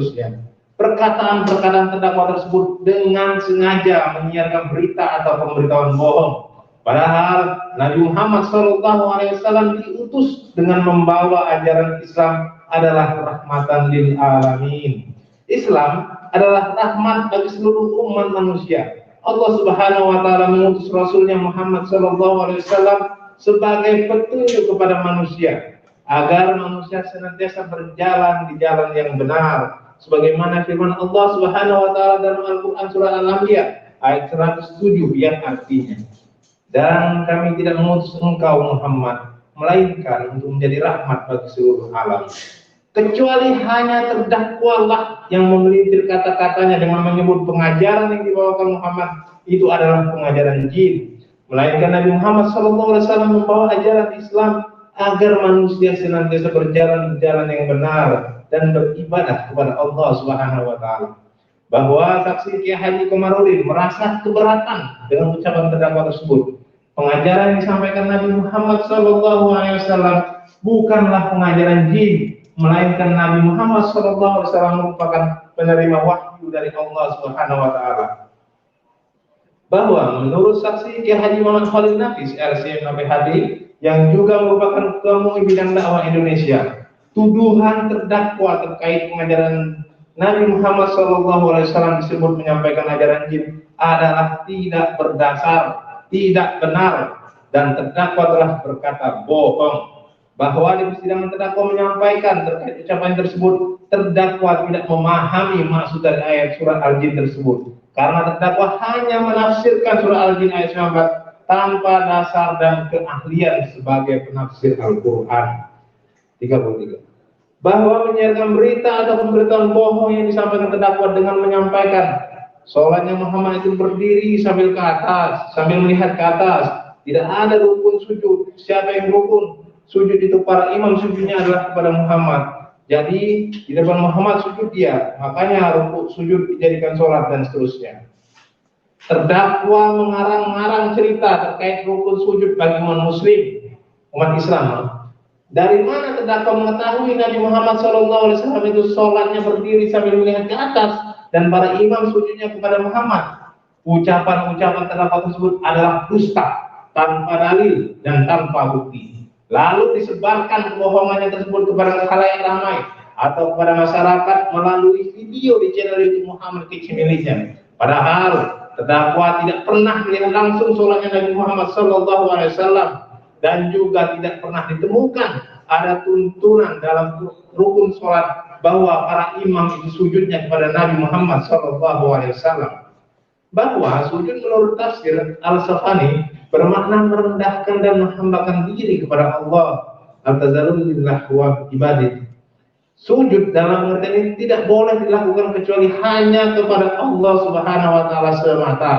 seterusnya. Perkataan-perkataan terdakwa tersebut dengan sengaja menyiarkan berita atau pemberitahuan bohong. Padahal Nabi Muhammad SAW diutus dengan membawa ajaran Islam adalah rahmatan lil alamin. Islam adalah rahmat bagi seluruh umat manusia. Allah Subhanahu wa taala mengutus Rasulnya Muhammad SAW sebagai petunjuk kepada manusia agar manusia senantiasa berjalan di jalan yang benar. Sebagaimana firman Allah Subhanahu wa taala dalam Al-Qur'an surah Al-Anbiya ayat 107 yang artinya, dan kami tidak mengutus engkau Muhammad melainkan untuk menjadi rahmat bagi seluruh alam. Kecuali hanya terdakwa lah yang memelintir kata-katanya dengan menyebut pengajaran yang dibawakan Muhammad itu adalah pengajaran jin. Melainkan Nabi Muhammad SAW membawa ajaran Islam agar manusia senantiasa berjalan di jalan yang benar dan beribadah kepada Allah Subhanahu wa taala. Bahwa saksi Kiai Haji Komarudin merasa keberatan dengan ucapan terdakwa tersebut. Pengajaran yang disampaikan Nabi Muhammad SAW bukanlah pengajaran jin, melainkan Nabi Muhammad SAW merupakan penerima wahyu dari Allah Subhanahu wa taala. Bahwa menurut saksi Kiai Haji Muhammad Khalil Nafis RCM APHD yang juga merupakan Ketua MUI bidang dakwah Indonesia, tuduhan terdakwa terkait pengajaran Nabi Muhammad SAW disebut menyampaikan ajaran jin adalah tidak berdasar, tidak benar, dan terdakwa telah berkata bohong. Bahwa di persidangan terdakwa menyampaikan terkait ucapan tersebut, terdakwa tidak memahami maksud dari ayat surah Al-Jin tersebut, karena terdakwa hanya menafsirkan surah Al-Jin ayat 19 tanpa dasar dan keahlian sebagai penafsir Al-Quran. 33. Bahwa menyiarkan berita atau pemberitaan bohong yang disampaikan terdakwa dengan menyampaikan sholatnya Muhammad itu berdiri sambil ke atas, sambil melihat ke atas, tidak ada rukun sujud. Siapa yang rukun sujud itu? Para imam sujudnya adalah kepada Muhammad. Jadi di depan Muhammad sujud dia, makanya rukun sujud dijadikan sholat dan seterusnya. Terdakwa mengarang-arang cerita terkait rukun sujud bagi umat muslim, umat Islam. Dari mana terdakwa mengetahui Nabi Muhammad SAW itu sholatnya berdiri sambil melihat ke atas dan para imam sujudnya kepada Muhammad? Ucapan-ucapan terdakwa tersebut adalah dusta, tanpa dalil dan tanpa bukti. Lalu disebarkan kebohongannya tersebut kepada khalayak ramai atau kepada masyarakat melalui video di channel YouTube Muhammad Kicim miliknya. Padahal terdakwa tidak pernah melihat langsung sholatnya Nabi Muhammad SAW dan juga tidak pernah ditemukan ada tuntunan dalam rukun sholat bahwa para imam itu sujudnya kepada Nabi Muhammad SAW. Bahwa sujud menurut tafsir Al-Safani bermakna merendahkan dan menghambakan diri kepada Allah. Al-Tazalul lillah wa ibadih. Sujud dalam pengertian ini tidak boleh dilakukan kecuali hanya kepada Allah Subhanahu wa taala semata.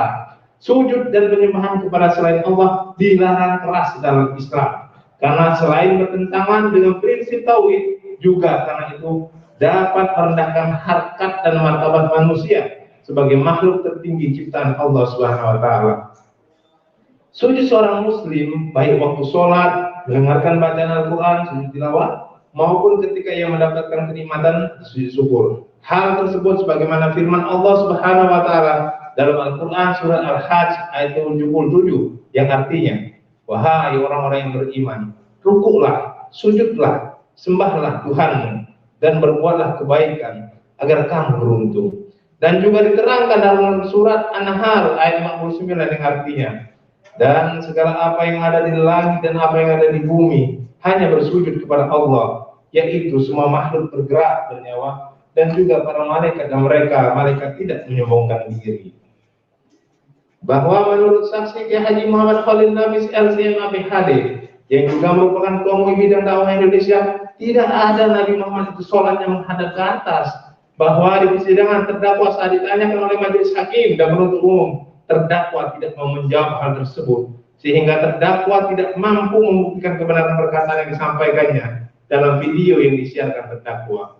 Sujud dan penyembahan kepada selain Allah dilarang keras dalam Islam. Karena selain bertentangan dengan prinsip tauhid, juga karena itu dapat merendahkan harkat dan martabat manusia sebagai makhluk tertinggi ciptaan Allah Subhanahu wa taala. Sujud seorang muslim baik waktu sholat, mendengarkan bacaan Al-Quran, sujud tilawah, maupun ketika ia mendapatkan kenikmatan sujud syukur. Hal tersebut sebagaimana firman Allah Subhanahu wa taala dalam Al-Quran surat Al-Hajj ayat 77 yang artinya, wahai orang-orang yang beriman, rukuklah, sujudlah, sembahlah Tuhanmu dan berbuatlah kebaikan agar kamu beruntung. Dan juga diterangkan dalam surat An-Nahl ayat 59 yang artinya, dan segala apa yang ada di langit dan apa yang ada di bumi hanya bersujud kepada Allah, yaitu semua makhluk bergerak bernyawa dan juga para malaikat, dan malaikat tidak menyombongkan diri. Bahwa menurut saksi Kiai Haji Muhammad Khalil Nafis LCM APHD yang juga merupakan Ketua MUI bidang dakwah Indonesia, tidak ada Nabi Muhammad itu sholatnya menghadap ke atas. Bahwa di persidangan terdakwa saat ditanyakan oleh majelis hakim dan penuntut umum, terdakwa tidak mau menjawab hal tersebut, sehingga terdakwa tidak mampu membuktikan kebenaran perkataan yang disampaikannya dalam video yang disiarkan terdakwa.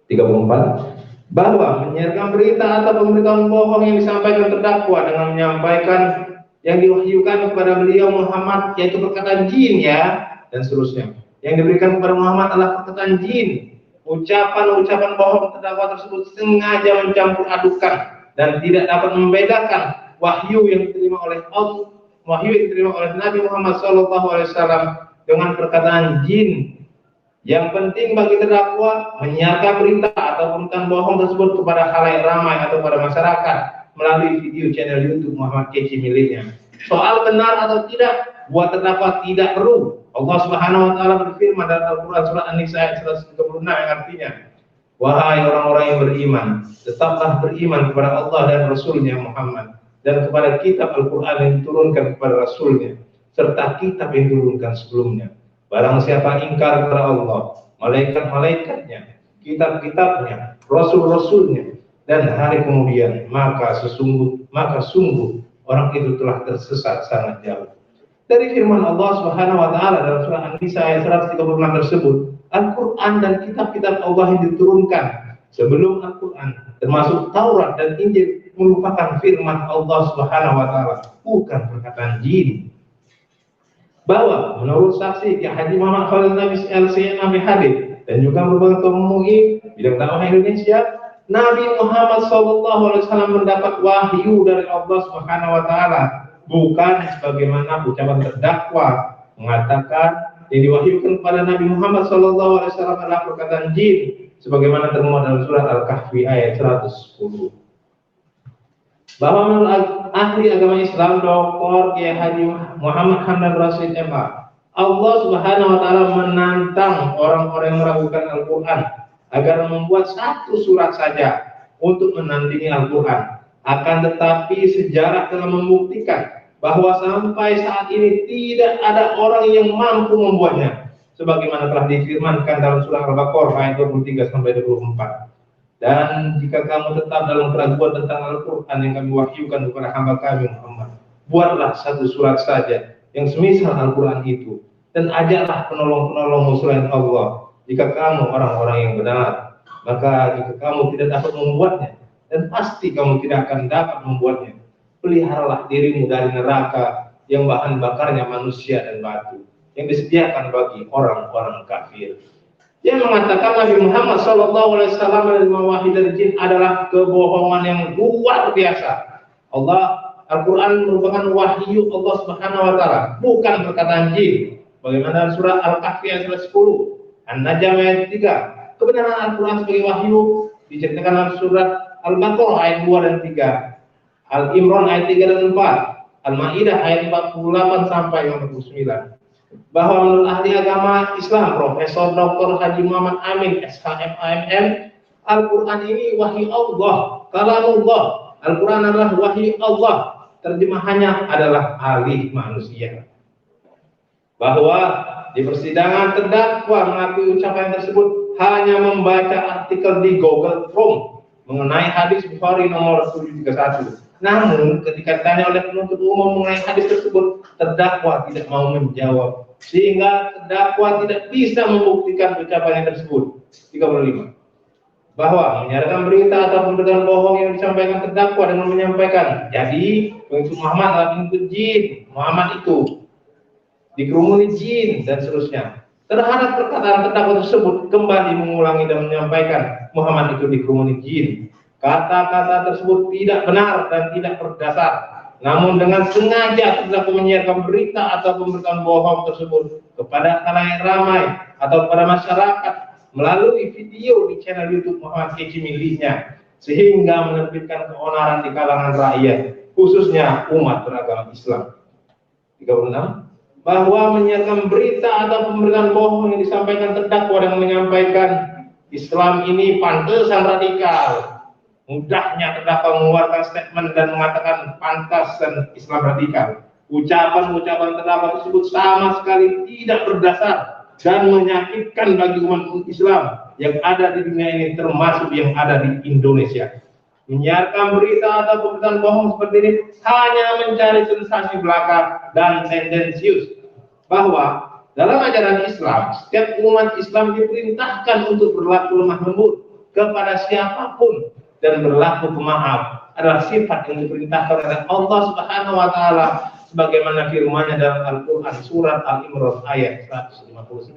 34. Bahwa menyiarkan berita atau pemberitahuan bohong yang disampaikan terdakwa dengan menyampaikan yang diwahyukan kepada beliau Muhammad, yaitu perkataan jin ya, dan seterusnya. Yang diberikan kepada Muhammad adalah perkataan jin. Ucapan-ucapan bohong terdakwa tersebut sengaja mencampur adukan dan tidak dapat membedakan wahyu yang diterima oleh Allah, wahyu yang diterima oleh Nabi Muhammad SAW dengan perkataan jin. Yang penting bagi terdakwa menyiarkan berita atau pemberitaan bohong tersebut kepada khalayak ramai atau pada masyarakat melalui video channel YouTube Muhammad Keci miliknya. Soal benar atau tidak, buat terdakwa tidak perlu. Allah Subhanahu wa taala berfirman dalam Al-Qur'an surah An-Nisa ayat 136 yang artinya, wahai orang-orang yang beriman, tetaplah beriman kepada Allah dan Rasul-Nya Muhammad dan kepada kitab Al-Qur'an yang diturunkan kepada Rasul-Nya serta kitab yang diturunkan sebelumnya. Barang siapa ingkar kepada Allah, malaikat-malaikatnya, kitab-kitabnya, rasul-rasulnya, dan hari kemudian, maka sungguh orang itu telah tersesat sangat jauh. Dari firman Allah Subhanahu wa taala dalam surah An-Nisa ayat 136 tersebut, Al-Qur'an dan kitab-kitab Allah yang diturunkan sebelum Al-Qur'an, termasuk Taurat dan Injil, merupakan firman Allah Subhanahu wa taala, bukan perkataan jin. Bahwa menurut saksi Ki Haji Muhammad Khalil Nafis LCM Habib dan juga merupakan ketua MUI bidang dakwah Indonesia, Nabi Muhammad SAW mendapat wahyu dari Allah Subhanahu wa taala, bukan sebagaimana ucapan terdakwa mengatakan yang diwahyukan kepada Nabi Muhammad SAW adalah perkataan jin sebagaimana termuat dalam surat Al-Kahfi ayat 110. Bahwa menurut ahli agama Islam Dr. Kiai Haji Muhammad Hamdan Rashid MA, Allah Subhanahu wa taala menantang orang-orang yang meragukan Al-Qur'an agar membuat satu surat saja untuk menandingi Al-Qur'an. Akan tetapi sejarah telah membuktikan bahwa sampai saat ini tidak ada orang yang mampu membuatnya, sebagaimana telah difirmankan dalam surah Al-Baqarah ayat 23 sampai 24. Dan jika kamu tetap dalam keraguan tentang Al-Quran yang kami wahyukan kepada hamba kami Muhammad, buatlah satu surat saja yang semisal Al-Quran itu, dan ajaklah penolong-penolongmu selain Allah. Jika kamu orang-orang yang benar, maka jika kamu tidak dapat membuatnya, dan pasti kamu tidak akan dapat membuatnya, peliharalah dirimu dari neraka yang bahan bakarnya manusia dan batu, yang disediakan bagi orang-orang kafir. Yang mengatakan Nabi Muhammad SAW menerima wahyu dari jin adalah kebohongan yang luar biasa. Al-Quran merupakan wahyu Allah Subhanahu wa taala, bukan perkataan jin. Bagaimana surah Al-Kahfi ayat 10, An-Najm ayat 3. Kebenaran Al-Quran sebagai wahyu diceritakan dalam surat Al-Baqarah ayat 2 dan 3, Al-Imran ayat 3 dan 4, Al-Maidah ayat 48 sampai 59. Bahwa menurut ahli agama Islam Profesor Dr. Haji Muhammad Amin SHM AMM, Al-Quran ini wahyu Allah, kalamullah. Al-Quran adalah wahyu Allah, terjemahannya adalah alih manusia. Bahwa di persidangan terdakwa mengakui ucapan tersebut hanya membaca artikel di Google Chrome mengenai hadis Bukhari nomor 731. Namun ketika ditanya oleh penuntut umum mengenai hadis tersebut, terdakwa tidak mau menjawab, sehingga terdakwa tidak bisa membuktikan ucapannya tersebut. 35. Bahwa menyiarkan berita atau pemberitaan bohong yang disampaikan terdakwa dengan menyampaikan, jadi pengikut Muhammad adalah pengikut jin, Muhammad itu dikerumuni jin dan seterusnya. Terhadap perkataan terdakwa tersebut kembali mengulangi dan menyampaikan Muhammad itu dikerumuni jin. Kata-kata tersebut tidak benar dan tidak berdasar. Namun dengan sengaja terdakwa menyiarkan berita atau pemberitaan bohong tersebut kepada khalayak ramai atau kepada masyarakat melalui video di channel YouTube Muhammad Keci miliknya, sehingga menerbitkan keonaran di kalangan rakyat, khususnya umat beragama Islam. 36. Bahwa menyiarkan berita atau pemberitaan bohong yang disampaikan terdakwa dengan menyampaikan Islam ini pantesan radikal. Mudahnya terdakwa mengeluarkan statement dan mengatakan pantas dan Islam radikal. Ucapan-ucapan terdakwa tersebut sama sekali tidak berdasar dan menyakitkan bagi umat Islam yang ada di dunia ini, termasuk yang ada di Indonesia. Menyiarkan berita atau pemberitaan bohong seperti ini hanya mencari sensasi belaka dan tendensius. Bahwa dalam ajaran Islam, setiap umat Islam diperintahkan untuk berlaku lemah lembut kepada siapapun dan berlaku pemaaf adalah sifat yang diperintahkan oleh Allah Subhanahu wa taala sebagaimana firman-Nya dalam Al-Qur'an surat Al-Imran ayat 159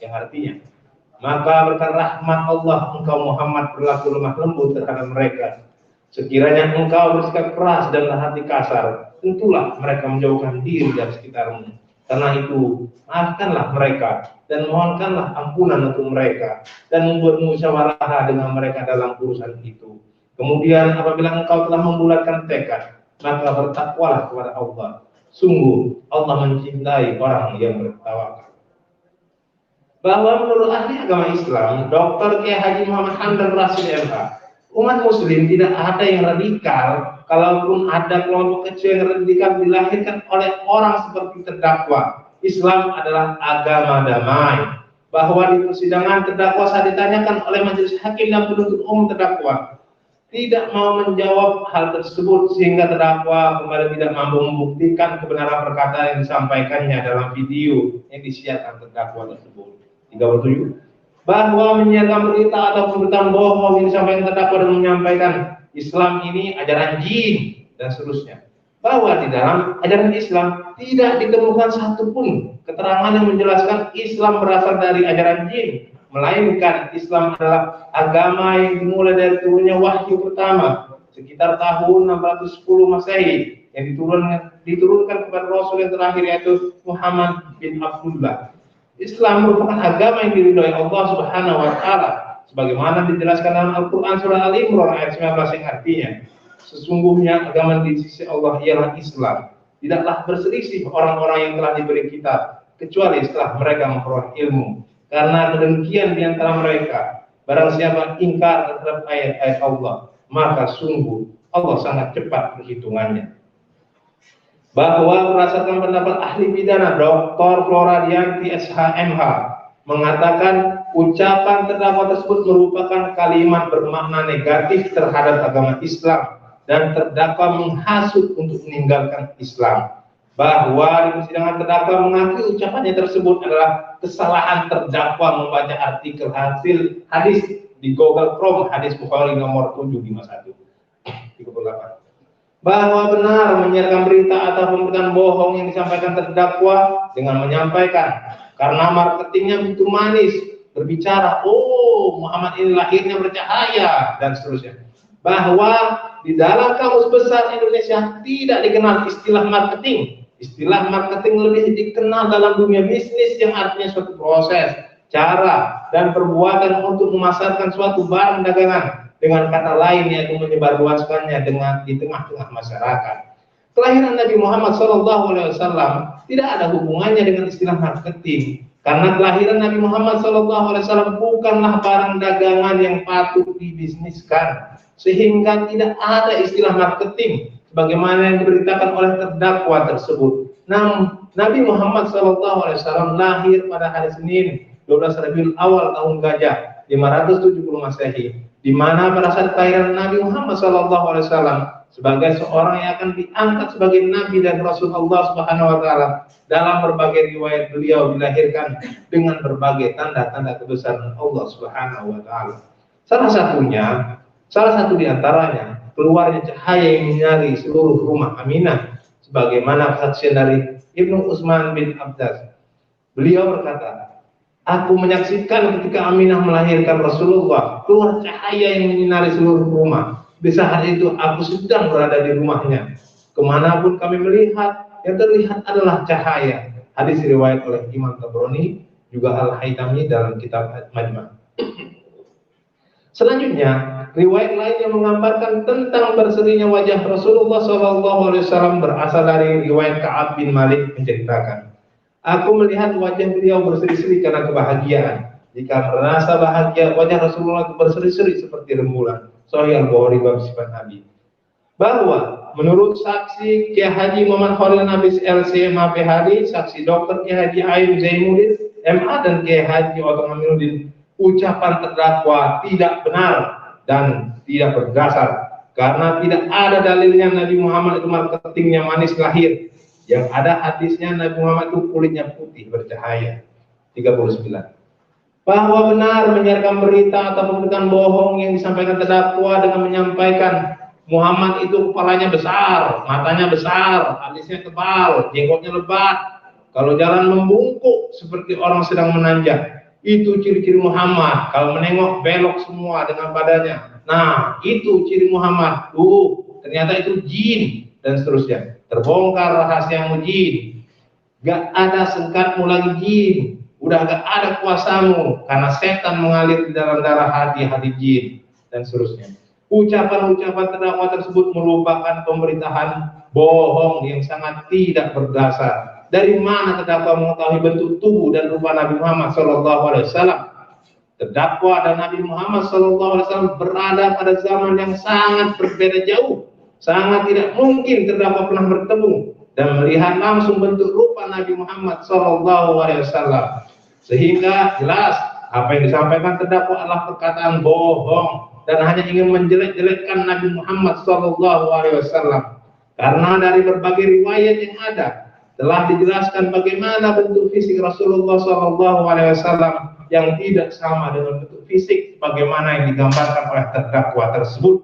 yang artinya maka berkat rahmat Allah engkau Muhammad berlaku lemah lembut terhadap mereka. Sekiranya engkau bersikap keras dan hati kasar, tentulah mereka menjauhkan diri dari sekitarmu. Karena itu, maafkanlah mereka dan mohonkanlah ampunan untuk mereka dan membuat musyawarah dengan mereka dalam urusan itu. Kemudian apabila engkau telah membulatkan tekad, maka bertakwalah kepada Allah. Sungguh Allah mencintai orang yang bertawakal. Bahwa menurut ahli agama Islam, Dr. Kiai Haji Muhammad Hamdan Rashid MH, umat muslim tidak ada yang radikal, kalaupun ada kelompok kecil yang radikal dilahirkan oleh orang seperti terdakwa. Islam adalah agama damai. Bahwa di persidangan terdakwa saat ditanyakan oleh majelis hakim dan penuntut umum terdakwa tidak mau menjawab hal tersebut sehingga terdakwa kembali tidak mampu membuktikan kebenaran perkataan yang disampaikannya dalam video yang disiarkan terdakwa tersebut. 37. Bahwa menyiarkan berita atau pemberitaan bohong yang disampaikan terdakwa dan menyampaikan Islam ini ajaran jin dan seterusnya. Bahwa di dalam ajaran Islam tidak ditemukan satupun keterangan yang menjelaskan Islam berasal dari ajaran jin, melainkan Islam adalah agama yang dimulai dari turunnya wahyu pertama sekitar tahun 610 Masehi yang diturunkan kepada Rasul yang terakhir yaitu Muhammad bin Abdullah. Islam merupakan agama yang diridhoi Allah Subhanahu wa taala sebagaimana dijelaskan dalam Al-Qur'an surah Al-Imran ayat 19 yang artinya sesungguhnya agama di sisi Allah ialah Islam. Tidaklah berselisih orang-orang yang telah diberi kitab kecuali setelah mereka memperoleh ilmu. Karena kedengkian di antara mereka, barang siapa ingkar terhadap ayat-ayat Allah, maka sungguh Allah sangat cepat perhitungannya. Bahwa berdasarkan pendapat ahli pidana Dr. Floradianti SHMH mengatakan ucapan terdakwa tersebut merupakan kalimat bermakna negatif terhadap agama Islam dan terdakwa menghasut untuk meninggalkan Islam. Bahwa di persidangan terdakwa mengakui ucapannya tersebut adalah kesalahan terdakwa membaca artikel hasil hadis di Google Chrome hadis Bukhari nomor 751 38. Bahwa benar menyiarkan berita atau pemberitaan bohong yang disampaikan terdakwa dengan menyampaikan karena marketingnya begitu manis, berbicara, oh Muhammad ini lahirnya bercahaya dan seterusnya. Bahwa di dalam kamus besar Indonesia tidak dikenal istilah marketing. Istilah marketing lebih dikenal dalam dunia bisnis yang artinya suatu proses, cara, dan perbuatan untuk memasarkan suatu barang dagangan. Dengan kata lain yaitu menyebarluaskannya di tengah-tengah masyarakat. Kelahiran Nabi Muhammad SAW tidak ada hubungannya dengan istilah marketing. Karena kelahiran Nabi Muhammad SAW bukanlah barang dagangan yang patut dibisniskan. Sehingga tidak ada istilah marketing sebagaimana yang diberitakan oleh terdakwa tersebut. Namun Nabi Muhammad SAW lahir pada hari Senin 12 Rabiul Awal tahun Gajah 570 Masehi, di mana pada saat kelahiran Nabi Muhammad SAW sebagai seorang yang akan diangkat sebagai Nabi dan Rasul Allah Subhanahu Wa Taala, dalam berbagai riwayat beliau dilahirkan dengan berbagai tanda-tanda kebesaran Allah Subhanahu Wa Taala. Salah satu di antaranya keluarnya cahaya yang menyinari seluruh rumah Aminah, sebagaimana kesaksian dari Ibnu Utsman bin Abbas. Beliau berkata, aku menyaksikan ketika Aminah melahirkan Rasulullah, keluar cahaya yang menyinari seluruh rumah. Di saat itu aku sedang berada di rumahnya. Kemanapun kami melihat, yang terlihat adalah cahaya. Hadis diriwayat oleh Imam Tabrani, juga Al-Haytami dalam kitab Majma'. Selanjutnya, riwayat lain yang menggambarkan tentang berserinya wajah Rasulullah SAW berasal dari riwayat Ka'ab bin Malik menceritakan, aku melihat wajah beliau berseri-seri karena kebahagiaan. Jika merasa bahagia, wajah Rasulullah berseri-seri seperti rembulan. Sahih Al-Bukhari bab sifat Nabi. Bahwa menurut saksi Kiai Haji Muhammad Khalil Nabis LCMA PhD, saksi Dr. Kiai Haji Ayyub Zainuddin MA dan Kiai Haji Othman Aminuddin, ucapan terdakwa tidak benar dan tidak berdasar karena tidak ada dalilnya Nabi Muhammad itu marketingnya manis lahir. Yang ada hadisnya Nabi Muhammad itu kulitnya putih bercahaya. 39. Bahwa benar menyiarkan berita atau pemberitaan bohong yang disampaikan terdakwa dengan menyampaikan Muhammad itu kepalanya besar, matanya besar, alisnya tebal, jenggotnya lebat, kalau jalan membungkuk seperti orang sedang menanjak. Itu ciri-ciri Muhammad. Kalau menengok belok semua dengan badannya. Nah, itu ciri Muhammad. Ternyata itu jin dan seterusnya. Terbongkar rahasiamu jin. Gak ada sengkatmu lagi jin. Udah gak ada kuasamu karena setan mengalir di dalam darah hati-hati jin dan seterusnya. Ucapan-ucapan terdakwa tersebut merupakan pemberitahan bohong yang sangat tidak berdasar. Dari mana terdakwa mengetahui bentuk tubuh dan rupa Nabi Muhammad SAW? Terdakwa dan Nabi Muhammad SAW berada pada zaman yang sangat berbeda jauh. Sangat tidak mungkin terdakwa pernah bertemu dan melihat langsung bentuk rupa Nabi Muhammad SAW. Sehingga jelas apa yang disampaikan terdakwa adalah perkataan bohong dan hanya ingin menjelek-jelekkan Nabi Muhammad SAW. Karena dari berbagai riwayat yang ada telah dijelaskan bagaimana bentuk fisik Rasulullah SAW yang tidak sama dengan bentuk fisik bagaimana yang digambarkan oleh terdakwa tersebut.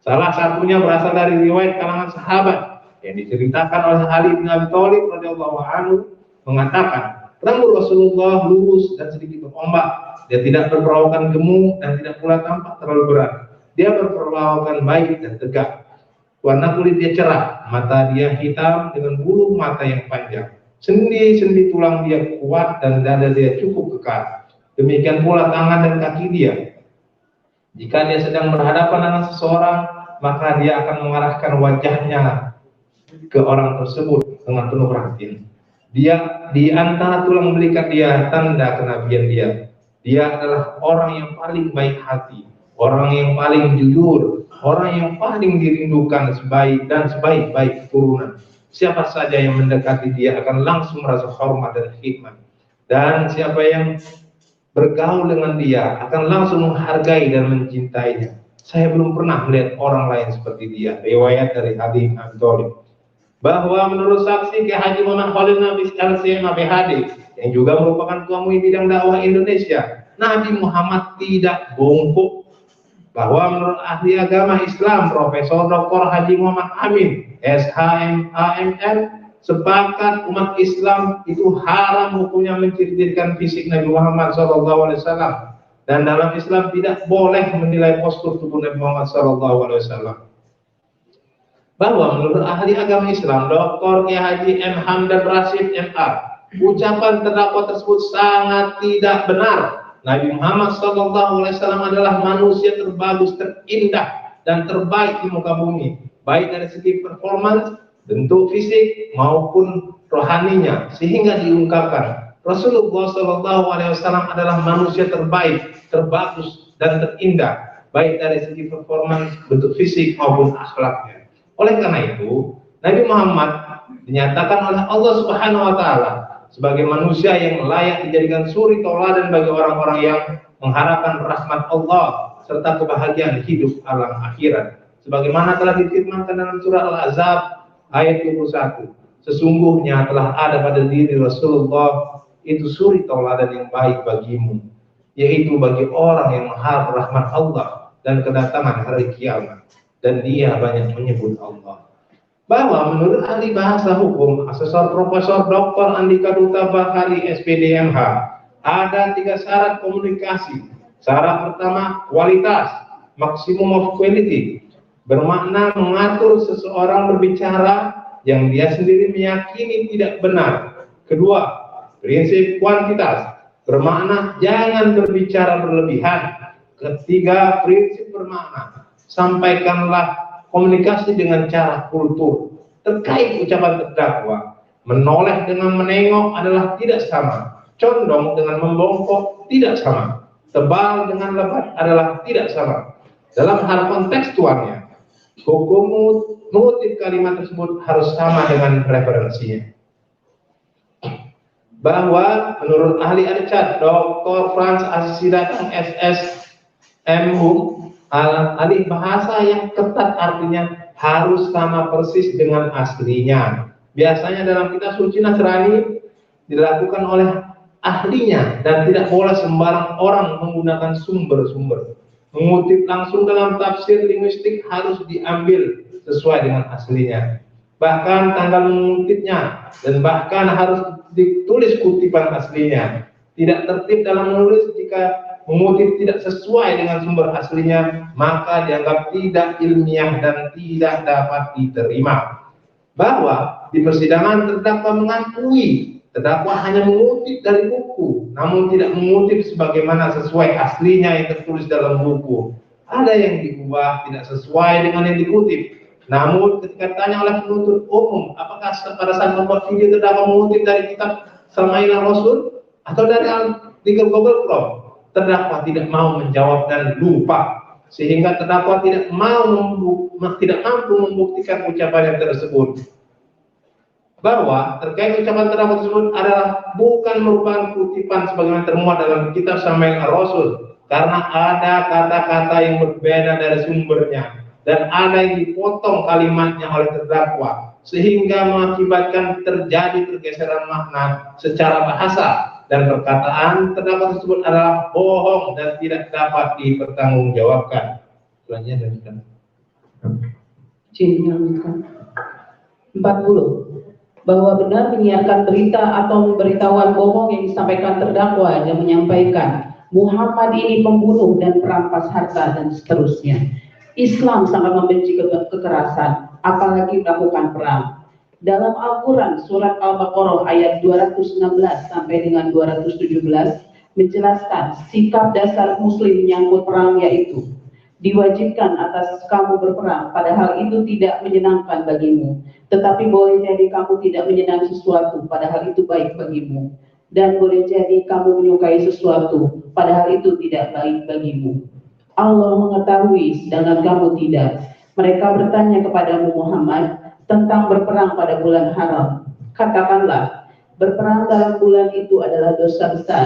Salah satunya berasal dari riwayat kalangan sahabat yang diceritakan oleh Ali bin Abi Thalib radhiyallahu anhu mengatakan, rambut Rasulullah lurus dan sedikit berombak. Dia tidak berperawakan gemuk dan tidak pula tampak terlalu berat. Dia berperawakan baik dan tegak. Warna kulit dia cerah, mata dia hitam dengan bulu mata yang panjang. Sendi-sendi tulang dia kuat dan dada dia cukup kekar. Demikian pula tangan dan kaki dia. Jika dia sedang berhadapan dengan seseorang, maka dia akan mengarahkan wajahnya ke orang tersebut dengan penuh perhatian. Dia di antara tulang belikat dia tanda kenabian dia. Dia adalah orang yang paling baik hati, orang yang paling jujur, orang yang paling dirindukan sebaik-baik keturunan. Siapa saja yang mendekati dia akan langsung merasa hormat dan khidmat. Dan siapa yang bergaul dengan dia akan langsung menghargai dan mencintainya. Saya belum pernah melihat orang lain seperti dia. Riwayat dari Ali bin Abi Thalib. Bahwa menurut saksi Kiai Haji Muhammad Khalil Nafis LC MABHD yang juga merupakan ketua MUI bidang dakwah Indonesia, Nabi Muhammad tidak bongkok. Bahwa menurut ahli agama Islam Profesor Dr. Haji Muhammad Amin SHMAMM, sepakat umat Islam itu haram hukumnya mencirikan fisik Nabi Muhammad SAW, dan dalam Islam tidak boleh menilai postur tubuh Nabi Muhammad SAW. Bahwa menurut ahli agama Islam Dr. Kiai Haji M. Hamdan Rashid MR, ucapan terdakwa tersebut sangat tidak benar. Nabi Muhammad SAW adalah manusia terbagus, terindah, dan terbaik di muka bumi, baik dari segi performance, bentuk fisik maupun rohaninya, sehingga diungkapkan Rasulullah SAW adalah manusia terbaik, terbagus, dan terindah, baik dari segi performance, bentuk fisik maupun akhlaknya. Oleh karena itu, Nabi Muhammad dinyatakan oleh Allah Subhanahu wa Ta'ala sebagai manusia yang layak dijadikan suri tauladan bagi orang-orang yang mengharapkan rahmat Allah serta kebahagiaan hidup alam akhirat. Sebagaimana telah difirmankan dalam surah Al-Ahzab ayat 21. Sesungguhnya telah ada pada diri Rasulullah itu suri tauladan yang baik bagimu, yaitu bagi orang yang mengharap rahmat Allah dan kedatangan hari kiamat. Dan dia banyak menyebut Allah. Bahwa menurut ahli bahasa hukum Asesor Profesor Dr. Andika Duta Bakari SPD MH, ada 3 syarat komunikasi. Syarat pertama, kualitas, maximum of quality, bermakna mengatur seseorang berbicara yang dia sendiri meyakini tidak benar. Kedua, prinsip kuantitas, bermakna jangan berbicara berlebihan. Ketiga, prinsip bermakna, sampaikanlah komunikasi dengan cara kultur. Terkait ucapan terdakwa, menoleh dengan menengok adalah tidak sama, condong dengan membongkok tidak sama, tebal dengan lebat adalah tidak sama. Dalam hal kontekstualnya, hukum mengutip kalimat tersebut harus sama dengan referensinya. Bahwa menurut ahli Arcad Dr. Franz Asidatang SS MHUM, alih bahasa yang ketat artinya harus sama persis dengan aslinya. Biasanya dalam kitab suci Nasrani dilakukan oleh ahlinya dan tidak boleh sembarang orang menggunakan sumber-sumber. Mengutip langsung dalam tafsir linguistik harus diambil sesuai dengan aslinya. Bahkan tanggal mengutipnya dan bahkan harus ditulis kutipan aslinya. tidak tertib dalam menulis jika mengutip tidak sesuai dengan sumber aslinya, maka dianggap tidak ilmiah dan tidak dapat diterima. Bahwa di persidangan terdakwa mengakui terdakwa hanya mengutip dari buku, namun tidak mengutip sebagaimana sesuai aslinya yang tertulis dalam buku. Ada yang diubah tidak sesuai dengan yang dikutip. Namun ketika ditanya oleh penuntut umum, apakah pada saat membuat video terdakwa mengutip dari kitab Samailah Rasul atau dari artikel Google Chrome, terdakwa tidak mau menjawab dan lupa, sehingga terdakwa tidak mampu membuktikan ucapan yang tersebut. Bahwa terkait ucapan terdakwa tersebut adalah bukan merupakan kutipan sebagaimana termuat dalam kitab Samailah Rasul, karena ada kata-kata yang berbeda dari sumbernya dan ada yang dipotong kalimatnya oleh terdakwa, sehingga mengakibatkan terjadi pergeseran makna secara bahasa, dan perkataan terdakwa tersebut adalah bohong dan tidak dapat dipertanggungjawabkan. Selanjutnya dan 40. Bahwa benar menyiarkan berita atau pemberitahuan bohong yang disampaikan terdakwa yang menyampaikan Muhammad ini pembunuh dan perampas harta dan seterusnya. Islam sangat membenci kekerasan, apalagi melakukan perang. Dalam Al-Quran surat Al-Baqarah ayat 216 sampai dengan 217 menjelaskan sikap dasar muslim menyangkut perang, yaitu diwajibkan atas kamu berperang, padahal itu tidak menyenangkan bagimu, tetapi boleh jadi kamu tidak menyenangi sesuatu, padahal itu baik bagimu, dan boleh jadi kamu menyukai sesuatu, padahal itu tidak baik bagimu. Allah mengetahui sedangkan kamu tidak. Mereka bertanya kepadamu Muhammad tentang berperang pada bulan haram. Katakanlah, berperang dalam bulan itu adalah dosa besar,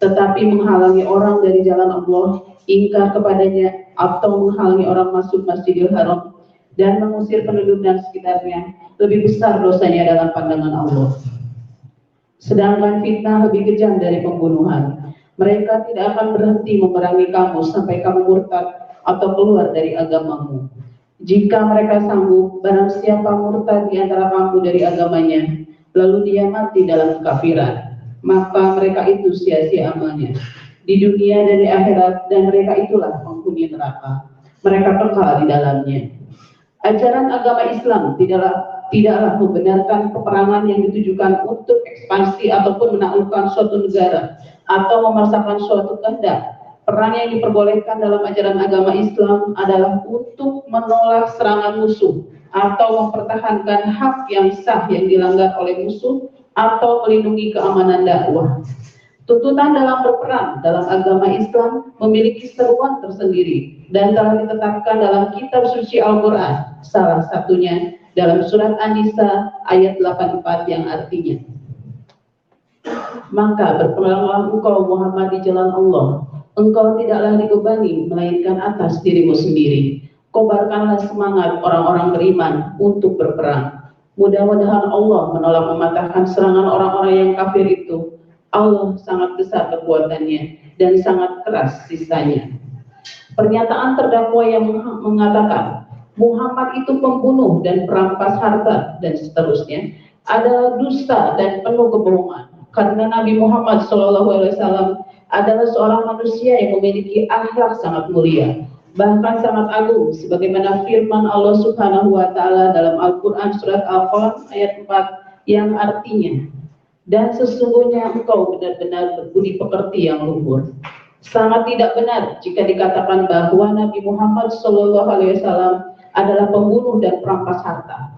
tetapi menghalangi orang dari jalan Allah, ingkar kepadanya, atau menghalangi orang masuk Masjidil Haram dan mengusir penduduk dan sekitarnya, lebih besar dosanya dalam pandangan Allah. Sedangkan fitnah lebih kejam dari pembunuhan. Mereka tidak akan berhenti memerangi kamu sampai kamu murtad atau keluar dari agamamu. Jika mereka sanggup, barang siapa murtad di antara kamu dari agamanya, lalu dia mati dalam kekafiran, maka mereka itu sia-sia amalnya di dunia dan di akhirat, dan mereka itulah penghuni neraka. Mereka kekal di dalamnya. Ajaran agama Islam tidaklah membenarkan peperangan yang ditujukan untuk ekspansi ataupun menaklukkan suatu negara atau memaksakan suatu kehendak. Perang yang diperbolehkan dalam ajaran agama Islam adalah untuk menolak serangan musuh atau mempertahankan hak yang sah yang dilanggar oleh musuh atau melindungi keamanan dakwah. Tuntutan dalam berperang dalam agama Islam memiliki seruan tersendiri dan telah ditetapkan dalam kitab suci Al-Quran, salah satunya dalam surat An-Nisa ayat 84 yang artinya, maka berperanglah engkau Muhammad di jalan Allah, engkau tidaklah dibebani melainkan atas dirimu sendiri. Kobarkanlah semangat orang-orang beriman untuk berperang. Mudah-mudahan Allah menolak mematahkan serangan orang-orang yang kafir itu. Allah sangat besar kekuatannya dan sangat keras sisanya. Pernyataan terdakwa yang mengatakan Muhammad itu pembunuh dan perampas harta dan seterusnya adalah dusta dan penuh kebohongan, karena Nabi Muhammad SAW adalah seorang manusia yang memiliki akhlak sangat mulia, bahkan sangat agung, sebagaimana firman Allah Subhanahu wa Ta'ala dalam Al-Quran surat Al-Qalam ayat 4 yang artinya, dan sesungguhnya engkau benar-benar berbudi pekerti yang luhur. Sangat tidak benar jika dikatakan bahwa Nabi Muhammad SAW adalah pembunuh dan perampas harta.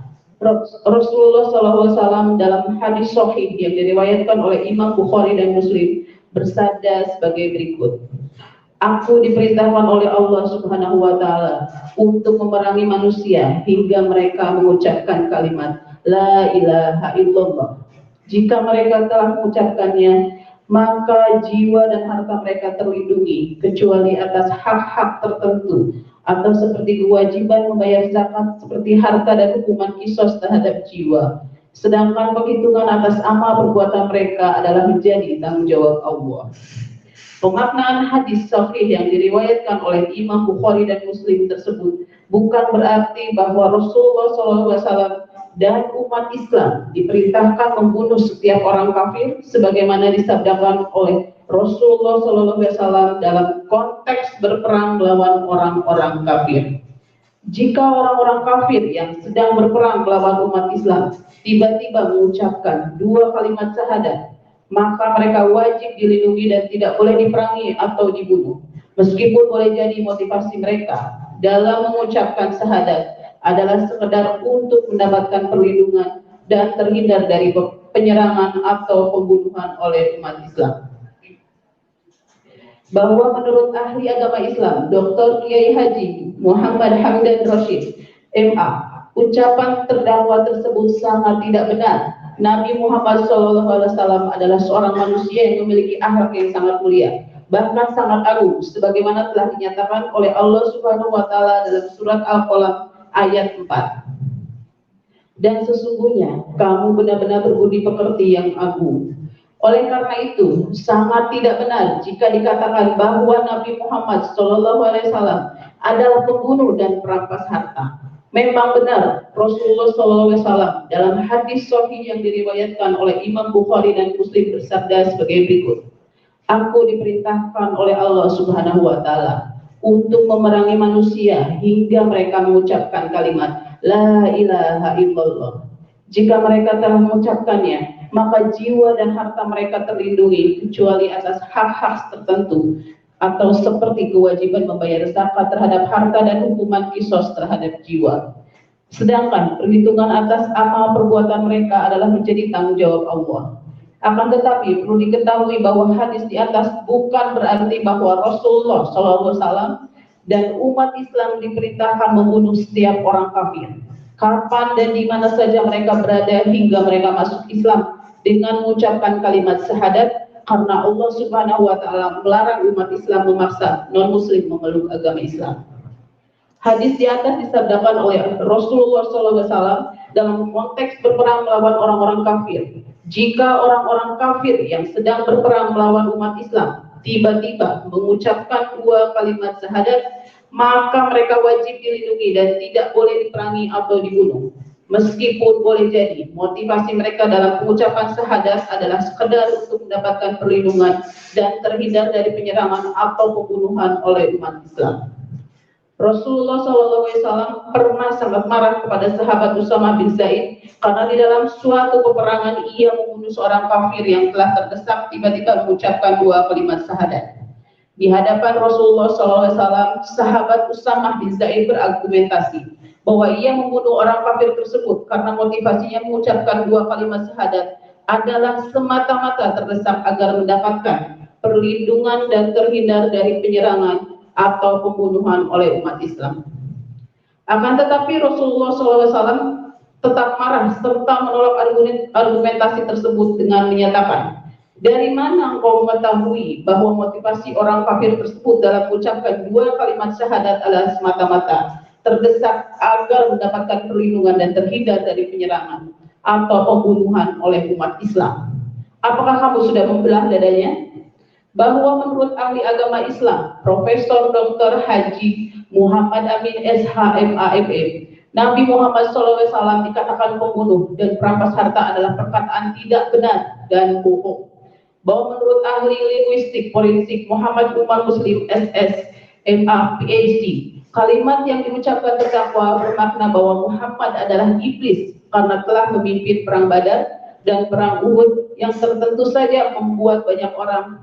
Rasulullah SAW dalam hadis sahih yang diriwayatkan oleh Imam Bukhari dan Muslim bersabda sebagai berikut, aku diperintahkan oleh Allah Subhanahu wa Ta'ala untuk memerangi manusia hingga mereka mengucapkan kalimat La ilaha illallah. Jika mereka telah mengucapkannya, maka jiwa dan harta mereka terlindungi kecuali atas hak-hak tertentu atau seperti kewajiban membayar zakat seperti harta dan hukuman kisos terhadap jiwa. Sedangkan penghitungan atas amal perbuatan mereka adalah menjadi tanggung jawab Allah. Pemaknaan hadis sahih yang diriwayatkan oleh Imam Bukhari dan Muslim tersebut bukan berarti bahwa Rasulullah SAW dan umat Islam diperintahkan membunuh setiap orang kafir sebagaimana disabdakan oleh Rasulullah SAW dalam konteks berperang melawan orang-orang kafir. Jika orang-orang kafir yang sedang berperang melawan umat Islam tiba-tiba mengucapkan dua kalimat syahadat, maka mereka wajib dilindungi dan tidak boleh diperangi atau dibunuh. Meskipun boleh jadi motivasi mereka dalam mengucapkan syahadat adalah sekedar untuk mendapatkan perlindungan dan terhindar dari penyerangan atau pembunuhan oleh umat Islam. Bahwa menurut ahli agama Islam, Dr. Kiai Haji Muhammad Hamdan Rashid, MA, ucapan terdakwa tersebut sangat tidak benar. Nabi Muhammad SAW adalah seorang manusia yang memiliki akhlak yang sangat mulia, bahkan sangat agung, sebagaimana telah dinyatakan oleh Allah Subhanahu wa Ta'ala dalam surat Al-Qalam ayat 4. Dan sesungguhnya kamu benar-benar berbudi pekerti yang agung. Oleh karena itu, sangat tidak benar jika dikatakan bahwa Nabi Muhammad SAW adalah pembunuh dan perampas harta. Memang benar, Rasulullah SAW dalam hadis sahih yang diriwayatkan oleh Imam Bukhari dan Muslim bersabda sebagai berikut. Aku diperintahkan oleh Allah Subhanahu wa Ta'ala untuk memerangi manusia hingga mereka mengucapkan kalimat La ilaha illallah. Jika mereka telah mengucapkannya, maka jiwa dan harta mereka terlindungi kecuali atas hak-hak tertentu atau seperti kewajiban membayar zakat terhadap harta dan hukuman kisos terhadap jiwa. Sedangkan perhitungan atas amal perbuatan mereka adalah menjadi tanggung jawab Allah. Akan tetapi perlu diketahui bahwa hadis di atas bukan berarti bahwa Rasulullah SAW dan umat Islam diperintahkan membunuh setiap orang kafir, kapan dan di mana saja mereka berada hingga mereka masuk Islam dengan mengucapkan kalimat syahadat, karena Allah Subhanahu wa Ta'ala melarang umat Islam memaksa non-muslim memeluk agama Islam. Hadis di atas disabdakan oleh Rasulullah SAW dalam konteks berperang melawan orang-orang kafir. Jika orang-orang kafir yang sedang berperang melawan umat Islam tiba-tiba mengucapkan dua kalimat syahadat, maka mereka wajib dilindungi dan tidak boleh diperangi atau dibunuh. Meskipun boleh jadi motivasi mereka dalam pengucapan syahadat adalah sekedar untuk mendapatkan perlindungan dan terhindar dari penyerangan atau pembunuhan oleh umat Islam. Rasulullah SAW pernah sangat marah kepada sahabat Usamah bin Zaid karena di dalam suatu peperangan ia membunuh seorang kafir yang telah terdesak tiba-tiba mengucapkan dua kalimat syahadat. Di hadapan Rasulullah SAW, sahabat Usamah bin Zaid berargumentasi bahwa ia membunuh orang kafir tersebut karena motivasinya mengucapkan dua kalimat syahadat adalah semata-mata terdesak agar mendapatkan perlindungan dan terhindar dari penyerangan atau pembunuhan oleh umat Islam. Akan tetapi Rasulullah SAW tetap marah serta menolak argumentasi tersebut dengan menyatakan, dari mana engkau mengetahui bahwa motivasi orang kafir tersebut dalam mengucapkan dua kalimat syahadat adalah semata-mata terdesak agar mendapatkan perlindungan dan terhindar dari penyerangan atau pembunuhan oleh umat Islam? Apakah kamu sudah membelah dadanya? Bahwa menurut ahli agama Islam, Profesor Dr. Haji Muhammad Amin SHMAMM, Nabi Muhammad SAW dikatakan pembunuh dan perampas harta adalah perkataan tidak benar dan bohong. Bahwa menurut ahli linguistik forensik Muhammad Umar Muslim SS MA PhD, kalimat yang diucapkan terdakwa bermakna bahwa Muhammad adalah iblis karena telah memimpin perang Badar dan perang Uhud yang tentu saja membuat banyak orang.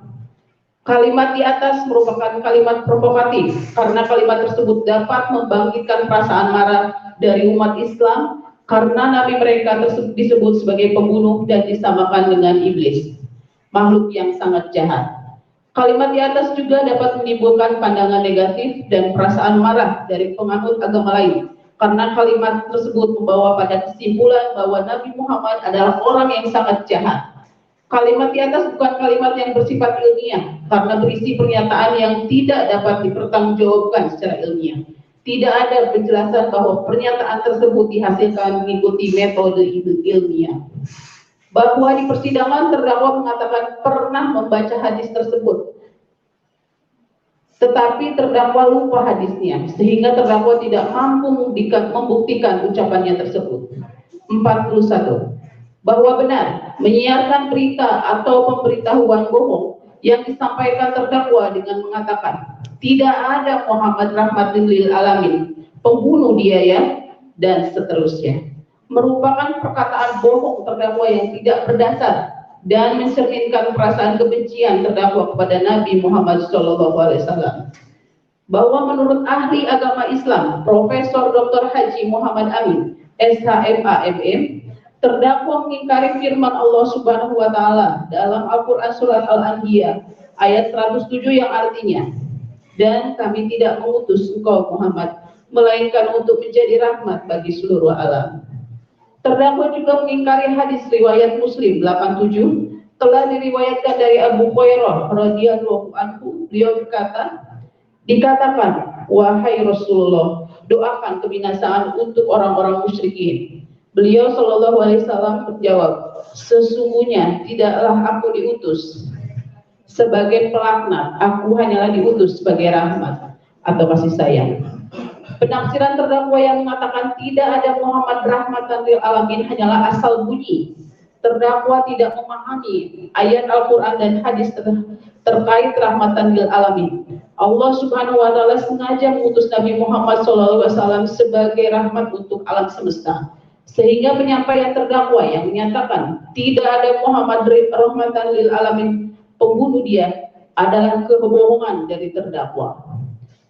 Kalimat di atas merupakan kalimat provokatif karena kalimat tersebut dapat membangkitkan perasaan marah dari umat Islam karena nabi mereka tersebut disebut sebagai pembunuh dan disamakan dengan iblis, makhluk yang sangat jahat. Kalimat di atas juga dapat menimbulkan pandangan negatif dan perasaan marah dari penganut agama lain karena kalimat tersebut membawa pada kesimpulan bahwa Nabi Muhammad adalah orang yang sangat jahat. Kalimat di atas bukan kalimat yang bersifat ilmiah karena berisi pernyataan yang tidak dapat dipertanggungjawabkan secara ilmiah. Tidak ada penjelasan bahwa pernyataan tersebut dihasilkan mengikuti metode ilmiah. Bahwa di persidangan terdakwa mengatakan pernah membaca hadis tersebut, tetapi terdakwa lupa hadisnya sehingga terdakwa tidak mampu membuktikan ucapannya tersebut. 41. Bahwa benar menyiarkan berita atau pemberitahuan bohong yang disampaikan terdakwa dengan mengatakan, tidak ada Muhammad rahmatan lil alamin, pembunuh dia ya, dan seterusnya, merupakan perkataan bohong terdakwa yang tidak berdasar dan mencerminkan perasaan kebencian terdakwa kepada Nabi Muhammad SAW. Bahwa menurut ahli agama Islam, Profesor Dr. Haji Muhammad Amin, SHMA MM, terdakwa mengingkari firman Allah Subhanahu wa taala dalam Al-Qur'an surat Al-Anbiya ayat 107 yang artinya, dan kami tidak mengutus engkau Muhammad melainkan untuk menjadi rahmat bagi seluruh alam. Terdakwa juga mengingkari hadis riwayat Muslim 87 telah diriwayatkan dari Abu Hurairah radhiyallahu anhu. Beliau dikatakan, wahai Rasulullah, doakan kebinasaan untuk orang-orang musyrikin. Beliau Shallallahu Alaihi Wasallam menjawab, sesungguhnya tidaklah aku diutus sebagai pelaknat, aku hanyalah diutus sebagai rahmat atau kasih sayang. Penafsiran terdakwa yang mengatakan tidak ada Muhammad rahmatan lil alamin hanyalah asal bunyi. Terdakwa tidak memahami ayat Al-Quran dan hadis terkait rahmatan lil alamin. Allah Subhanahu wa taala sengaja mengutus Nabi Muhammad SAW sebagai rahmat untuk alam semesta. Sehingga penyampaian terdakwa yang menyatakan tidak ada Muhammad rahmatan lil alamin, pembunuh dia, adalah kebohongan dari terdakwa.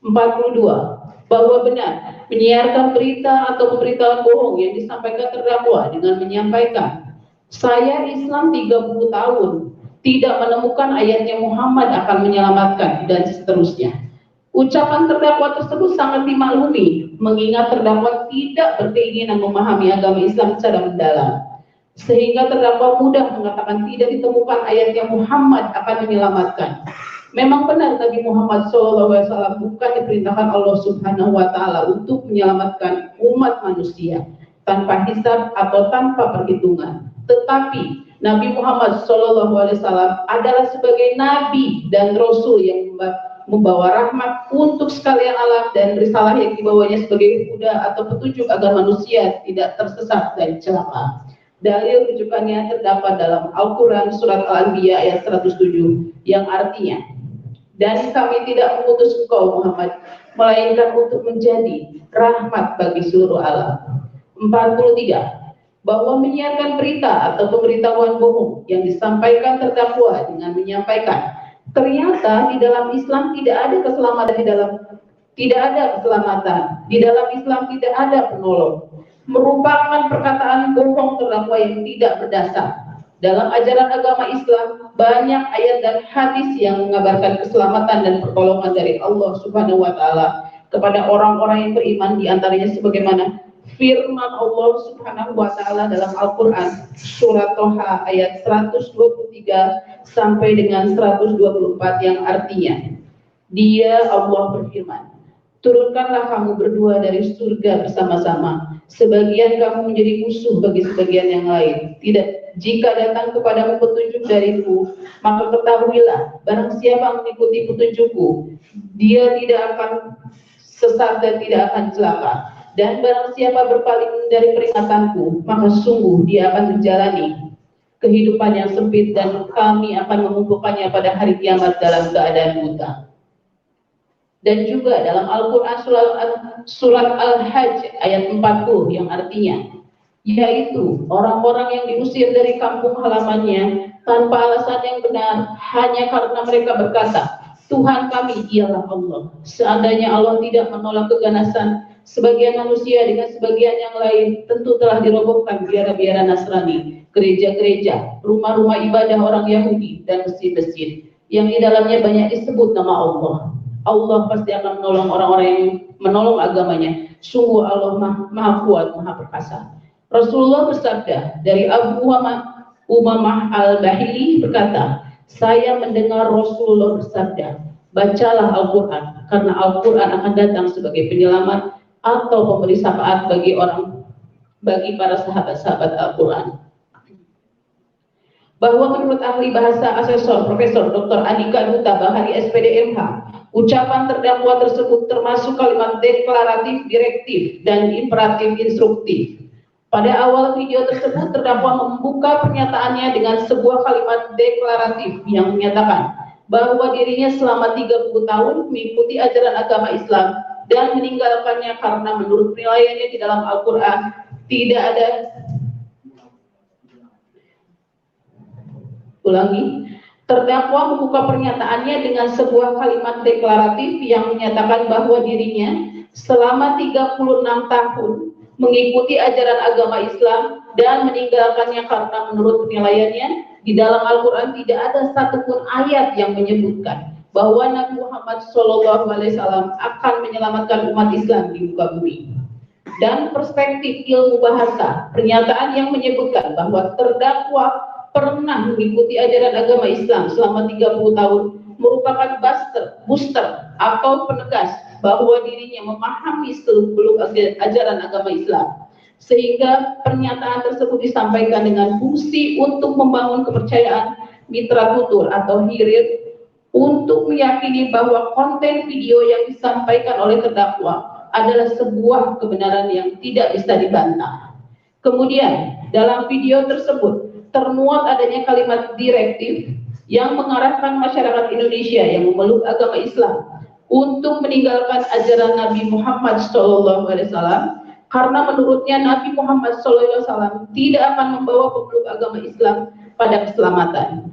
42. Bahwa benar menyiarkan berita atau pemberitahuan bohong yang disampaikan terdakwa dengan menyampaikan, saya Islam 30 tahun tidak menemukan ayatnya Muhammad akan menyelamatkan, dan seterusnya. Ucapan terdakwa tersebut sangat dimaklumi, mengingat terdakwa tidak berkeinginan memahami agama Islam secara mendalam, sehingga terdakwa mudah mengatakan tidak ditemukan ayatnya Muhammad akan menyelamatkan. Memang benar Nabi Muhammad SAW bukan diperintahkan Allah Subhanahu wa taala untuk menyelamatkan umat manusia tanpa hisab atau tanpa perhitungan. Tetapi Nabi Muhammad SAW adalah sebagai nabi dan rasul yang membawa rahmat untuk sekalian alam, dan risalah yang dibawanya sebagai huda atau petunjuk agar manusia tidak tersesat dan celaka. Dalil rujukannya terdapat dalam Al-Quran surat Al-Anbiya ayat 107 yang artinya, dan kami tidak mengutus engkau Muhammad melainkan untuk menjadi rahmat bagi seluruh alam. 43. Bahwa menyiarkan berita atau pemberitahuan bohong yang disampaikan terdakwa dengan menyampaikan, ternyata di dalam Islam tidak ada keselamatan, di dalam Islam tidak ada penolong, merupakan perkataan bohong terdakwa yang tidak berdasar. Dalam ajaran agama Islam banyak ayat dan hadis yang mengabarkan keselamatan dan pertolongan dari Allah Subhanahu wa taala kepada orang-orang yang beriman, di antaranya sebagaimana firman Allah Subhanahu wa taala dalam Al-Qur'an surat Toha ayat 123 sampai dengan 124 yang artinya, Dia Allah berfirman, turunkanlah kamu berdua dari surga bersama-sama, sebagian kamu menjadi musuh bagi sebagian yang lain. Tidak, jika datang kepadamu petunjuk dariku, maka ketahuilah barang siapa mengikuti petunjukku, dia tidak akan sesat dan tidak akan celaka. Dan barang siapa berpaling dari peringatanku, maka sungguh dia akan menjalani kehidupan yang sempit, dan kami akan mengumpulkannya pada hari kiamat dalam keadaan buta. Dan juga dalam Al-Quran surat Al-Hajj ayat 40 yang artinya, yaitu orang-orang yang diusir dari kampung halamannya tanpa alasan yang benar, hanya karena mereka berkata, Tuhan kami ialah Allah. Seandainya Allah tidak menolak keganasan sebagian manusia dengan sebagian yang lain, tentu telah dirobohkan biara-biara Nasrani, gereja-gereja, rumah-rumah ibadah orang Yahudi, dan masjid-masjid yang di dalamnya banyak disebut nama Allah. Allah pasti akan menolong orang-orang yang menolong agamanya. Sungguh Allah maha kuat, maha perkasa. Rasulullah bersabda dari Abu Umamah Al-Bahili berkata, saya mendengar Rasulullah bersabda, bacalah Al-Quran, karena Al-Quran akan datang sebagai penyelamat atau pemberi syafaat bagi para sahabat-sahabat Al-Quran. Bahwa menurut ahli bahasa asesor Profesor Dr. Andika Duta Bahari SPDMH, ucapan terdakwa tersebut termasuk kalimat deklaratif, direktif, dan imperatif instruktif. Pada awal video tersebut, terdakwa membuka pernyataannya dengan sebuah kalimat deklaratif yang menyatakan, bahwa dirinya selama 30 tahun mengikuti ajaran agama Islam dan meninggalkannya karena menurut penilaiannya di dalam Al-Quran tidak ada terdakwa membuka pernyataannya dengan sebuah kalimat deklaratif yang menyatakan bahwa dirinya selama 36 tahun mengikuti ajaran agama Islam dan meninggalkannya karena menurut penilaiannya di dalam Al-Quran tidak ada satupun ayat yang menyebutkan bahwa Nabi Muhammad SAW akan menyelamatkan umat Islam di muka bumi. Dan perspektif ilmu bahasa, pernyataan yang menyebutkan bahwa terdakwa pernah mengikuti ajaran agama Islam selama 30 tahun merupakan booster atau penegas bahwa dirinya memahami seluk-beluk ajaran agama Islam, sehingga pernyataan tersebut disampaikan dengan fungsi untuk membangun kepercayaan mitra tutur atau hirir untuk meyakini bahwa konten video yang disampaikan oleh terdakwa adalah sebuah kebenaran yang tidak bisa dibantah. Kemudian dalam video tersebut termuat adanya kalimat direktif yang mengarahkan masyarakat Indonesia yang memeluk agama Islam untuk meninggalkan ajaran Nabi Muhammad SAW karena menurutnya Nabi Muhammad SAW tidak akan membawa pemeluk agama Islam pada keselamatan.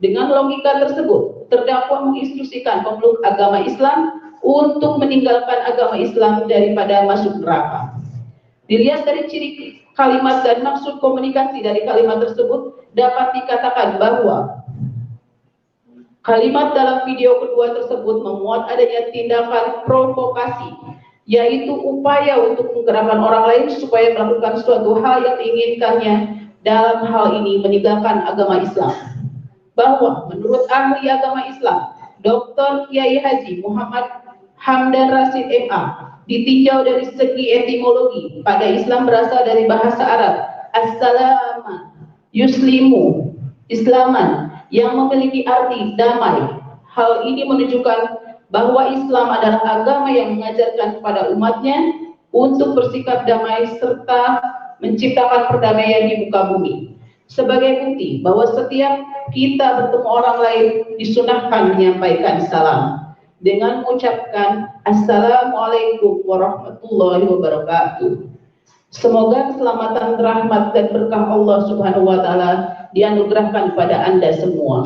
Dengan logika tersebut, terdakwa menginstruksikan pemeluk agama Islam untuk meninggalkan agama Islam daripada masuk neraka. Dilihat dari ciri kalimat dan maksud komunikasi dari kalimat tersebut, dapat dikatakan bahwa kalimat dalam video kedua tersebut memuat adanya tindakan provokasi, yaitu upaya untuk menggerakkan orang lain supaya melakukan suatu hal yang diinginkannya, dalam hal ini meninggalkan agama Islam. Bahwa menurut ahli agama Islam, Dr. Kiai Haji Muhammad Hamdan Rashid MA, ditinjau dari segi etimologi, pada Islam berasal dari bahasa Arab as-salama, yuslimu, islaman, yang memiliki arti damai. Hal ini menunjukkan bahwa Islam adalah agama yang mengajarkan kepada umatnya untuk bersikap damai serta menciptakan perdamaian di muka bumi. Sebagai bukti bahwa setiap kita bertemu orang lain disunahkan menyampaikan salam dengan mengucapkan Assalamualaikum warahmatullahi wabarakatuh. Semoga keselamatan, rahmat, dan berkah Allah Subhanahu wa Ta'ala dianugerahkan kepada Anda semua.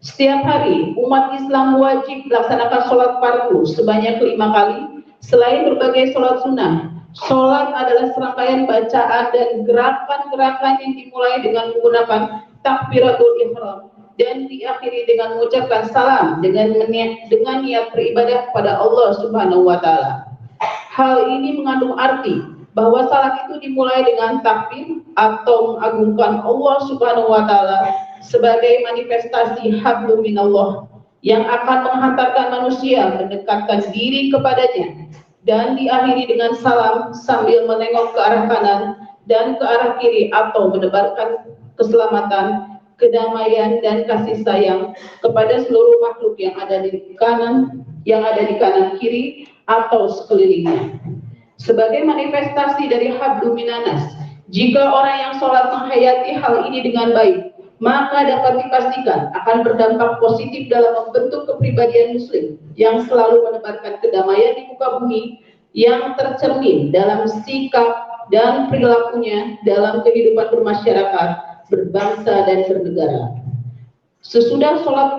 Setiap hari umat Islam wajib melaksanakan sholat fardu sebanyak 5 kali selain berbagai sholat sunnah. Sholat adalah serangkaian bacaan dan gerakan-gerakan yang dimulai dengan menggunakan takbiratul ihram dan diakhiri dengan mengucapkan salam dengan niat beribadah kepada Allah Subhanahu wa Ta'ala. Hal ini mengandung arti bahwa salat itu dimulai dengan takbir atau mengagungkan Allah Subhanahu wa Ta'ala sebagai manifestasi hablum minallah yang akan menghantarkan manusia mendekatkan diri kepadanya, dan diakhiri dengan salam sambil menengok ke arah kanan dan ke arah kiri atau menebarkan keselamatan, kedamaian, dan kasih sayang kepada seluruh makhluk yang ada di kanan kiri atau sekelilingnya. Sebagai manifestasi dari hablum minanas, jika orang yang sholat menghayati hal ini dengan baik, maka dapat dipastikan akan berdampak positif dalam membentuk kepribadian muslim yang selalu menebarkan kedamaian di muka bumi, yang tercermin dalam sikap dan perilakunya dalam kehidupan bermasyarakat, berbangsa, dan bernegara. Sesudah sholat,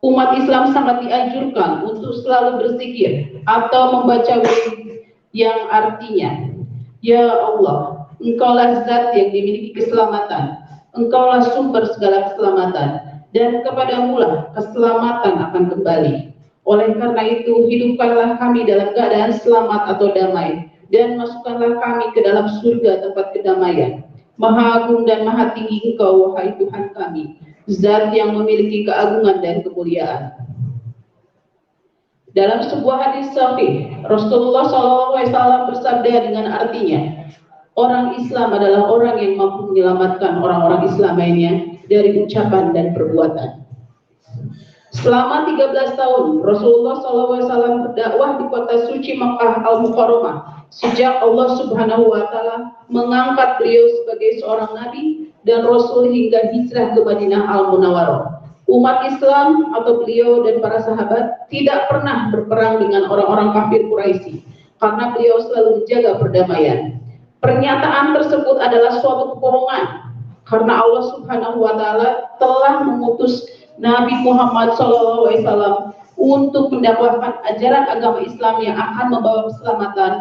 umat Islam sangat dianjurkan untuk selalu berzikir atau membaca wirid yang artinya, Ya Allah, Engkaulah zat yang dimiliki keselamatan, Engkaulah sumber segala keselamatan, dan kepadamulah keselamatan akan kembali. Oleh karena itu, hidupkanlah kami dalam keadaan selamat atau damai, dan masukkanlah kami ke dalam surga tempat kedamaian. Maha agung dan maha tinggi Engkau, wahai Tuhan kami, zat yang memiliki keagungan dan kemuliaan. Dalam sebuah hadis sahih, Rasulullah SAW bersabda dengan artinya, orang Islam adalah orang yang mampu menyelamatkan orang-orang Islam lainnya dari ucapan dan perbuatan. Selama 13 tahun, Rasulullah SAW berdakwah di kota suci Makkah Al-Mukarramah sejak Allah Subhanahu wa Ta'ala mengangkat beliau sebagai seorang nabi dan rasul hingga hijrah ke Madinah Al-Munawwarah. Umat Islam atau beliau dan para sahabat tidak pernah berperang dengan orang-orang kafir Quraisy karena beliau selalu menjaga perdamaian. Pernyataan tersebut adalah suatu kebohongan karena Allah Subhanahu wa taala telah mengutus Nabi Muhammad SAW untuk mendakwahkan ajaran agama Islam yang akan membawa keselamatan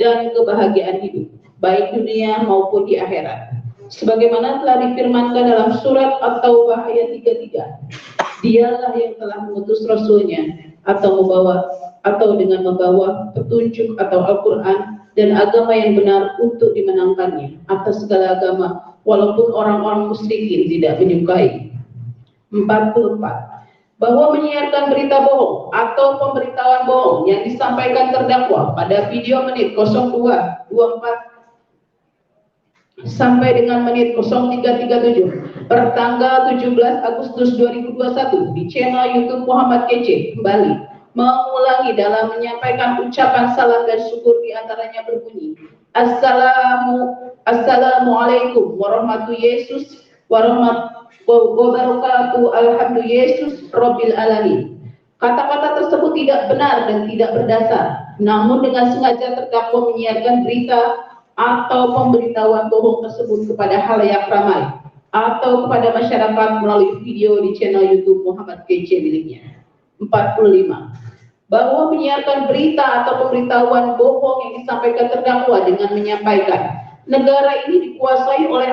dan kebahagiaan hidup, baik dunia maupun di akhirat. Sebagaimana telah difirmankan dalam surat At-Taubah ayat 33, Dialah yang telah mengutus Rasulnya atau dengan membawa petunjuk atau Al-Quran dan agama yang benar untuk dimenangkannya atas segala agama, walaupun orang-orang musyrikin tidak menyukai. 44. Bahwa menyiarkan berita bohong atau pemberitahuan bohong yang disampaikan terdakwa pada video menit 02.24 sampai dengan menit 03.37 pertanggal 17 Agustus 2021 di channel YouTube Muhammad Kece kembali mengulangi dalam menyampaikan ucapan salam dan syukur diantaranya berbunyi Assalamualaikum warahmatullahi wabarakatuh alhamdulillah Yesus Rabbil Alamin. Kata-kata tersebut tidak benar dan tidak berdasar, namun dengan sengaja terdakwa menyiarkan berita atau pemberitahuan bohong tersebut kepada khalayak ramai atau kepada masyarakat melalui video di channel YouTube Muhammad Kece miliknya. 45. Bahwa menyiarkan berita atau pemberitahuan bohong yang disampaikan terdakwa dengan menyampaikan negara ini dikuasai oleh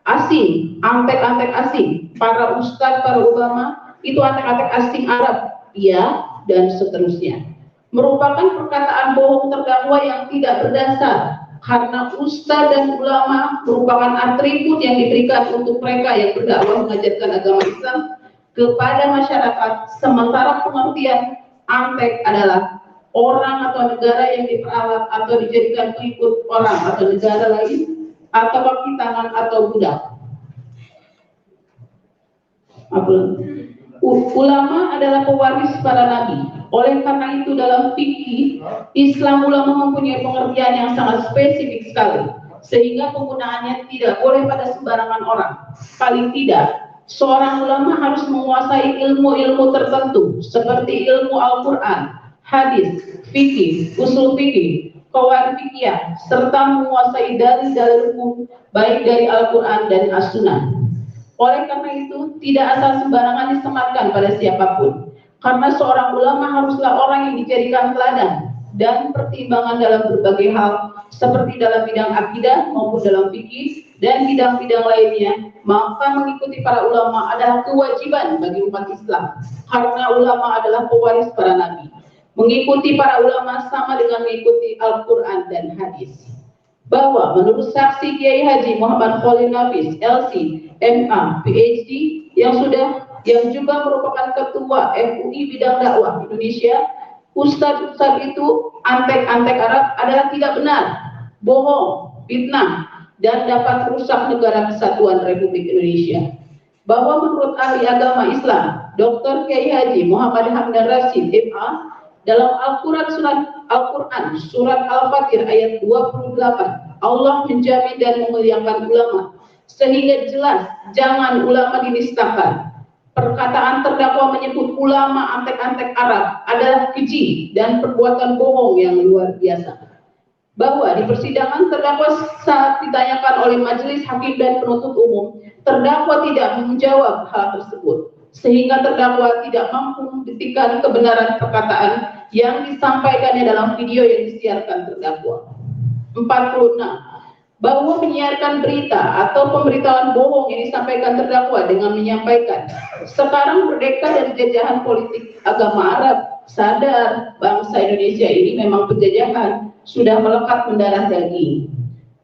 asing, antek-antek asing, para ustadz, para ulama, itu antek-antek asing Arab, ya, dan seterusnya. Merupakan perkataan bohong terdakwa yang tidak berdasar, karena ustadz dan ulama merupakan atribut yang diberikan untuk mereka yang berdakwah mengajarkan agama Islam kepada masyarakat, sementara pengertian antek adalah orang atau negara yang diperalat atau dijadikan pengikut orang atau negara lain atau kaki tangan atau budak. Ulama adalah pewaris para nabi. Oleh karena itu dalam fikih Islam ulama mempunyai pengertian yang sangat spesifik sekali, sehingga penggunaannya tidak boleh pada sembarangan orang. Paling tidak, seorang ulama harus menguasai ilmu-ilmu tertentu seperti ilmu Al-Quran, hadis, fikih, usul fikih, qawaid fikih, serta menguasai dalil-dalil hukum baik dari Al-Quran dan As-Sunnah. Oleh karena itu, tidak asal sembarangan disematkan pada siapapun. Karena seorang ulama haruslah orang yang dijadikan teladan dan pertimbangan dalam berbagai hal, seperti dalam bidang akidah maupun dalam fikih dan bidang-bidang lainnya. Maka mengikuti para ulama adalah kewajiban bagi umat Islam, karena ulama adalah pewaris para nabi. Mengikuti para ulama sama dengan mengikuti Al-Quran dan hadis. Bahwa menurut saksi Kiai Haji Muhammad Khalil Nafis, LC, MA, PhD, yang juga merupakan ketua MUI bidang dakwah Indonesia, ustadz-ustadz itu antek-antek Arab adalah tidak benar, bohong, fitnah, dan dapat merusak negara kesatuan Republik Indonesia. Bahwa menurut ahli agama Islam, Dr. Kiai Haji Muhammad Hamdan Rashid, MA, dalam Al-Quran surat Al-Fatir ayat 28, Allah menjamin dan memuliakan ulama, sehingga jelas jangan ulama dinistakan. Perkataan terdakwa menyebut ulama antek-antek Arab adalah keji dan perbuatan bohong yang luar biasa. Bahwa di persidangan terdakwa saat ditanyakan oleh majelis hakim dan penuntut umum, terdakwa tidak menjawab hal tersebut, sehingga terdakwa tidak mampu membuktikan kebenaran perkataan yang disampaikannya dalam video yang disiarkan terdakwa. 46. Bahwa menyiarkan berita atau pemberitahuan bohong yang disampaikan terdakwa dengan menyampaikan sekarang merdeka dari jajahan politik agama Arab, sadar bangsa Indonesia ini memang penjajahan sudah melekat mendarah daging.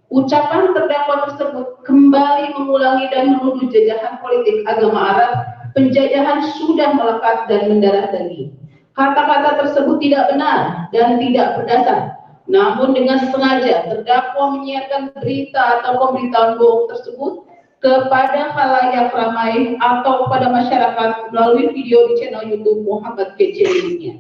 Ucapan terdakwa tersebut kembali mengulangi dan menuduh jajahan politik agama Arab, penjajahan sudah melekat dan mendarah daging. Kata-kata tersebut tidak benar dan tidak berdasar. Namun dengan sengaja terdakwa menyiarkan berita atau pemberitahuan bohong tersebut kepada khalayak ramai atau kepada masyarakat melalui video di channel YouTube Muhammad Kece miliknya.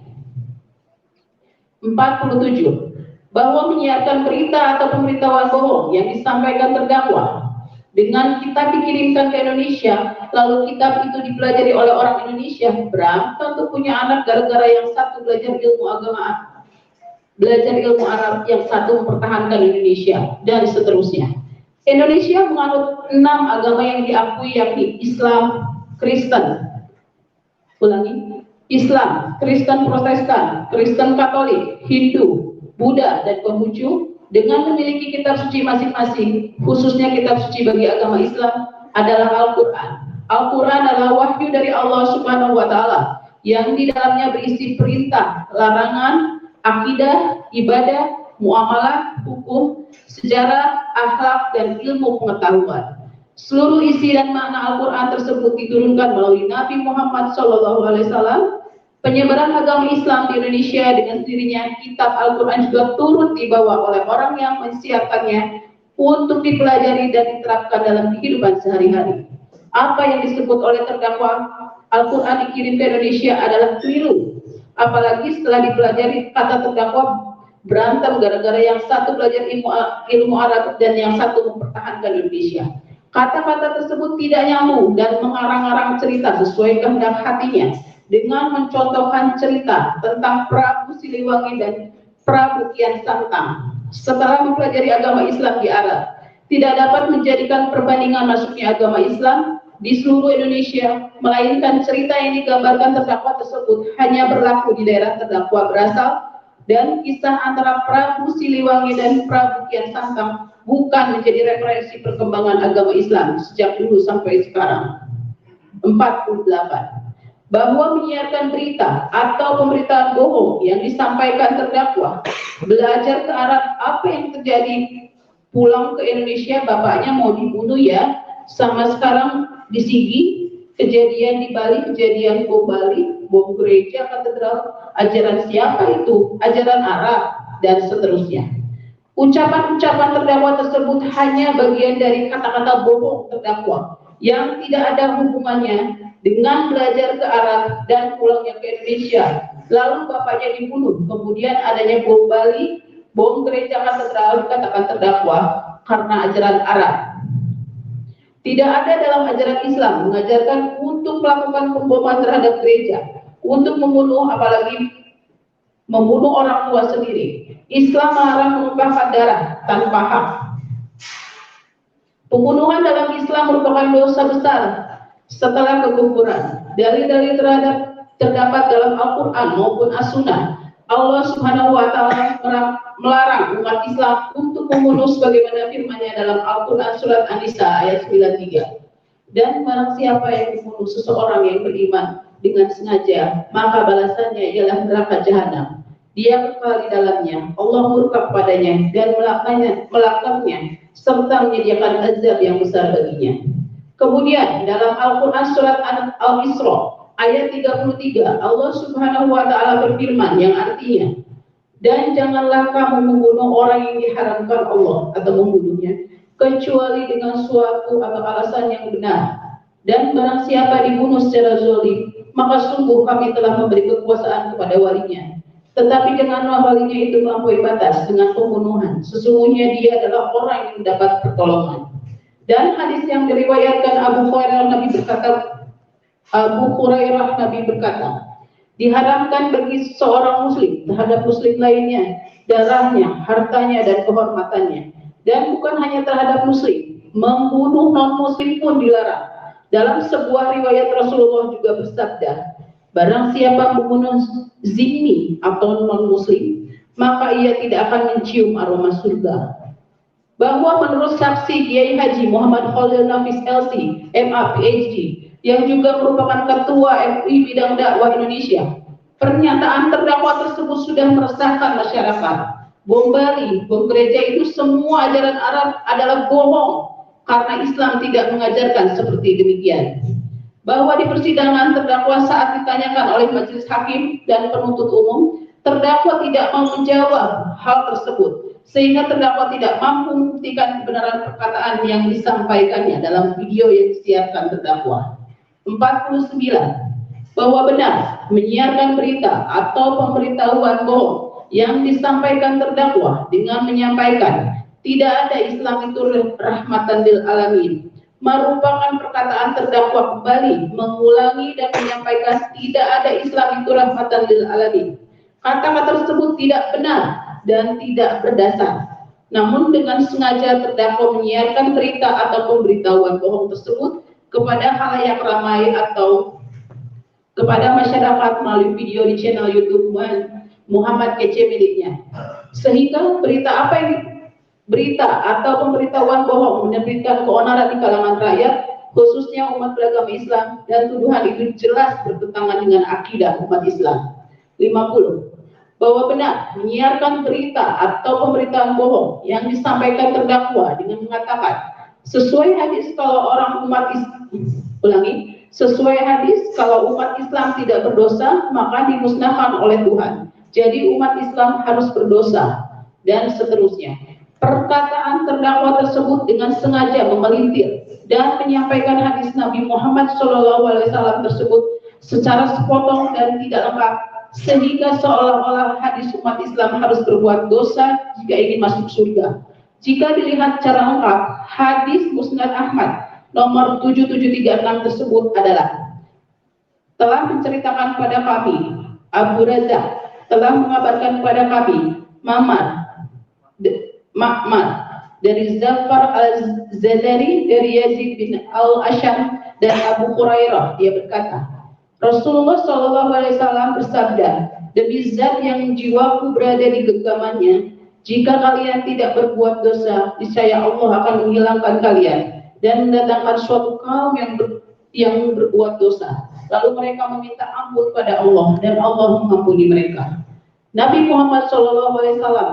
47. Bahwa menyiarkan berita atau pemberitahuan bohong yang disampaikan terdakwa dengan kitab dikirimkan ke Indonesia, lalu kitab itu dipelajari oleh orang Indonesia, berapa tuh punya anak gara-gara yang satu belajar ilmu agama, belajar ilmu Arab, yang satu mempertahankan Indonesia, dan seterusnya. Indonesia menganut 6 agama yang diakui, yakni Islam, Kristen, Islam, Kristen Protestan, Kristen Katolik, Hindu, Buddha, dan Konghucu, dengan memiliki kitab suci masing-masing. Khususnya kitab suci bagi agama Islam adalah Al-Quran. Al-Quran adalah wahyu dari Allah Subhanahu wa Ta'ala yang di dalamnya berisi perintah, larangan, akidah, ibadah, muamalah, hukum, sejarah, akhlak, dan ilmu pengetahuan. Seluruh isi dan makna Al-Quran tersebut diturunkan melalui Nabi Muhammad SAW. Penyebaran agama Islam di Indonesia dengan sendirinya kitab Al-Quran juga turut dibawa oleh orang yang mensiapkannya untuk dipelajari dan diterapkan dalam kehidupan sehari-hari. Apa yang disebut oleh terdakwa Al-Quran dikirim ke Indonesia adalah keliru. Apalagi setelah dipelajari, kata terdakwa berantem gara-gara yang satu belajar ilmu Arab dan yang satu mempertahankan Indonesia. Kata-kata tersebut tidak nyambung dan mengarang-arang cerita sesuai kehendak hatinya dengan mencontohkan cerita tentang Prabu Siliwangi dan Prabu Kian Santang. Setelah mempelajari agama Islam di Arab, tidak dapat menjadikan perbandingan masuknya agama Islam di seluruh Indonesia, melainkan cerita yang digambarkan terdakwa tersebut hanya berlaku di daerah terdakwa berasal, dan kisah antara Prabu Siliwangi dan Prabu Kian Santang bukan menjadi referensi perkembangan agama Islam sejak dulu sampai sekarang. 48. Bahwa menyiarkan berita atau pemberitaan bohong yang disampaikan terdakwa, belajar ke Arab, apa yang terjadi, pulang ke Indonesia bapaknya mau dibunuh ya, sama sekarang di Sigi, kejadian di Bali, kejadian bom Bali, bom gereja, katedral, ajaran siapa itu, ajaran Arab, dan seterusnya. Ucapan-ucapan terdakwa tersebut hanya bagian dari kata-kata bohong terdakwa yang tidak ada hubungannya dengan belajar ke Arab dan pulangnya ke Indonesia. Lalu bapaknya dibunuh, kemudian adanya bom Bali, bom gereja katedral, dikatakan terdakwa karena ajaran Arab. Tidak ada dalam ajaran Islam mengajarkan untuk melakukan pemboman terhadap gereja, untuk membunuh, apalagi membunuh orang tua sendiri. Islam melarang menumpahkan darah tanpa hak. Pembunuhan dalam Islam merupakan dosa besar setelah kekufuran. Dalil-dalil terdapat dalam Al-Quran maupun As-Sunnah. Allah Subhanahu wa Ta'ala melarang umat Islam untuk membunuh sebagaimana firman-Nya dalam Al-Quran surat An-Nisa ayat 93. Dan barang siapa yang membunuh seseorang yang beriman dengan sengaja, maka balasannya ialah neraka jahanam. Dia kekal di dalamnya, Allah murka kepadanya dan melaknatnya serta menyediakan azab yang besar baginya. Kemudian dalam Al-Quran surat Al-Isra ayat 33, Allah Subhanahu wa Ta'ala berfirman yang artinya, dan janganlah kamu membunuh orang yang diharamkan Allah atau membunuhnya kecuali dengan suatu atau alasan yang benar. Dan barang siapa dibunuh secara zalim, maka sungguh kami telah memberi kekuasaan kepada walinya. Tetapi janganlah walinya itu melampaui batas dengan pembunuhan. Sesungguhnya dia adalah orang yang mendapat pertolongan. Dan hadis yang diriwayatkan Abu Hurairah Nabi berkata, diharamkan bagi seorang muslim terhadap muslim lainnya darahnya, hartanya, dan kehormatannya. Dan bukan hanya terhadap muslim, membunuh non-muslim pun dilarang. Dalam sebuah riwayat Rasulullah juga bersabda, barang siapa membunuh zimmi atau non-muslim, maka ia tidak akan mencium aroma surga. Bahwa menurut saksi Kiai Haji Muhammad Khalil Nafis LC, MA PhD, yang juga merupakan Ketua MUI Bidang Dakwah Indonesia, pernyataan terdakwa tersebut sudah meresahkan masyarakat. Bom Bali, bom gereja itu semua ajaran Arab adalah bohong karena Islam tidak mengajarkan seperti demikian. Bahwa di persidangan terdakwa saat ditanyakan oleh majelis hakim dan penuntut umum, terdakwa tidak mau menjawab hal tersebut, sehingga terdakwa tidak mampu membuktikan kebenaran perkataan yang disampaikannya dalam video yang disiarkan terdakwa. 49. Bahwa benar menyiarkan berita atau pemberitahuan bohong yang disampaikan terdakwa dengan menyampaikan tidak ada Islam itu rahmatan lil alamin, merupakan perkataan terdakwa kembali, mengulangi dan menyampaikan tidak ada Islam itu rahmatan lil alamin. Kata-kata tersebut tidak benar dan tidak berdasar. Namun dengan sengaja terdakwa menyiarkan berita atau pemberitahuan bohong tersebut kepada khalayak ramai atau kepada masyarakat melalui video di channel YouTube Muhammad Kece miliknya. Sehingga berita atau pemberitahuan bohong menerbitkan keonaran di kalangan rakyat, khususnya umat beragama Islam, dan tuduhan itu jelas bertentangan dengan akidah umat Islam. 50. Bahwa benar menyiarkan berita atau pemberitaan bohong yang disampaikan terdakwa dengan mengatakan sesuai hadis kalau umat Islam tidak berdosa maka dimusnahkan oleh Tuhan. Jadi umat Islam harus berdosa dan seterusnya. Perkataan terdakwa tersebut dengan sengaja memelintir dan menyampaikan hadis Nabi Muhammad SAW tersebut secara sepotong dan tidak lengkap, sehingga seolah-olah hadis umat Islam harus berbuat dosa jika ingin masuk surga. Jika dilihat secara lengkap, hadis Musnad Ahmad nomor 7736 tersebut adalah telah menceritakan pada kami, Abu Razak telah mengabarkan kepada kami, Ma'mar dari Zafar al-Zadari dari Yazid bin al-Asham dan Abu Hurairah, dia berkata, Rasulullah SAW bersabda, demi zat yang jiwaku berada di genggamannya, jika kalian tidak berbuat dosa, niscaya Allah akan menghilangkan kalian dan mendatangkan suatu kaum yang berbuat dosa. Lalu mereka meminta ampun pada Allah dan Allah mengampuni mereka. Nabi Muhammad SAW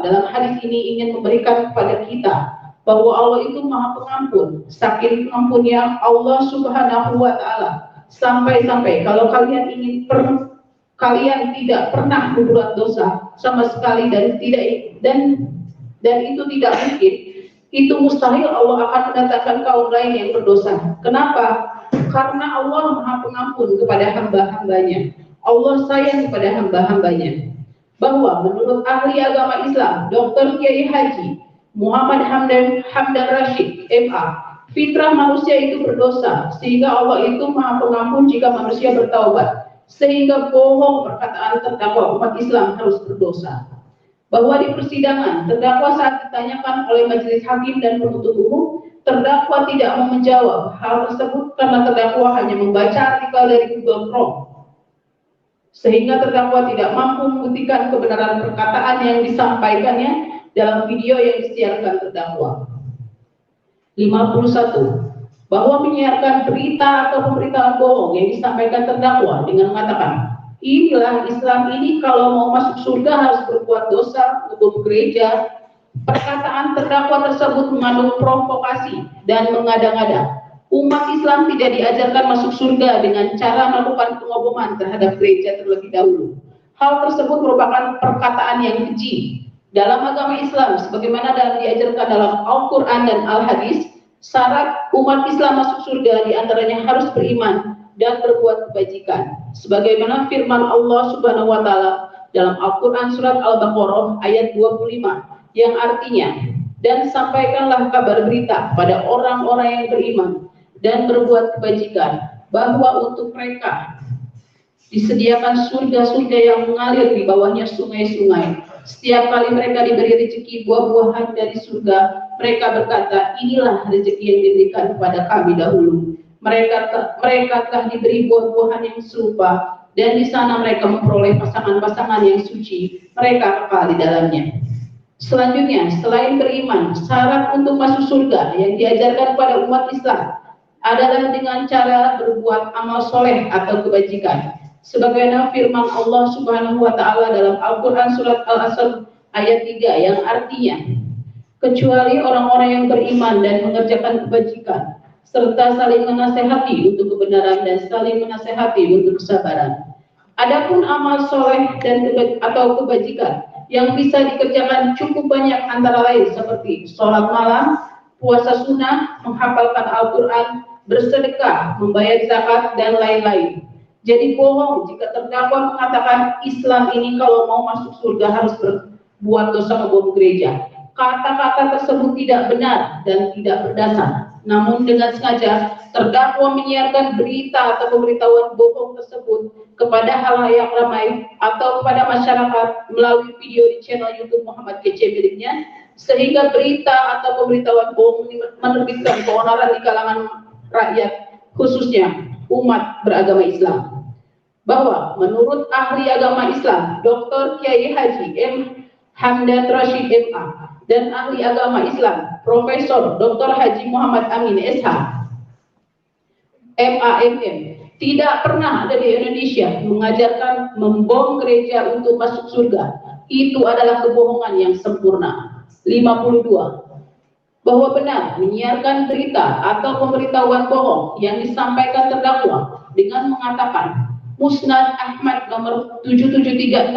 dalam hadis ini ingin memberikan kepada kita bahwa Allah itu Maha Pengampun, saking pengampunnya Allah Subhanahu wa Ta'ala. Sampai-sampai kalau kalian tidak pernah berbuat dosa sama sekali dan itu tidak mungkin, itu mustahil Allah akan mendatangkan kaum lain yang berdosa. Kenapa? Karena Allah Maha Pengampun kepada hamba-hambanya. Allah sayang kepada hamba-hambanya. Bahwa menurut ahli agama Islam, Dr. Kiai Haji Muhammad Hamdan Rashid, MA, fitrah manusia itu berdosa, sehingga Allah itu Maha Pengampun jika manusia bertaubat, sehingga bohong perkataan terdakwa umat Islam harus berdosa. Bahwa di persidangan, terdakwa saat ditanyakan oleh majelis hakim dan penuntut umum, terdakwa tidak mau menjawab hal tersebut karena terdakwa hanya membaca artikel dari Google Chrome, sehingga terdakwa tidak mampu membuktikan kebenaran perkataan yang disampaikannya dalam video yang disiarkan terdakwa. 51. Bahwa menyiarkan berita atau pemberitaan bohong yang disampaikan terdakwa dengan mengatakan, inilah Islam ini kalau mau masuk surga harus berbuat dosa, untuk gereja. Perkataan terdakwa tersebut mengandung provokasi dan mengada-ngada. Umat Islam tidak diajarkan masuk surga dengan cara melakukan pengoboman terhadap gereja terlebih dahulu. Hal tersebut merupakan perkataan yang keji. Dalam agama Islam, sebagaimana diajarkan dalam Al-Quran dan Al-Hadis, syarat umat Islam masuk surga diantaranya harus beriman dan berbuat kebajikan. Sebagaimana firman Allah Subhanahu wa Ta'ala dalam Al-Quran surat Al-Baqarah ayat 25, yang artinya, dan sampaikanlah kabar berita pada orang-orang yang beriman dan berbuat kebajikan, bahwa untuk mereka disediakan surga-surga yang mengalir di bawahnya sungai-sungai. Setiap kali mereka diberi rezeki buah-buahan dari surga, mereka berkata, inilah rezeki yang diberikan kepada kami dahulu. Mereka telah diberi buah-buahan yang serupa, dan di sana mereka memperoleh pasangan-pasangan yang suci, mereka kekal di dalamnya. Selanjutnya, selain beriman, syarat untuk masuk surga yang diajarkan kepada umat Islam adalah dengan cara berbuat amal soleh atau kebajikan. Sebagaimana firman Allah Subhanahu wa Ta'ala dalam Al-Quran surat Al-Asr ayat 3 yang artinya, kecuali orang-orang yang beriman dan mengerjakan kebajikan serta saling menasehati untuk kebenaran dan saling menasehati untuk kesabaran. Adapun amal soleh dan atau kebajikan yang bisa dikerjakan cukup banyak, antara lain seperti sholat malam, puasa sunnah, menghafalkan Al-Quran, bersedekah, membayar zakat, dan lain-lain. Jadi bohong jika terdakwa mengatakan Islam ini kalau mau masuk surga harus berbuat dosa ngebom gereja. kata-kata tersebut tidak benar dan tidak berdasar. Namun dengan sengaja terdakwa menyiarkan berita atau pemberitahuan bohong tersebut kepada halayak ramai atau kepada masyarakat melalui video di channel YouTube Muhammad Kece miliknya, sehingga berita atau pemberitahuan bohong menerbitkan keonaran di kalangan rakyat, khususnya umat beragama Islam. Bahwa menurut ahli agama Islam Dr. Kiai Haji M. Hamdan Rashid MA dan ahli agama Islam Profesor Dr. Haji Muhammad Amin SH MAMM tidak pernah ada di Indonesia mengajarkan membom gereja untuk masuk surga. Itu adalah kebohongan yang sempurna. 52. Bahwa benar menyiarkan berita atau pemberitahuan bohong yang disampaikan terdakwa dengan mengatakan Musnad Ahmad nomor 7736,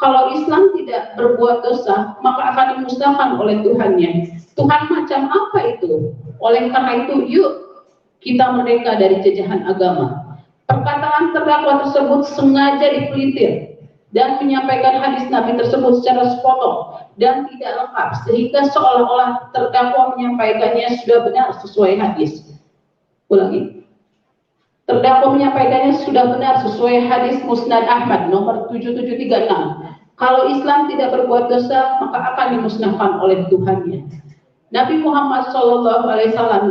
kalau Islam tidak berbuat dosa maka akan dimusnahkan oleh Tuhannya. Tuhan macam apa itu? Oleh karena itu, yuk kita merdeka dari jajahan agama. Perkataan terdakwa tersebut sengaja dipelintir dan menyampaikan hadis Nabi tersebut secara sepotong dan tidak lengkap, sehingga seolah-olah terdakwa menyampaikannya sudah benar sesuai hadis. Ulangi. Terdakwa menyampaikannya sudah benar sesuai hadis Musnad Ahmad nomor 7736. Kalau Islam tidak berbuat dosa, maka akan dimusnahkan oleh Tuhannya. Nabi Muhammad SAW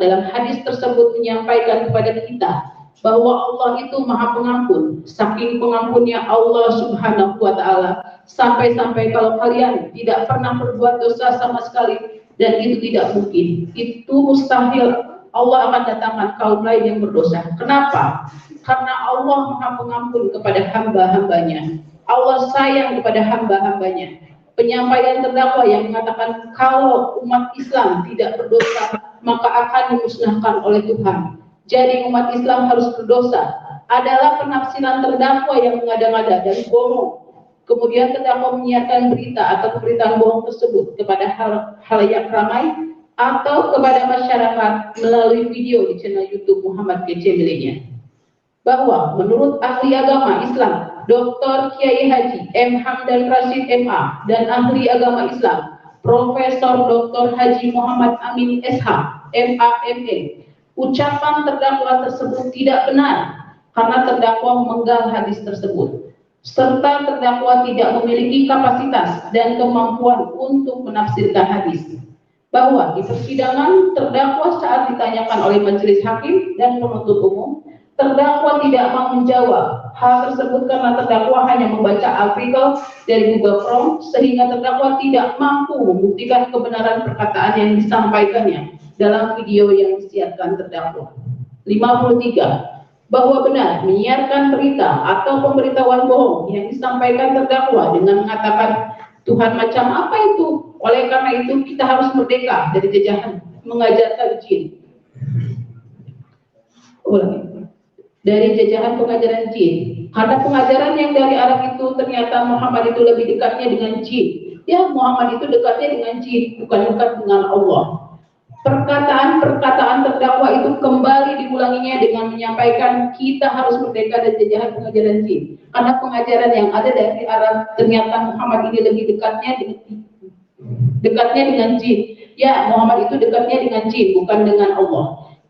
dalam hadis tersebut menyampaikan kepada kita bahwa Allah itu Maha Pengampun. Saking pengampunnya Allah Subhanahu wa Ta'ala, sampai-sampai kalau kalian tidak pernah berbuat dosa sama sekali, dan itu tidak mungkin, itu mustahil, Allah akan datangkan kaum lain yang berdosa. Kenapa? Karena Allah Maha Pengampun kepada hamba-hambanya. Allah sayang kepada hamba-hambanya. Penyampaian terdakwa yang mengatakan kalau umat Islam tidak berdosa maka akan dimusnahkan oleh Tuhan. Jadi umat Islam harus berdosa adalah penafsiran terdakwa yang mengada-ngada dan bohong. Kemudian terdakwa menyiarkan berita atau pemberitaan bohong tersebut kepada halayak ramai atau kepada masyarakat melalui video di channel YouTube Muhammad Kece miliknya. Bahwa menurut ahli agama Islam Dr. Kiai Haji M. Hamdan Rashid MA dan ahli agama Islam Profesor Dr. Haji Muhammad Amin SH MAMM, ucapan terdakwa tersebut tidak benar karena terdakwa memenggal hadis tersebut, serta terdakwa tidak memiliki kapasitas dan kemampuan untuk menafsirkan hadis. Bahwa di persidangan terdakwa saat ditanyakan oleh majelis hakim dan penuntut umum, terdakwa tidak mau menjawab hal tersebut karena terdakwa hanya membaca artikel dari Google Chrome, sehingga terdakwa tidak mampu membuktikan kebenaran perkataan yang disampaikannya dalam video yang disiarkan terdakwa. 53. Bahwa benar menyiarkan berita atau pemberitahuan bohong yang disampaikan terdakwa dengan mengatakan Tuhan macam apa itu? Oleh karena itu kita harus merdeka dari jajahan mengajarkan jin. Dari jajahan pengajaran jin. Karena pengajaran yang dari Arab itu ternyata Muhammad itu lebih dekatnya dengan jin. Ya, Muhammad itu dekatnya dengan jin, bukan dekat dengan Allah. Perkataan-perkataan terdakwa itu kembali diulanginya dengan menyampaikan kita harus merdeka dari jajahan pengajaran jin. Karena pengajaran yang ada dari Arab ternyata Muhammad ini lebih dekatnya dengan jin. Ya, Muhammad itu dekatnya dengan jin, bukan dengan Allah.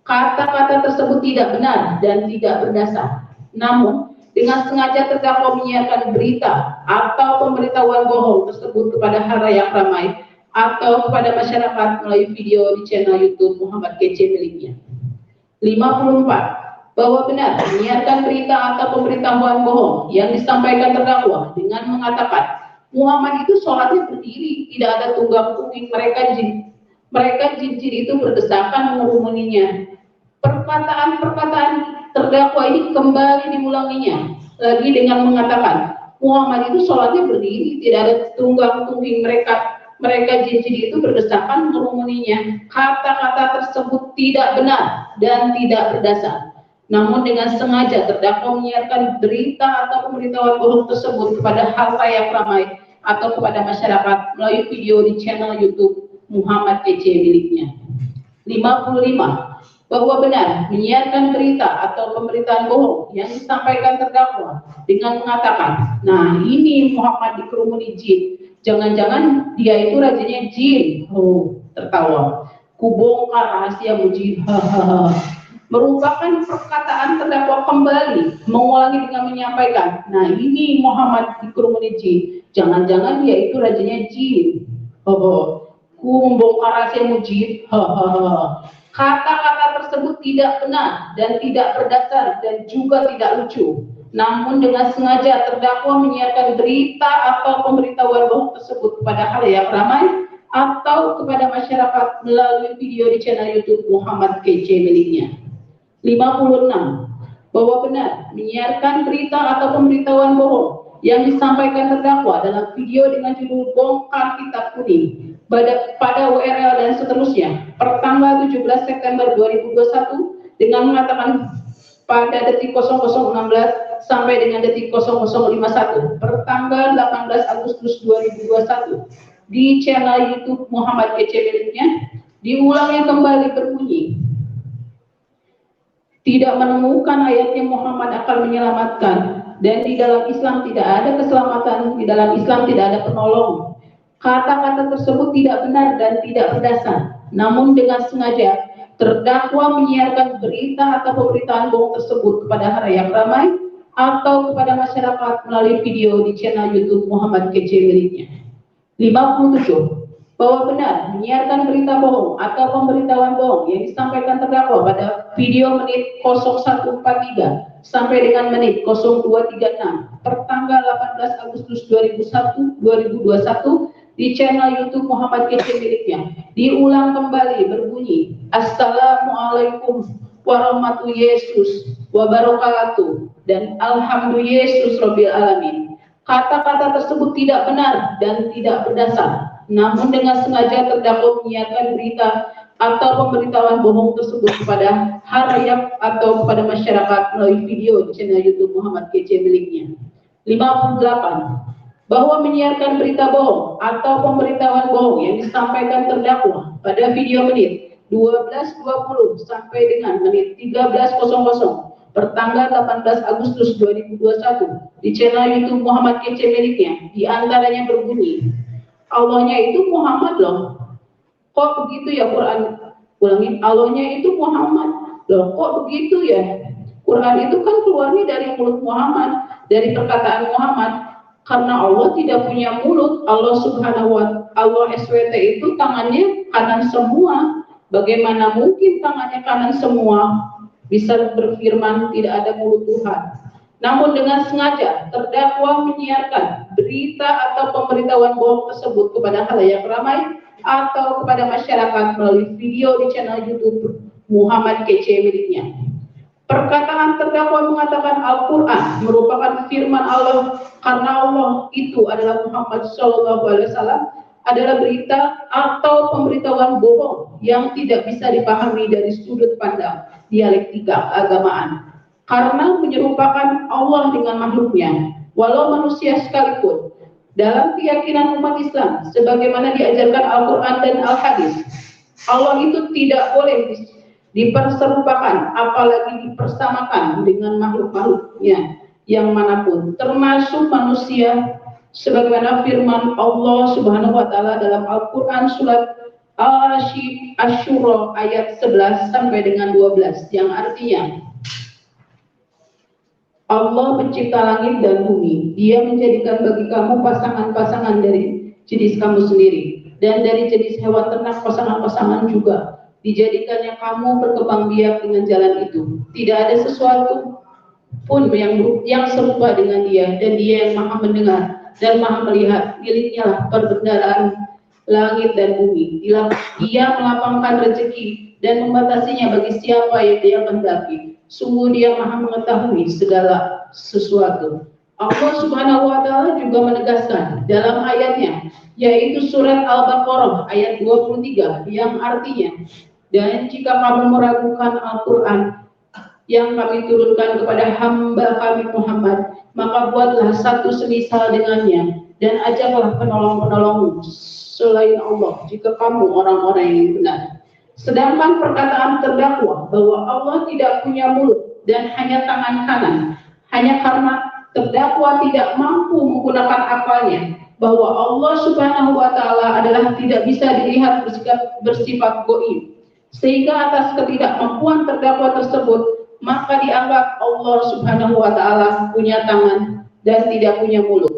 Kata-kata tersebut tidak benar dan tidak berdasar. Namun, dengan sengaja terdakwa menyiarkan berita atau pemberitahuan bohong tersebut kepada halayak ramai atau kepada masyarakat melalui video di channel YouTube Muhammad Kece miliknya. 54. Bahwa benar menyiarkan berita atau pemberitahuan bohong yang disampaikan terdakwa dengan mengatakan Muhammad itu sholatnya berdiri, tidak ada tunggang-tunggung, mereka jin-jin itu berdesakan mengerumuninya. Perkataan-perkataan terdakwa ini kembali diulanginya lagi dengan mengatakan Muhammad itu sholatnya berdiri, tidak ada tunggang-tunggung, mereka jin-jin itu berdesakan mengerumuninya. Kata-kata tersebut tidak benar dan tidak berdasar. Namun dengan sengaja terdakwa menyiarkan berita atau pemberitahuan bohong tersebut kepada halayak ramai atau kepada masyarakat melalui video di channel YouTube Muhammad Kece miliknya. 55. Bahwa benar menyiarkan berita atau pemberitaan bohong yang disampaikan terdakwa dengan mengatakan, nah ini Muhammad dikerumuni jin. Jangan-jangan dia itu rajanya jin. Oh, tertawa. Kubongkar rahasiamu jin. Hahaha. Merupakan perkataan terdakwa kembali, mengulangi dengan menyampaikan, nah ini Muhammad dikerumuni jin. Jangan-jangan dia itu rajanya jin. Oh, ku membongkar rahasiamu jin. Hahaha. Kata-kata tersebut tidak benar dan tidak berdasar dan juga tidak lucu. Namun dengan sengaja terdakwa menyiarkan berita atau pemberitahuan bohong tersebut kepada khalayak ramai atau kepada masyarakat melalui video di channel YouTube Muhammad KC miliknya. 56. Bahwa benar menyiarkan berita atau pemberitahuan bohong yang disampaikan terdakwa dalam video dengan judul Bongkar Kitab Kuning pada URL dan seterusnya pertanggal 17 September 2021 dengan mengatakan pada detik 0016 sampai dengan detik 0051 pertanggal 18 Agustus 2021 di channel YouTube Muhammad KC miliknya, diulangnya kembali berbunyi, tidak menemukan ayatnya Muhammad akan menyelamatkan, dan di dalam Islam tidak ada keselamatan, di dalam Islam tidak ada penolong. Kata-kata tersebut tidak benar dan tidak berdasar. Namun dengan sengaja terdakwa menyiarkan berita atau pemberitaan bohong tersebut kepada khalayak ramai atau kepada masyarakat melalui video di channel YouTube Muhammad KC miliknya. 57. Bahwa benar menyiarkan berita bohong atau pemberitahuan bohong yang disampaikan terdakwa pada video menit 0143 sampai dengan menit 0236 pertanggal 18 Agustus 2021 di channel YouTube Muhammad KC miliknya, diulang kembali berbunyi, Assalamualaikum warahmatullahi Yesus wabarakatuh dan Alhamdulillah Yesus Rabbil Alamin. Kata-kata tersebut tidak benar dan tidak berdasar. Namun dengan sengaja terdakwa menyiarkan berita atau pemberitahuan bohong tersebut kepada khalayak atau kepada masyarakat melalui video di channel YouTube Muhammad KC miliknya. 58. Bahwa menyiarkan berita bohong atau pemberitahuan bohong yang disampaikan terdakwa pada video menit 12.20 sampai dengan menit 13.00 pertanggal 18 Agustus 2021 di channel YouTube Muhammad KC miliknya, diantaranya berbunyi, Allahnya itu Muhammad loh. Kok begitu ya Quran? Ulangin, Allahnya itu Muhammad loh. Kok begitu ya? Quran itu kan keluarnya dari mulut Muhammad, dari perkataan Muhammad. Karena Allah tidak punya mulut. Allah Subhanahu wa Allah SWT itu tangannya kanan semua. Bagaimana mungkin tangannya kanan semua bisa berfirman tidak ada mulut Tuhan? Namun dengan sengaja terdakwa menyiarkan berita atau pemberitahuan bohong tersebut kepada khalayak ramai atau kepada masyarakat melalui video di channel YouTube Muhammad KC miliknya. Perkataan terdakwa mengatakan Al-Quran merupakan firman Allah karena Allah itu adalah Muhammad SAW adalah berita atau pemberitahuan bohong yang tidak bisa dipahami dari sudut pandang dialektika agamaan. Karena menyerupakan Allah dengan makhluknya, walau manusia sekalipun. Dalam keyakinan umat Islam, sebagaimana diajarkan Al-Quran dan Al-Hadis, Allah itu tidak boleh diperserupakan, apalagi dipersamakan dengan makhluk-makhluknya yang manapun, termasuk manusia, sebagaimana firman Allah Subhanahu wa Ta'ala dalam Al-Quran surat Asy-Syura ayat 11 sampai dengan 12, yang artinya, Allah pencipta langit dan bumi. Dia menjadikan bagi kamu pasangan-pasangan dari jenis kamu sendiri, dan dari jenis hewan ternak pasangan-pasangan juga. Dijadikannya kamu berkembang biak dengan jalan itu. Tidak ada sesuatu pun yang serupa dengan dia, dan dia yang maha mendengar dan maha melihat. Miliknya lah perbendaharaan langit dan bumi. Dia melapangkan rezeki dan membatasinya bagi siapa yang dia kehendaki. Sungguh dia maha mengetahui segala sesuatu. Allah Subhanahu wa Ta'ala juga menegaskan dalam ayatnya, yaitu surat Al-Baqarah ayat 23, yang artinya, dan jika kamu meragukan Al-Quran yang kami turunkan kepada hamba kami Muhammad, maka buatlah satu semisal dengannya dan ajaklah penolong-penolongmu selain Allah jika kamu orang-orang yang benar. Sedangkan perkataan terdakwa bahwa Allah tidak punya mulut dan hanya tangan kanan, hanya karena terdakwa tidak mampu menggunakan akalnya, bahwa Allah Subhanahu wa taala adalah tidak bisa dilihat bersifat gaib, sehingga atas ketidakmampuan terdakwa tersebut maka dianggap Allah Subhanahu wa taala punya tangan dan tidak punya mulut.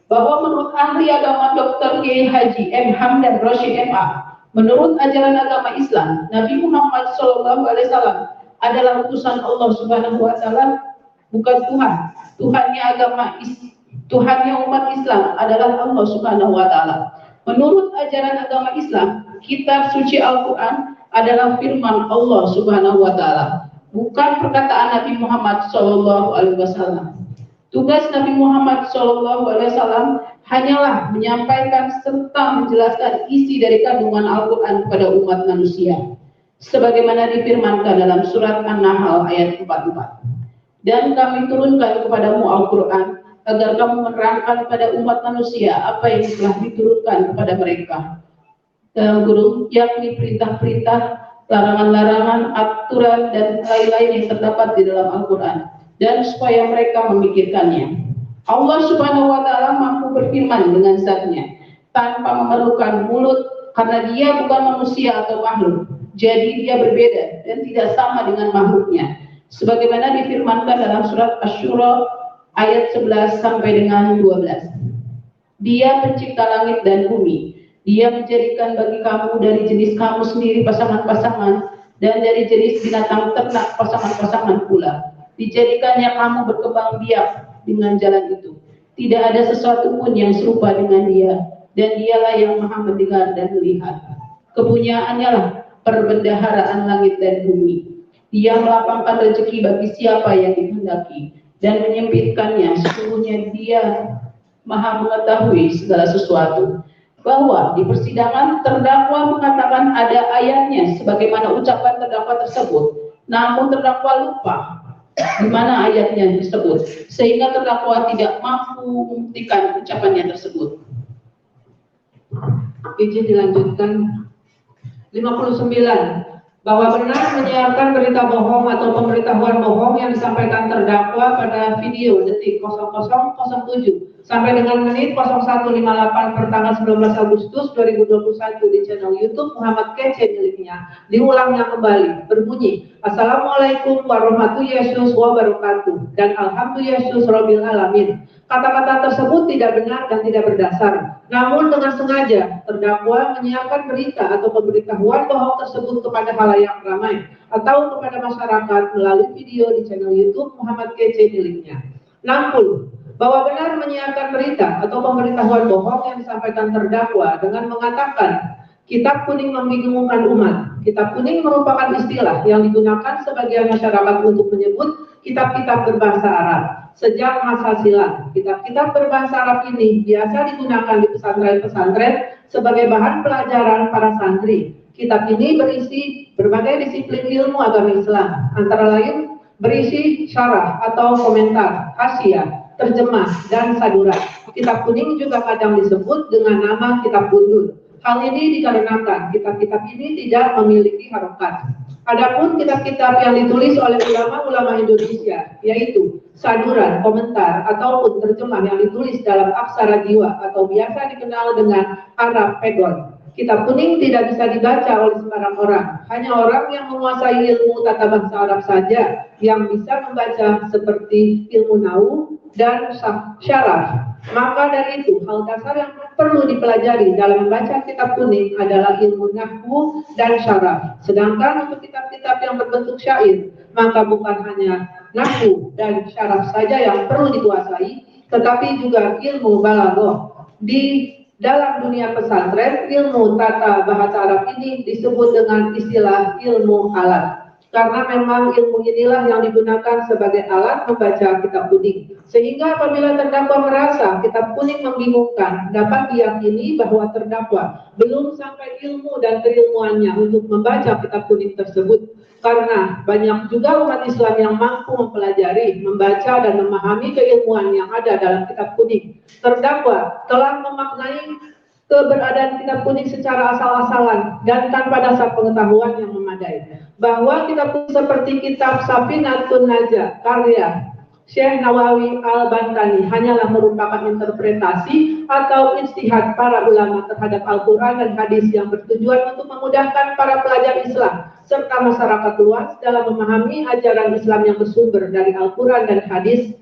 Bahwa menurut ahli agama Dr. Kiai Haji M. Hamdan Rashid MA, menurut ajaran agama Islam, Nabi Muhammad SAW adalah utusan Allah Subhanahu wa taala, bukan Tuhan. Tuhannya umat Islam adalah Allah Subhanahu wa taala. Menurut ajaran agama Islam, kitab suci Al-Qur'an adalah firman Allah Subhanahu wa taala, bukan perkataan Nabi Muhammad SAW. Tugas Nabi Muhammad SAW hanyalah menyampaikan serta menjelaskan isi dari kandungan Al-Quran kepada umat manusia, sebagaimana difirmankan dalam surat An-Nahl ayat 44. Dan kami turunkan kepadamu Al-Quran agar kamu menerangkan kepada umat manusia apa yang telah diturunkan kepada mereka. Dalam kurung, yakni perintah-perintah, larangan-larangan, aturan, dan lain-lain yang terdapat di dalam Al-Quran, dan supaya mereka memikirkannya. Allah Subhanahu wa taala mampu berfirman dengan zatnya tanpa memerlukan mulut, karena dia bukan manusia atau makhluk. Jadi dia berbeda dan tidak sama dengan makhluknya. Sebagaimana difirmankan dalam surat Asy-Syura ayat 11 sampai dengan 12. Dia pencipta langit dan bumi. Dia menjadikan bagi kamu dari jenis kamu sendiri pasangan-pasangan, dan dari jenis binatang ternak pasangan-pasangan pula. Dijadikannya kamu berkembang biak dengan jalan itu. Tidak ada sesuatu pun yang serupa dengan dia, dan dialah yang maha mendengar dan melihat. Kepunyaannya lah perbendaharaan langit dan bumi. Dia melapangkan rezeki bagi siapa yang dikehendaki dan menyempitkannya. Sesungguhnya dia maha mengetahui segala sesuatu. Bahwa di persidangan terdakwa mengatakan ada ayatnya sebagaimana ucapan terdakwa tersebut, namun terdakwa lupa di mana ayatnya disebut, sehingga terdakwa tidak mampu membuktikan ucapannya tersebut. Izin dilanjutkan. 59. Bahwa benar menyiarkan berita bohong atau pemberitahuan bohong yang disampaikan terdakwa pada video detik 0007 sampai dengan menit 0158 per tanggal 19 Agustus 2021 di channel YouTube Muhammad Kece miliknya diulangnya kembali berbunyi Assalamualaikum warahmatullahi wabarakatuh dan Alhamdulillah Rabbil Alamin. Kata-kata tersebut tidak benar dan tidak berdasar. Namun dengan sengaja terdakwa menyiarkan berita atau pemberitahuan bohong tersebut kepada khalayak ramai atau kepada masyarakat melalui video di channel YouTube Muhammad Kece miliknya. 60. Bahwa benar menyiarkan berita atau pemberitahuan bohong yang disampaikan terdakwa dengan mengatakan kitab kuning membingungkan umat. Kitab kuning merupakan istilah yang digunakan sebagian masyarakat untuk menyebut kitab-kitab berbahasa Arab. Sejak masa silam, kitab-kitab berbahasa Arab ini biasa digunakan di pesantren-pesantren sebagai bahan pelajaran para santri. Kitab ini berisi berbagai disiplin ilmu agama Islam, antara lain berisi syarah atau komentar, hasyiah, terjemah, dan sadurat. Kitab kuning juga kadang disebut dengan nama kitab gundul. Hal ini dikarenakan kitab-kitab ini tidak memiliki harokat. Adapun kitab-kitab yang ditulis oleh ulama-ulama Indonesia, yaitu saduran, komentar, ataupun terjemah yang ditulis dalam aksara jiwa atau biasa dikenal dengan Arab Pegon. Kitab kuning tidak bisa dibaca oleh sembarang orang. Hanya orang yang menguasai ilmu tata bahasa Arab saja yang bisa membaca seperti ilmu nahwu dan syarah. Maka dari itu, hal dasar yang perlu dipelajari dalam membaca kitab kuning adalah ilmu nahwu dan syarah. Sedangkan untuk kitab-kitab yang berbentuk syair, maka bukan hanya nahwu dan syarah saja yang perlu dikuasai, tetapi juga ilmu balaghah. Di dalam dunia pesantren, ilmu tata bahasa Arab ini disebut dengan istilah ilmu alat. Karena memang ilmu inilah yang digunakan sebagai alat membaca kitab kuning. Sehingga apabila terdakwa merasa kitab kuning membingungkan, dapat diyakini bahwa terdakwa belum sampai ilmu dan keilmuannya untuk membaca kitab kuning tersebut. Karena banyak juga umat Islam yang mampu mempelajari, membaca, dan memahami keilmuan yang ada dalam kitab kuning. Terdakwa telah memaknai keberadaan kitab kuning secara asal-asalan dan tanpa dasar pengetahuan yang memadai. Bahwa kitab kuning seperti kitab Safinatun Najah karya Syekh Nawawi Al-Bantani hanyalah merupakan interpretasi atau ijtihad para ulama terhadap Al-Quran dan hadis yang bertujuan untuk memudahkan para pelajar Islam serta masyarakat luas dalam memahami ajaran Islam yang bersumber dari Al-Quran dan hadis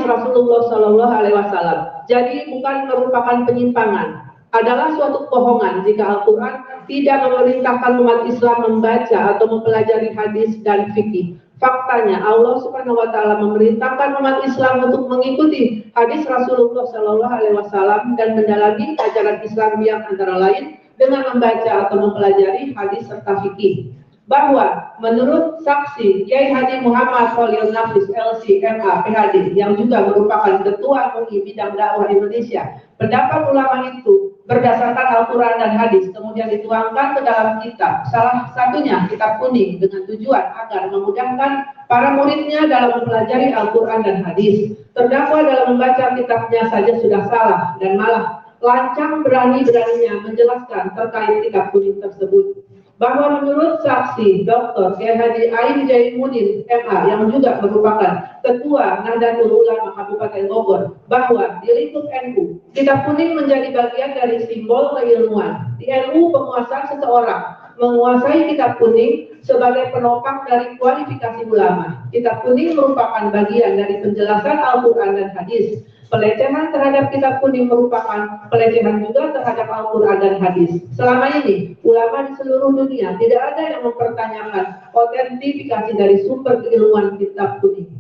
Rasulullah Shallallahu Alaihi Wasallam. Jadi bukan merupakan penyimpangan, adalah suatu kebohongan jika Al-Quran tidak memerintahkan umat Islam membaca atau mempelajari hadis dan fikih. Faktanya Allah Subhanahu wa taala memerintahkan umat Islam untuk mengikuti hadis Rasulullah Shallallahu alaihi wasallam dan mendalami ajaran Islam yang antara lain dengan membaca atau mempelajari hadis serta fikih. Bahwa menurut saksi Kiai Haji Muhammad Khalil Nafis LC MA PhD yang juga merupakan Ketua MUI Bidang Dakwah Indonesia, pendapat ulama itu berdasarkan Al-Quran dan hadis kemudian dituangkan ke dalam kitab, salah satunya kitab kuning, dengan tujuan agar memudahkan para muridnya dalam mempelajari Al-Quran dan hadis. Terdakwa dalam membaca kitabnya saja sudah salah dan malah lancang berani-beraninya menjelaskan terkait kitab kuning tersebut. Bahwa menurut saksi Dr. Kiai Haji Ain Jaimuddin MA yang juga merupakan Ketua Nahdlatul Ulama Kabupaten Bogor, bahwa di lingkup NU kitab kuning menjadi bagian dari simbol keilmuan. Di NU penguasaan seseorang menguasai kitab kuning sebagai penopang dari kualifikasi ulama. Kitab kuning merupakan bagian dari penjelasan Al-Quran dan hadis. Pelecehan terhadap kitab kuning merupakan pelecehan juga terhadap Al-Quran dan hadis. Selama ini, ulama di seluruh dunia tidak ada yang mempertanyakan otentifikasi dari sumber keilmuan kitab kuning.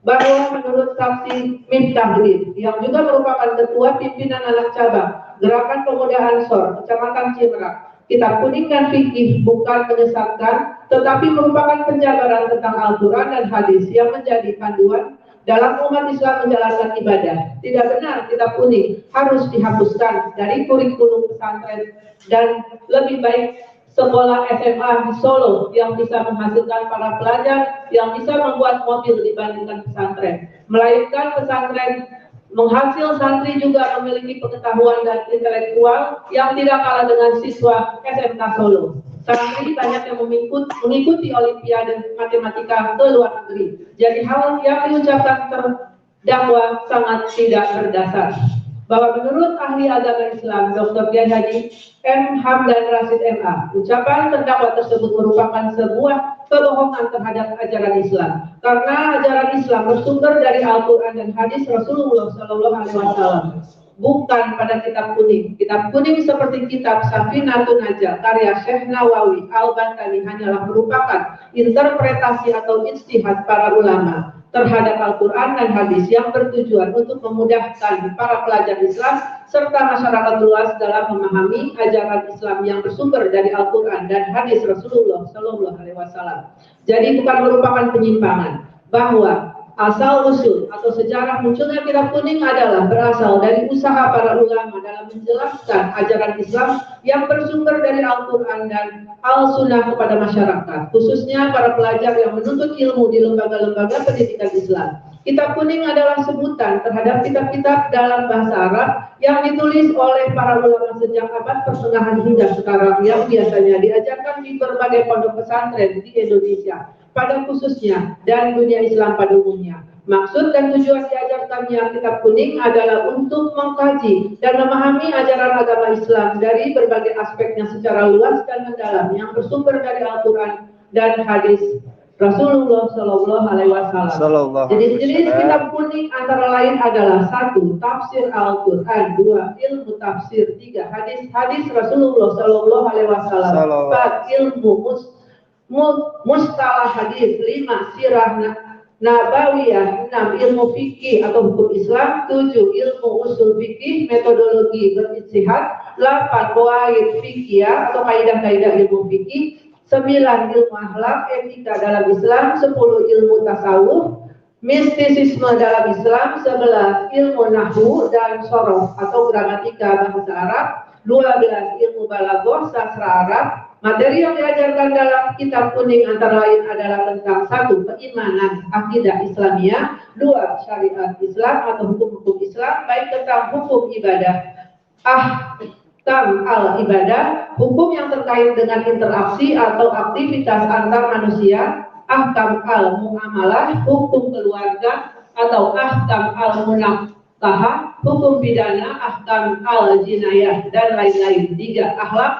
Bahwa menurut saksi Miftahudin yang juga merupakan ketua pimpinan anak cabang Gerakan Pemuda Ansor Kecamatan Cimerak, kitab kuning dan fikih bukan menyesatkan, tetapi merupakan penjabaran tentang Al-Quran dan hadis yang menjadi panduan dalam umat Islam menjalankan ibadah. Tidak benar kitab kuning harus dihapuskan dari kurikulum pesantren dan lebih baik sekolah SMA di Solo yang bisa menghasilkan para pelajar yang bisa membuat mobil dibandingkan pesantren. Melainkan pesantren menghasil santri juga memiliki pengetahuan dan intelektual yang tidak kalah dengan siswa SMK Solo. Santri banyak yang mengikuti Olimpiade Matematika ke luar negeri. Jadi hal yang diucapkan terdakwa sangat tidak berdasar. Bahwa menurut ahli agama Islam Dr. Kiai Haji M. Hamdan Rashid MA, ucapan terdakwa tersebut merupakan sebuah kebohongan terhadap ajaran Islam. Karena ajaran Islam bersumber dari Al-Quran dan hadis Rasulullah Shallallahu Alaihi Wasallam, bukan pada kitab kuning. Kitab kuning seperti kitab Safinatun Najah karya Syekh Nawawi Al-Bantani hanyalah merupakan interpretasi atau ijtihad para ulama terhadap Al-Quran dan hadis yang bertujuan untuk memudahkan para pelajar Islam serta masyarakat luas dalam memahami ajaran Islam yang bersumber dari Al-Quran dan hadis Rasulullah Shallallahu Alaihi Wasallam. Jadi bukan merupakan penyimpangan. Bahwa asal usul atau sejarah munculnya kitab kuning adalah berasal dari usaha para ulama dalam menjelaskan ajaran Islam yang bersumber dari Al-Quran dan Al-Sunnah kepada masyarakat, khususnya para pelajar yang menuntut ilmu di lembaga-lembaga pendidikan Islam. Kitab kuning adalah sebutan terhadap kitab-kitab dalam bahasa Arab yang ditulis oleh para ulama sejak abad pertengahan hingga sekarang yang biasanya diajarkan di berbagai pondok pesantren di Indonesia pada khususnya dan dunia Islam pada umumnya. Maksud dan tujuan diajarkannya kitab kuning adalah untuk mengkaji dan memahami ajaran agama Islam dari berbagai aspeknya secara luas dan mendalam yang bersumber dari Al-Quran dan hadis Rasulullah Shallallahu Alaihi Wasallam. Jenis-jenis kitab kuning antara lain adalah 1. Tafsir Al-Quran, 2. Ilmu tafsir, 3. Hadis Rasulullah Shallallahu Alaihi Wasallam, 4. Ilmu mustalah hadis, 5. Sirah Nabawiyah, 6. Ilmu fikih atau hukum Islam, 7. Ilmu usul fikih, metodologi berijtihad, 8. Qawaid fikih atau kaidah-kaidah ilmu fikih, 9. Ilmu akhlak, etika dalam Islam, 10. Ilmu tasawuf, mistisisme dalam Islam, 11. Ilmu nahwu dan sorof atau gramatika bahasa Arab, 12. Ilmu balaghah, sastra Arab. Materi yang diajarkan dalam kitab kuning antara lain adalah tentang 1. Keimanan, akidah Islamiyah, 2. Syariat Islam atau hukum-hukum Islam, baik tentang hukum ibadah, al-ibadah, hukum yang terkait dengan interaksi atau aktivitas antar manusia, ahkam al-muamalah, hukum keluarga, atau ahkam al-munakahah, hukum pidana, ahkam al-jinayah, dan lain-lain. 3. Akhlak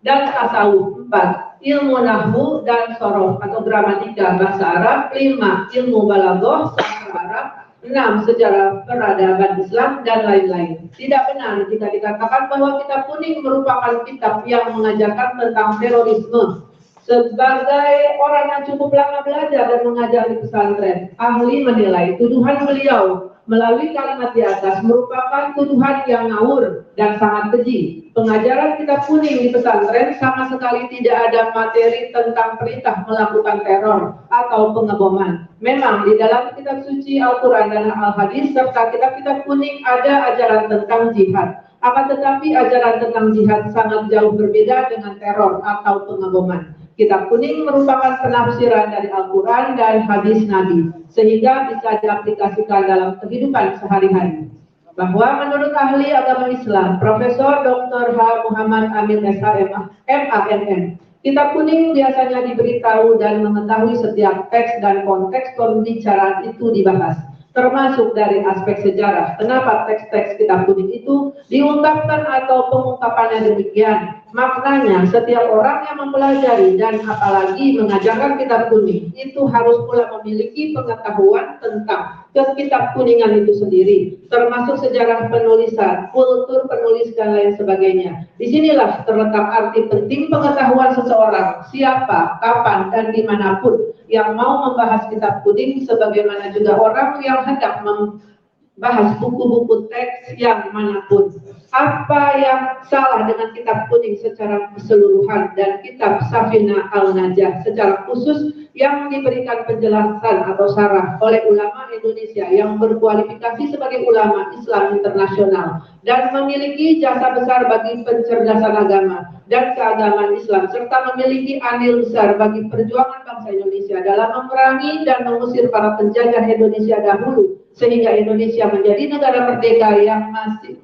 dan tasawuf. 4. Ilmu nahwu dan sorof atau gramatika bahasa Arab. 5. Ilmu balaghah bahasa Arab. 6. Sejarah peradaban Islam, dan lain-lain. Tidak benar jika dikatakan bahwa kitab kuning merupakan kitab yang mengajarkan tentang terorisme. Sebagai orang yang cukup lama belajar dan mengajar di pesantren, ahli menilai tuduhan beliau melalui kalimat di atas merupakan tuduhan yang ngawur dan sangat keji. Pengajaran kitab kuning di pesantren sama sekali tidak ada materi tentang perintah melakukan teror atau pengeboman. Memang di dalam kitab suci Al-Quran dan Al-Hadis serta kitab-kitab kuning ada ajaran tentang jihad. Akan tetapi ajaran tentang jihad sangat jauh berbeda dengan teror atau pengeboman. Kitab kuning merupakan penafsiran dari Al-Quran dan hadis Nabi, sehingga bisa diaplikasikan dalam kehidupan sehari-hari. Bahwa menurut ahli agama Islam, Profesor Dr. H. Muhammad Amin SH MANN, kitab kuning biasanya diberitahu dan mengetahui setiap teks dan konteks pembicaraan itu dibahas, termasuk dari aspek sejarah. Kenapa teks-teks kitab kuning itu diungkapkan atau pengungkapannya demikian? Maknanya setiap orang yang mempelajari dan apalagi mengajarkan kitab kuning itu harus pula memiliki pengetahuan tentang kitab kuningan itu sendiri, termasuk sejarah penulisan, kultur penulis, dan lain sebagainya. Disinilah terletak arti penting pengetahuan seseorang, siapa, kapan, dan dimanapun yang mau membahas kitab kuning, sebagaimana juga orang yang hendak membahas buku-buku teks yang manapun. Apa yang salah dengan kitab kuning secara keseluruhan dan kitab Safinah Al-Najah secara khusus yang diberikan penjelasan atau syarah oleh ulama Indonesia yang berkualifikasi sebagai ulama Islam internasional dan memiliki jasa besar bagi pencerdasan agama dan keagamaan Islam, serta memiliki andil besar bagi perjuangan bangsa Indonesia dalam memerangi dan mengusir para penjajah Indonesia dahulu, sehingga Indonesia menjadi negara merdeka yang masih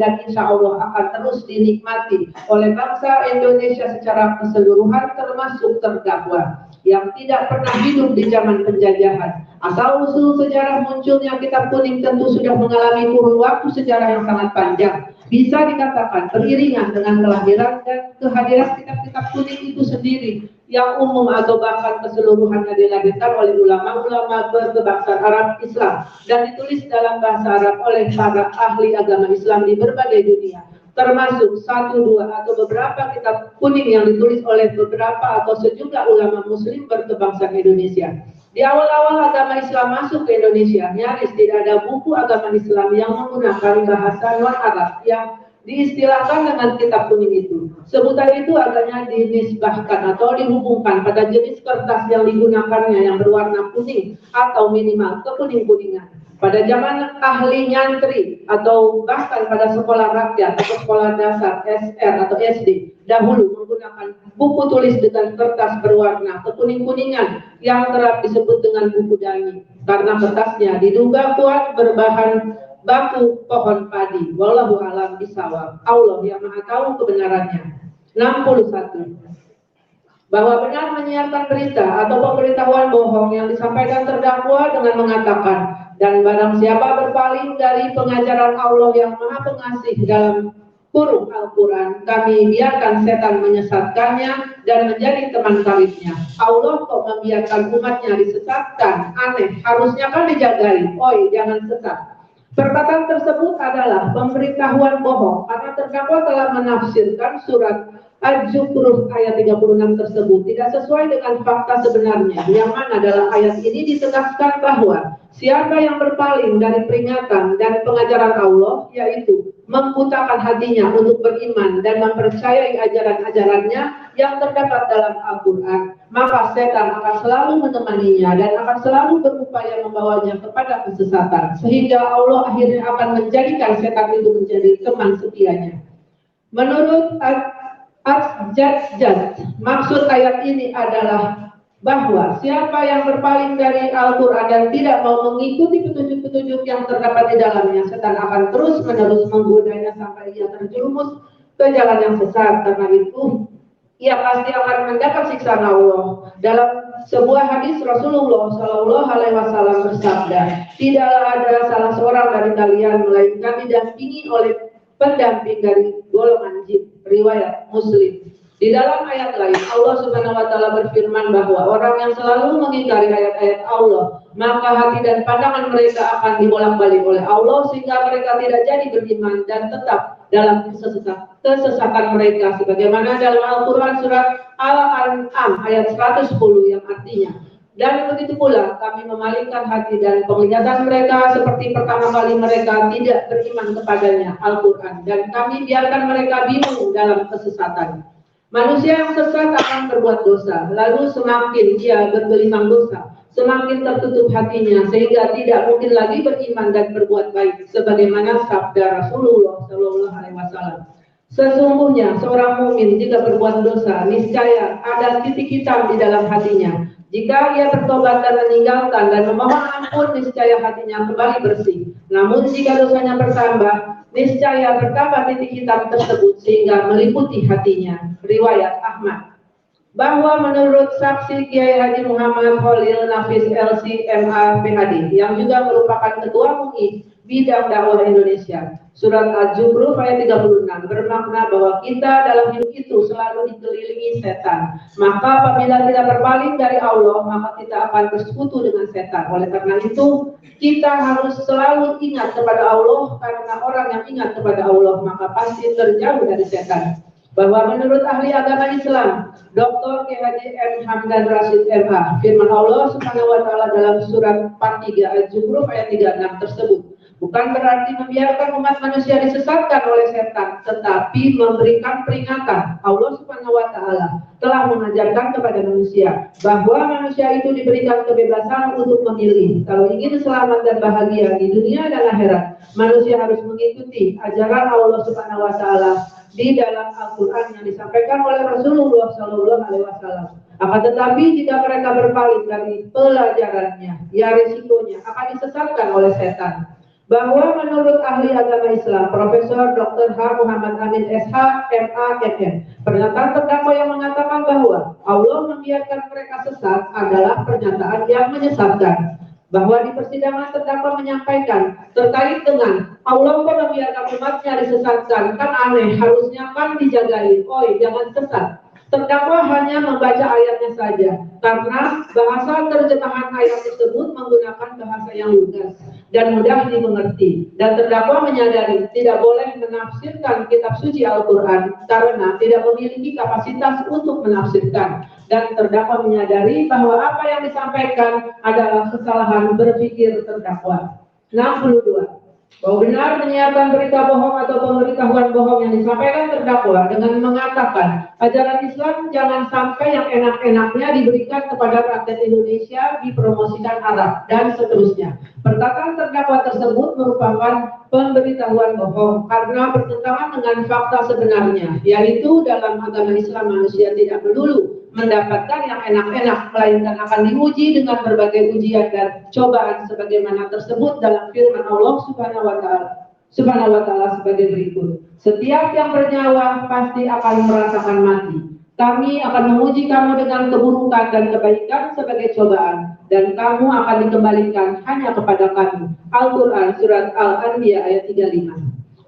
dan insya Allah akan terus dinikmati oleh bangsa Indonesia secara keseluruhan, termasuk terdakwa yang tidak pernah hidup di zaman penjajahan. Asal-usul sejarah munculnya kitab kuning tentu sudah mengalami kurun waktu sejarah yang sangat panjang. Bisa dikatakan beriringan dengan kelahiran dan kehadiran kitab-kitab kuning itu sendiri, yang umum atau bahkan keseluruhannya dilahirkan oleh ulama-ulama berkebangsaan Arab Islam dan ditulis dalam bahasa Arab oleh para ahli agama Islam di berbagai dunia, termasuk 1, 2, atau beberapa kitab kuning yang ditulis oleh beberapa atau sejumlah ulama muslim berkebangsaan Indonesia. Di awal-awal agama Islam masuk ke Indonesia, nyaris tidak ada buku agama Islam yang menggunakan bahasa non-Arab yang diistilahkan dengan kitab kuning itu. Sebutan itu agaknya dinisbahkan atau dihubungkan pada jenis kertas yang digunakannya yang berwarna kuning atau minimal kekuning-kuningan. Pada zaman ahli nyantri atau bahkan pada sekolah rakyat atau sekolah dasar SR atau SD dahulu menggunakan buku tulis dengan kertas berwarna kekuning-kuningan yang kerap disebut dengan buku dangi, karena kertasnya diduga kuat berbahan baku pohon padi. Wallahu a'lam bishawab. Allah yang Maha tahu kebenarannya. 61. Bahwa benar menyiarkan berita atau pemberitahuan bohong yang disampaikan terdakwa dengan mengatakan, dan barang siapa berpaling dari pengajaran Allah yang Maha Pengasih dalam kurung Al-Quran, kami biarkan setan menyesatkannya dan menjadi teman karibnya. Allah kok membiarkan umatnya disesatkan? Aneh, harusnya kan dijagai. Oi, jangan sesat. Perkataan tersebut adalah pemberitahuan bohong karena terdakwa telah menafsirkan surat Al-Zukhruf ayat 36 tersebut tidak sesuai dengan fakta sebenarnya, yang mana dalam ayat ini ditegaskan bahwa siapa yang berpaling dari peringatan dan pengajaran Allah, yaitu membutakan hatinya untuk beriman dan mempercayai ajaran-ajarannya yang terdapat dalam Al-Quran, maka setan akan selalu menemaninya dan akan selalu berupaya membawanya kepada kesesatan, sehingga Allah akhirnya akan menjadikan setan itu menjadi teman setianya. Menurut Al-Jajjaj, maksud ayat ini adalah bahwa siapa yang berpaling dari Al-Quran dan tidak mau mengikuti petunjuk-petunjuk yang terdapat di dalamnya, setan akan terus-menerus menggodanya sampai ia terjerumus ke jalan yang sesat. Karena itu ia pasti akan mendapat siksaan Allah. Dalam sebuah hadis Rasulullah Shallallahu Alaihi Wasallam bersabda, tidaklah ada salah seorang dari kalian melainkan didampingi oleh pendamping dari golongan jin. Riwayat Muslim. Di dalam ayat lain Allah Subhanahu Wa Taala berfirman bahwa orang yang selalu mengingkari ayat-ayat Allah, maka hati dan pandangan mereka akan dibolak-balik oleh Allah sehingga mereka tidak jadi beriman dan tetap dalam kesesatan mereka, sebagaimana dalam Al-Quran surat Al-An'am ayat 110 yang artinya, dan begitu pula kami memalingkan hati dan penglihatan mereka seperti pertama kali mereka tidak beriman kepadanya Al-Quran, dan kami biarkan mereka bingung dalam kesesatan. Manusia yang sesat akan berbuat dosa, lalu semakin dia bergelimang dosa, semakin tertutup hatinya sehingga tidak mungkin lagi beriman dan berbuat baik, sebagaimana sabda Rasulullah Shallallahu Alaihi Wasallam. Sesungguhnya seorang mukmin jika berbuat dosa, niscaya ada titik hitam di dalam hatinya. Jika ia bertobat dan meninggalkan dan memohon ampun, niscaya hatinya kembali bersih. Namun jika dosanya bertambah, niscaya bertambah titik hitam tersebut sehingga meliputi hatinya. Riwayat Ahmad. Bahwa menurut saksi Kiai Haji Muhammad Khalil Nafis LC MA PhD yang juga merupakan Ketua MUI Bidang Dakwah Indonesia, surat Al-Zukhruf ayat 36 bermakna bahwa kita dalam hidup itu selalu dikelilingi setan. Maka apabila kita berpaling dari Allah, maka kita akan bersekutu dengan setan. Oleh karena itu, kita harus selalu ingat kepada Allah, karena orang yang ingat kepada Allah maka pasti terjauh dari setan. Bahwa menurut ahli agama Islam, Dr. Kiai Haji M. Hamdan Rashid MA, firman Allah Subhanahu Wa Taala dalam surat 43 Al-Zukhruf ayat 36 tersebut bukan berarti membiarkan umat manusia disesatkan oleh setan, tetapi memberikan peringatan. Allah Subhanahu Wa Taala telah mengajarkan kepada manusia bahwa manusia itu diberikan kebebasan untuk memilih. Kalau ingin selamat dan bahagia di dunia dan akhirat, manusia harus mengikuti ajaran Allah Subhanahu Wa Taala di dalam Al-Quran yang disampaikan oleh Rasulullah Shallallahu Alaihi Wasallam. Akan tetapi jika mereka berpaling dari pelajarannya, ya risikonya akan disesatkan oleh setan. Bahwa menurut ahli agama Islam, Profesor Dr. H. Muhammad Amin SH MA MM, pernyataan terdakwa yang mengatakan bahwa Allah membiarkan mereka sesat adalah pernyataan yang menyesatkan. Bahwa di persidangan terdakwa menyampaikan terkait dengan Allah kok membiarkan umatnya disesatkan, kan aneh, harusnya kan dijagain, oi jangan sesat. Terdakwa hanya membaca ayatnya saja, karena bahasa terjemahan ayat tersebut menggunakan bahasa yang lugas dan mudah dimengerti. Dan terdakwa menyadari tidak boleh menafsirkan kitab suci Al-Quran karena tidak memiliki kapasitas untuk menafsirkan. Dan terdakwa menyadari bahwa apa yang disampaikan adalah kesalahan berpikir terdakwa. 62. Bahwa benar menyiarkan berita bohong atau pemberitahuan bohong yang disampaikan terdakwa dengan mengatakan ajaran Islam jangan sampai yang enak-enaknya diberikan kepada rakyat Indonesia, dipromosikan Arab, dan seterusnya. Perkataan terdakwa tersebut merupakan pemberitahuan bohong karena bertentangan dengan fakta sebenarnya, yaitu dalam agama Islam manusia tidak melulu mendapatkan yang enak-enak, melainkan akan diuji dengan berbagai ujian dan cobaan sebagaimana tersebut dalam firman Allah Subhanahu wa Taala sebagai berikut. Setiap yang bernyawa pasti akan merasakan mati. Kami akan menguji kamu dengan keburukan dan kebaikan sebagai cobaan, dan kamu akan dikembalikan hanya kepada kami. Al-Quran surat Al-Anbiya ayat 35.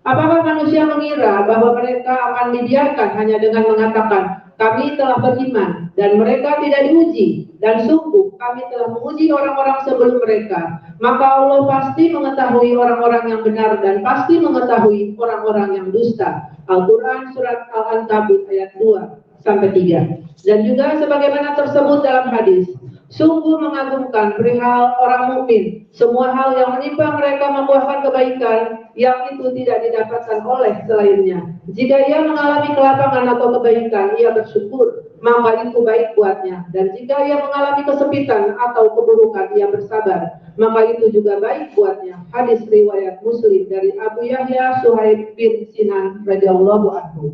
Apakah manusia mengira bahwa mereka akan dibiarkan hanya dengan mengatakan kami telah beriman dan mereka tidak diuji, dan sungguh kami telah menguji orang-orang sebelum mereka, maka Allah pasti mengetahui orang-orang yang benar dan pasti mengetahui orang-orang yang dusta. Al-Quran surat Al-Ankabut ayat 2-3. Dan juga sebagaimana tersebut dalam hadis, sungguh mengagumkan perihal orang mukmin. Semua hal yang menimpa mereka membuahkan kebaikan yang itu tidak didapatkan oleh selainnya. Jika ia mengalami kelapangan atau kebaikan, ia bersyukur, maka itu baik buatnya. Dan jika ia mengalami kesempitan atau keburukan, ia bersabar, maka itu juga baik buatnya. Hadis riwayat Muslim dari Abu Yahya Suhaib bin Sinan radhiyallahu anhu.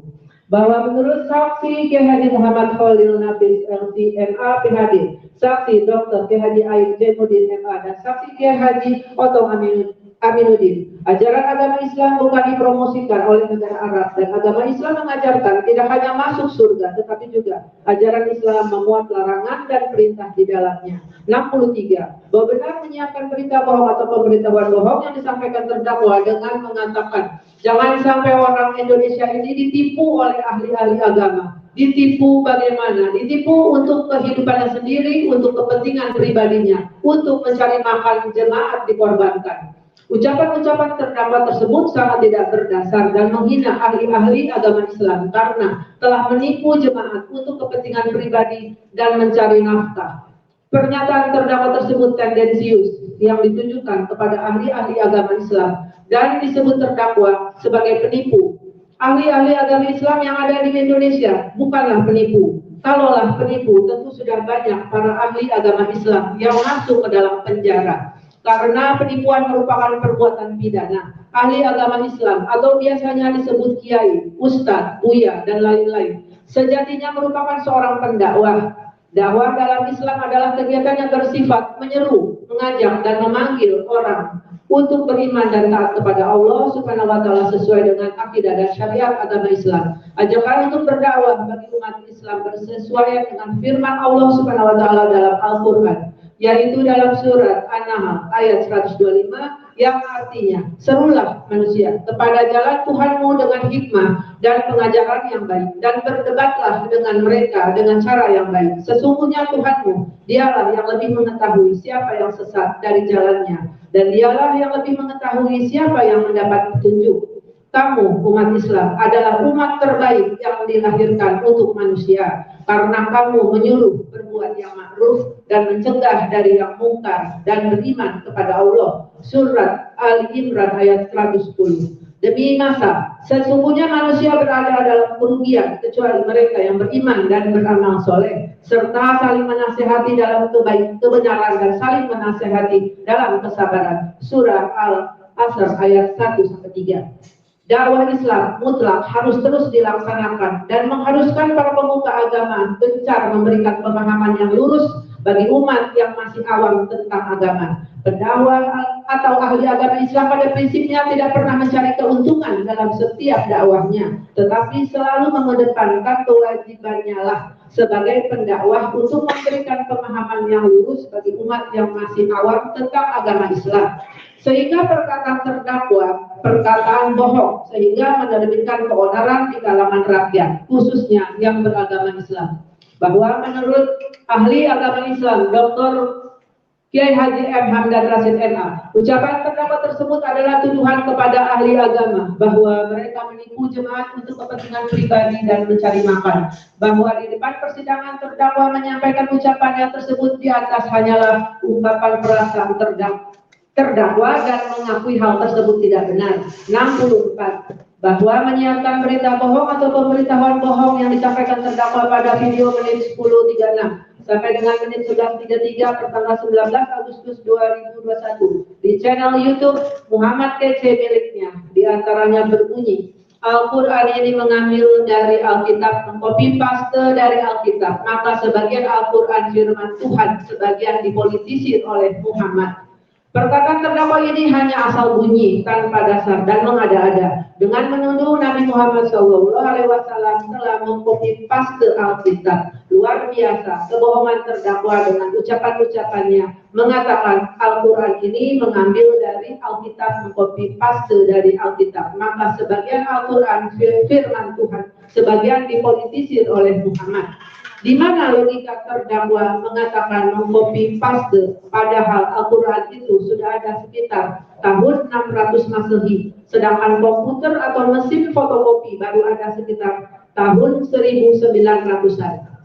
Bahwa menurut saksi Kiai Haji Muhammad Khalil Nafis LC MA PhD, saksi Dr. Kiai Haji Aib Zainuddin MA, dan saksi Kiai Haji Otong Aminuddin. Ajaran agama Islam bukan dipromosikan oleh negara Arab, dan agama Islam mengajarkan tidak hanya masuk surga, tetapi juga ajaran Islam memuat larangan dan perintah di dalamnya. 63. Bahwa benar menyiapkan berita bohong atau pemberitahuan bohong yang disampaikan terdakwa dengan mengatakan, jangan sampai orang Indonesia ini ditipu oleh ahli-ahli agama. Ditipu bagaimana? Ditipu untuk kehidupannya sendiri, untuk kepentingan pribadinya, untuk mencari makan jemaat dikorbankan. Ucapan-ucapan terdakwa tersebut sangat tidak berdasar dan menghina ahli-ahli agama Islam karena telah menipu jemaat untuk kepentingan pribadi dan mencari nafkah. Pernyataan terdakwa tersebut tendensius yang ditujukan kepada ahli-ahli agama Islam dan disebut terdakwa sebagai penipu. Ahli-ahli agama Islam yang ada di Indonesia bukanlah penipu. Kalaulah penipu, tentu sudah banyak para ahli agama Islam yang masuk ke dalam penjara. Karena penipuan merupakan perbuatan pidana. Ahli agama Islam atau biasanya disebut kiai, ustadz, buya, dan lain-lain, sejatinya merupakan seorang pendakwah. Dakwah dalam Islam adalah kegiatan yang bersifat menyeru, mengajak, dan memanggil orang untuk beriman dan taat kepada Allah Subhanahu wa Ta'ala sesuai dengan akidah dan syariat agama Islam. Ajakan untuk berdakwah bagi umat Islam bersesuaian dengan firman Allah Subhanahu wa Ta'ala dalam Al-Quran, yaitu dalam surat An-Nahl ayat 125 yang artinya, serulah manusia kepada jalan Tuhanmu dengan hikmah dan pengajaran yang baik, dan berdebatlah dengan mereka dengan cara yang baik. Sesungguhnya Tuhanmu, dialah yang lebih mengetahui siapa yang sesat dari jalannya, dan dialah yang lebih mengetahui siapa yang mendapat petunjuk. Kamu, umat Islam, adalah umat terbaik yang dilahirkan untuk manusia, karena kamu menyuruh berbuat yang ma'ruf dan mencegah dari yang mungkar dan beriman kepada Allah. Surat Al-Imran ayat 110. Demi masa, sesungguhnya manusia berada dalam kerugian kecuali mereka yang beriman dan beramal soleh, serta saling menasehati dalam kebenaran dan saling menasehati dalam kesabaran. Surah Al-Asr ayat 1-3. Dakwah Islam mutlak harus terus dilaksanakan dan mengharuskan para pemuka agama gencar memberikan pemahaman yang lurus bagi umat yang masih awam tentang agama. Pendakwah atau ahli agama Islam pada prinsipnya tidak pernah mencari keuntungan dalam setiap dakwahnya, tetapi selalu mengedepankan kewajibannya lah sebagai pendakwah untuk memberikan pemahaman yang lurus bagi umat yang masih awam tentang agama Islam. Sehingga perkataan terdakwa, perkataan bohong, sehingga menerbitkan keonaran di kalangan rakyat, khususnya yang beragama Islam. Bahwa menurut ahli agama Islam, Dr. Kiai Haji M. Hamdan Rashid MA, ucapan terdakwa tersebut adalah tuduhan kepada ahli agama bahwa mereka menipu jemaat untuk kepentingan pribadi dan mencari makan. Bahwa di depan persidangan terdakwa menyampaikan ucapannya tersebut di atas hanyalah ungkapan perasaan terdakwa dan mengakui hal tersebut tidak benar. 64. Bahwa menyiapkan berita bohong atau pemberitahuan bohong yang disampaikan terdakwa pada video menit 10.36 sampai dengan menit 11.33 pertanggal 19 Agustus 2021 di channel YouTube Muhammad KC miliknya, diantaranya berbunyi, Al-Quran ini mengambil dari Alkitab, mengcopy paste dari Alkitab, maka sebagian Al-Quran firman Tuhan, sebagian dipolitisir oleh Muhammad. Perkataan terdakwa ini hanya asal bunyi tanpa dasar dan mengada-ada dengan menuduh Nabi Muhammad SAW telah mengcopy paste Alkitab. Luar biasa kebohongan terdakwa dengan ucapan-ucapannya mengatakan Al-Quran ini mengambil dari Alkitab, mengcopy paste dari Alkitab, maka sebagian Al-Quran firman Tuhan, sebagian dipolitisir oleh Muhammad. Di mana logika terdakwa mengatakan mengcopy paste, padahal Al-Quran itu sudah ada sekitar tahun 600 Masehi, sedangkan komputer atau mesin fotokopi baru ada sekitar tahun 1900-an.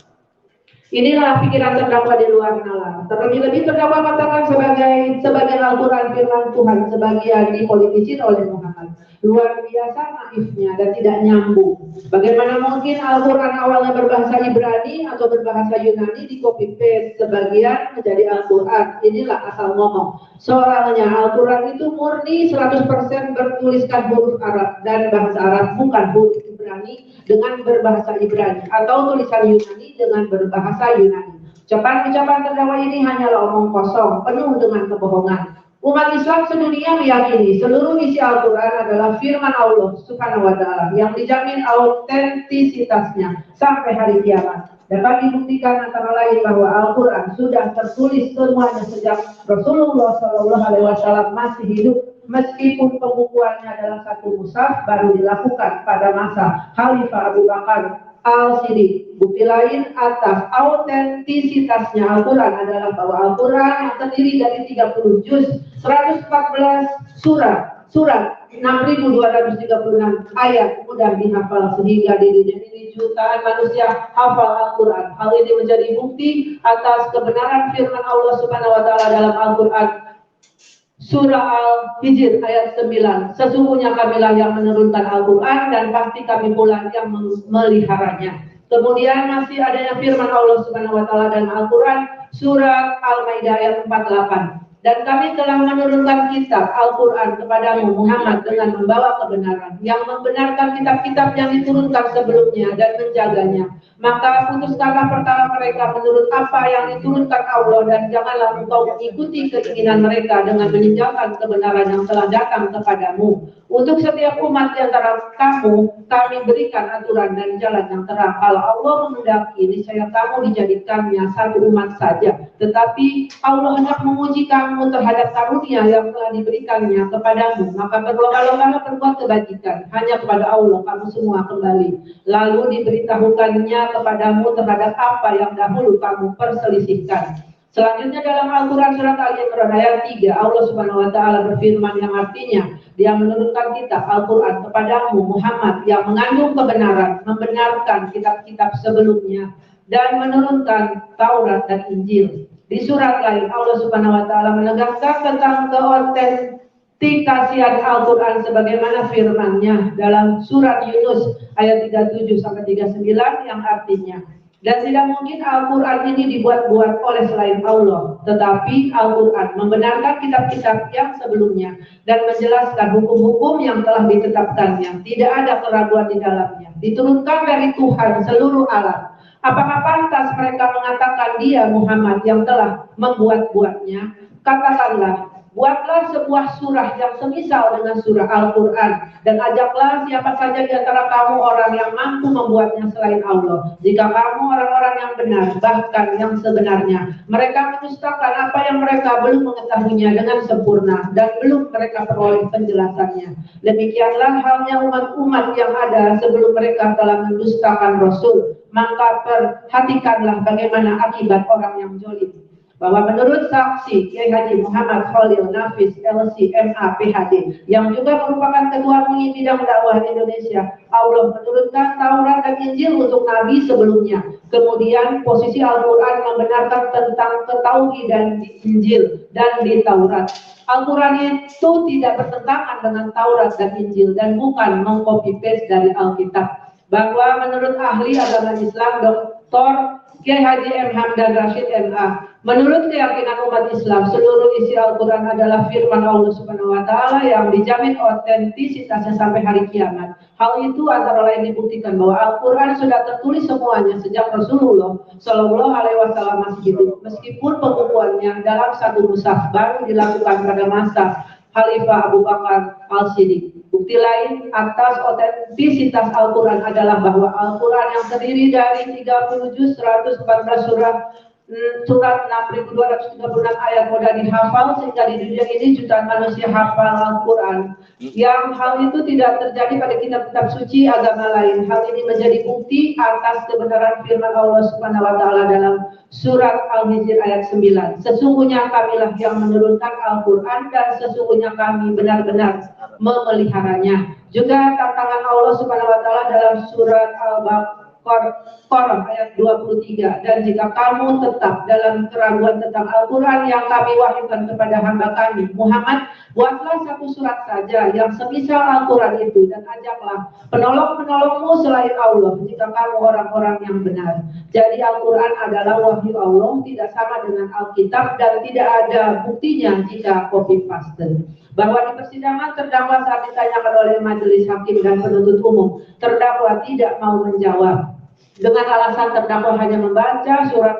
Inilah pikiran terdakwa di luar nalar. Terlebih-lebih terdakwa katakan sebagai Al-Quran firman Tuhan, sebagian dipolitisir oleh Muhammad. Luar biasa naifnya dan tidak nyambung. Bagaimana mungkin Al-Quran awalnya berbahasa Ibrani atau berbahasa Yunani di copy paste sebagian menjadi Al-Quran? Inilah asal ngomong. Soalnya Al-Quran itu murni 100% bertuliskan huruf Arab dan bahasa Arab, bukan huruf Ibrani dengan berbahasa Ibrani atau tulisan Yunani dengan berbahasa Yunani. Ucapan-ucapan terdakwa ini hanyalah omong kosong, penuh dengan kebohongan. Umat Islam sedunia meyakini seluruh isi Al-Quran adalah firman Allah Subhanahu wa Ta'ala yang dijamin autentisitasnya sampai hari kiamat. Dapat dibuktikan antara lain bahwa Al-Quran sudah tertulis semuanya sejak Rasulullah SAW masih hidup, meskipun pembukuannya dalam satu mushaf baru dilakukan pada masa Khalifah Abu Bakar Al-Siddiq. Bukti lain atas autentisitasnya Al-Quran adalah bahwa Al-Quran yang terdiri dari 30 juz, 114 surat 6.236 ayat mudah dihafal, sehingga di dunia ini jutaan manusia hafal Al-Quran. Hal ini menjadi bukti atas kebenaran firman Allah Subhanahu wa Ta'ala dalam Al-Quran. Surah Al-Hijr ayat 9, sesungguhnya kamilah yang menurunkan Al-Quran dan pasti kami pula yang memeliharanya. Kemudian masih adanya firman Allah Subhanahu wa Ta'ala dalam Al-Quran, surat Al-Maidah ayat 48. Dan kami telah menurunkan kitab Al-Quran kepadamu Muhammad dengan membawa kebenaran, yang membenarkan kitab-kitab yang diturunkan sebelumnya dan menjaganya. Maka putuskanlah perkara mereka menurut apa yang diturunkan Allah, dan janganlah engkau mengikuti keinginan mereka dengan meninggalkan kebenaran yang telah datang kepadamu. Untuk setiap umat di antara kamu, kami berikan aturan dan jalan yang terang. Kalau Allah menghendaki, niscaya kamu dijadikannya satu umat saja. Tetapi Allah hendak menguji kamu terhadap karunia yang telah diberikannya kepadamu. Maka berlomba-lombalah berbuat kebajikan. Hanya kepada Allah kamu semua kembali. Lalu diberitahukannya kepadamu terhadap apa yang dahulu kamu perselisihkan. Selanjutnya dalam Al-Quran surat Al-Imran ayat 3, Allah Subhanahu wa Ta'ala berfirman yang artinya, Dia menurunkan kitab Al-Quran kepadamu Muhammad yang mengandung kebenaran, membenarkan kitab-kitab sebelumnya, dan menurunkan Taurat dan Injil. Di surat lain Allah Subhanahu wa Ta'ala menegaskan tentang keautentikasian Al-Quran sebagaimana firman-Nya dalam surat Yunus ayat 37-39 yang artinya, dan tidak mungkin Al-Quran ini dibuat-buat oleh selain Allah, tetapi Al-Quran membenarkan kitab-kitab yang sebelumnya dan menjelaskan hukum-hukum yang telah ditetapkannya. Tidak ada keraguan di dalamnya. Diturunkan dari Tuhan seluruh alam. Apakah pantas mereka mengatakan Dia Muhammad yang telah membuat-buatnya? Katakanlah, buatlah sebuah surah yang semisal dengan surah Al-Quran, dan ajaklah siapa saja di antara kamu orang yang mampu membuatnya selain Allah. Jika kamu orang-orang yang benar, bahkan yang sebenarnya, mereka mendustakan apa yang mereka belum mengetahuinya dengan sempurna dan belum mereka peroleh penjelasannya. Demikianlah halnya umat-umat yang ada sebelum mereka telah mendustakan Rasul. Maka perhatikanlah bagaimana akibat orang yang zalim. Bahwa menurut saksi Kiai Haji Muhammad Khalil Nafis LC MA PhD yang juga merupakan Ketua MUI bidang dakwah Indonesia, Allah menurunkan Taurat dan Injil untuk Nabi sebelumnya. Kemudian posisi Al-Quran membenarkan tentang ketauhid dan di Injil dan di Taurat. Al-Quran itu tidak bertentangan dengan Taurat dan Injil dan bukan mengcopy paste dari Alkitab. Bahwa menurut ahli agama Islam Dr. Kiai Haji M. Hamdan Rashid MA, menurut keyakinan umat Islam, seluruh isi Al-Quran adalah firman Allah Subhanahu wa Ta'ala yang dijamin otentisitasnya sampai hari kiamat. Hal itu antara lain dibuktikan bahwa Al-Quran sudah tertulis semuanya sejak Rasulullah Shallallahu Alaihi Wasallam masih hidup, meskipun pembukuannya dalam satu mushaf baru dilakukan pada masa Khalifah Abu Bakar Al-Siddiq. Bukti lain atas otentisitas Al-Quran adalah bahwa Al-Quran yang terdiri dari 30 juz, 114 surat 6.236 ayat mudah dihafal, sehingga di dunia ini jutaan manusia hafal Al-Quran. Yang hal itu tidak terjadi pada kitab-kitab suci agama lain. Hal ini menjadi bukti atas kebenaran firman Allah Subhanahu wa Ta'ala dalam surat Al-Hijr ayat 9. Sesungguhnya kamilah yang menurunkan Al-Quran dan sesungguhnya kami benar-benar memeliharanya. Juga tantangan Allah Subhanahu wa Ta'ala dalam surat Al-Baqarah ayat 23, dan jika kamu tetap dalam keraguan tentang Al-Quran yang kami wahyukan kepada hamba kami Muhammad, buatlah satu surat saja yang semisal Al-Quran itu, dan ajaklah penolong-penolongmu selain Allah jika kamu orang-orang yang benar. Jadi Al-Quran adalah wahyu Allah, tidak sama dengan Alkitab, dan tidak ada buktinya jika copy paste. Bahwa di persidangan terdakwa saat ditanyakan oleh majelis hakim dan penuntut umum, terdakwa tidak mau menjawab. dengan alasan terdakwa hanya membaca surat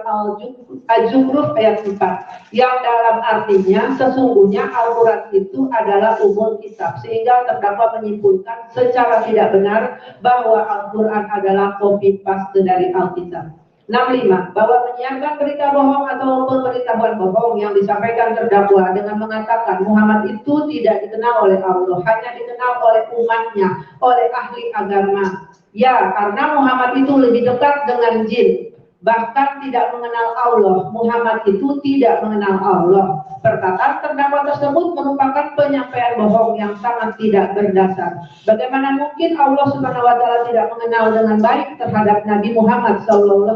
Al-Zukhruf ayat 4 yang dalam artinya sesungguhnya Al-Quran itu adalah umul kitab, sehingga terdakwa menyimpulkan secara tidak benar bahwa Al-Quran adalah copy paste dari Alkitab. 65. Bahwa menyiarkan berita bohong atau pemberitahuan bohong yang disampaikan terdakwa dengan mengatakan Muhammad itu tidak dikenal oleh Allah, hanya dikenal oleh umatnya, oleh ahli agama. Ya, karena Muhammad itu lebih dekat dengan jin, bahkan tidak mengenal Allah. Muhammad itu tidak mengenal Allah. Perkataan terdakwa tersebut merupakan penyampaian bohong yang sangat tidak berdasar. Bagaimana mungkin Allah Subhanahu wa taala tidak mengenal dengan baik terhadap Nabi Muhammad SAW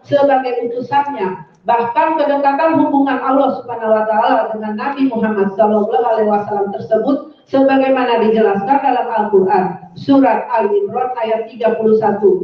sebagai utusannya? Bahkan kedekatan hubungan Allah Subhanahu wa taala dengan Nabi Muhammad SAW tersebut sebagaimana dijelaskan dalam Al-Qur'an surat Al-Imran ayat 31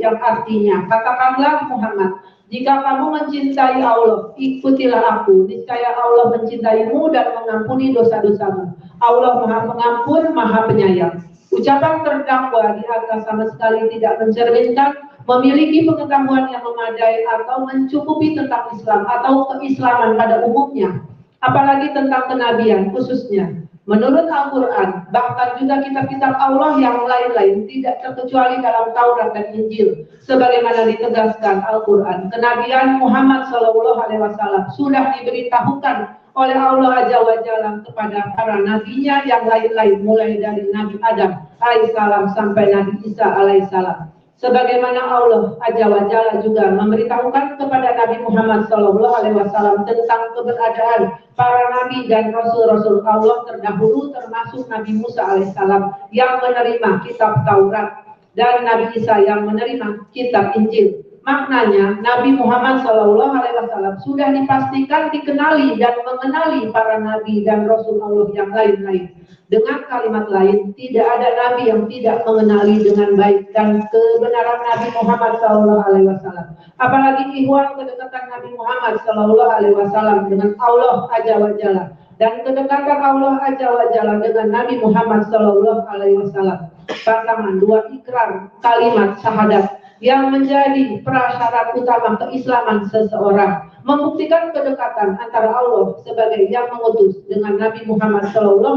yang artinya, katakanlah Muhammad, jika kamu mencintai Allah, ikutilah aku, niscaya Allah mencintaimu dan mengampuni dosa-dosamu. Allah Maha Pengampun, Maha Penyayang. Ucapan terdakwa di atas sama sekali tidak mencerminkan memiliki pengetahuan yang memadai atau mencukupi tentang Islam atau keislaman pada umumnya, apalagi tentang kenabian khususnya. Menurut Al-Quran, bahkan juga kitab-kitab Allah yang lain-lain tidak terkecuali dalam Taurat dan Injil, sebagaimana ditegaskan Al-Quran, kenabian Muhammad SAW sudah diberitahukan oleh Allah Azza wa Jalla kepada para nabinya yang lain-lain, mulai dari Nabi Adam alaihissalam sampai Nabi Isa alaihissalam. Sebagaimana Allah Azza wa Jalla juga memberitahukan kepada Nabi Muhammad SAW tentang keberadaan para nabi dan rasul-rasul Allah terdahulu, termasuk Nabi Musa alaihissalam yang menerima kitab Taurat dan Nabi Isa yang menerima kitab Injil. Maknanya Nabi Muhammad SAW sudah dipastikan dikenali dan mengenali para nabi dan rasul Allah yang lain-lain. Dengan kalimat lain, tidak ada nabi yang tidak mengenali dengan baik dan kebenaran Nabi Muhammad SAW. Apalagi ihwal kedekatan Nabi Muhammad SAW dengan Allah Azza wa Jalla dan kedekatan Allah Azza wa Jalla dengan Nabi Muhammad SAW. Pasangan dua ikrar kalimat syahadat yang menjadi prasyarat utama keislaman seseorang, membuktikan kedekatan antara Allah sebagai yang mengutus dengan Nabi Muhammad SAW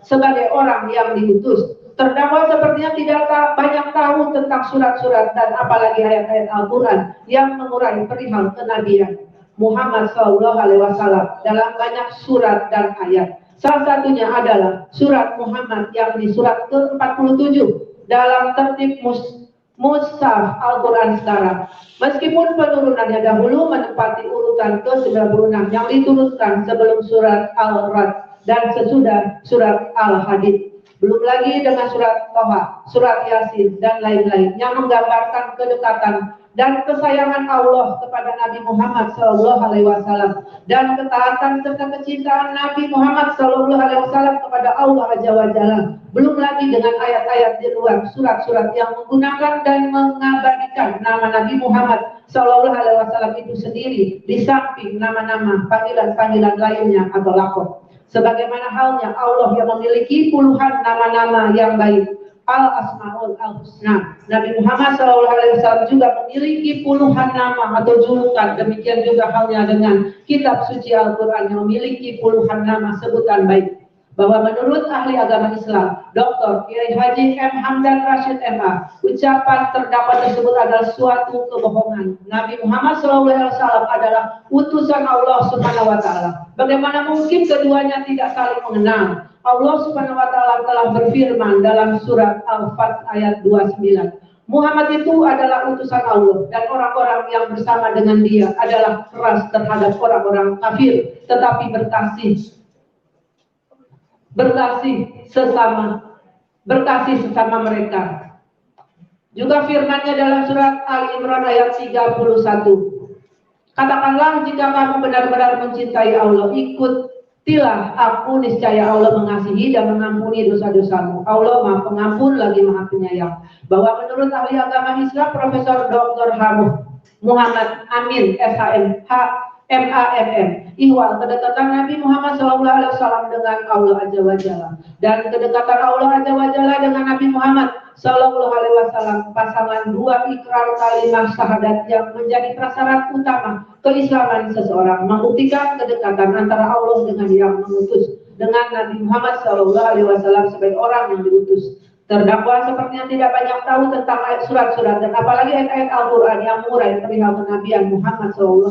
sebagai orang yang diutus. Terdakwa sepertinya tidak banyak tahu tentang surat-surat dan apalagi ayat-ayat Al-Quran yang mengurai perihal kenabian Muhammad SAW dalam banyak surat dan ayat. Salah satunya adalah surat Muhammad yang di surat ke-47 dalam tertib Mushaf Al-Quran sekarang. Meskipun penurunannya dahulu menempati urutan ke-96 yang diturunkan sebelum surat Al-Rad dan sesudah surat Al-Hadid. Belum lagi dengan surat Toha, surat Yasin, dan lain-lain yang menggambarkan kedekatan dan kesayangan Allah kepada Nabi Muhammad SAW dan ketaatan serta kecintaan Nabi Muhammad SAW kepada Allah Azza wa Jalla. Belum lagi dengan ayat-ayat di luar surat-surat yang menggunakan dan mengabadikan nama Nabi Muhammad SAW itu sendiri di samping nama-nama panggilan-panggilan lainnya atau lakon. Sebagaimana halnya Allah yang memiliki puluhan nama-nama yang baik, Al-Asma'ul Al-Husna. Nabi Muhammad SAW juga memiliki puluhan nama atau julukan. Demikian juga halnya dengan kitab suci Al-Quran yang memiliki puluhan nama sebutan baik. Bahwa menurut ahli agama Islam, Dr. Kiai Haji M. Hamdan Rashid MA, ucapan terdakwa tersebut adalah suatu kebohongan. Nabi Muhammad SAW adalah utusan Allah Subhanahu wa taala. Bagaimana mungkin keduanya tidak saling mengenal? Allah Subhanahu wa taala telah berfirman dalam surat Al-Fat ayat 29. Muhammad itu adalah utusan Allah dan orang-orang yang bersama dengan dia adalah keras terhadap orang-orang kafir, tetapi berkasih sesama mereka. Juga firman-Nya dalam surat Al-Imran ayat 31. Katakanlah jika kamu benar-benar mencintai Allah, ikutilah aku, niscaya Allah mengasihi dan mengampuni dosa-dosamu. Allah Maha Pengampun lagi Maha Penyayang. Bahwa menurut ahli agama Islam Profesor Dr. Muhammad Amin SHMH MAMM, ihwal kedekatan Nabi Muhammad SAW dengan Allah Azza wa Jalla dan kedekatan Allah Azza wa Jalla dengan Nabi Muhammad SAW, pasangan dua ikrar kalimah syahadat yang menjadi prasyarat utama keislaman seseorang, membuktikan kedekatan antara Allah dengan yang mengutus, dengan Nabi Muhammad SAW sebagai orang yang diutus. Terdakwa sepertinya tidak banyak tahu tentang ayat surat-surat dan apalagi ayat-ayat Al-Quran yang mengurai perihal kenabian Muhammad SAW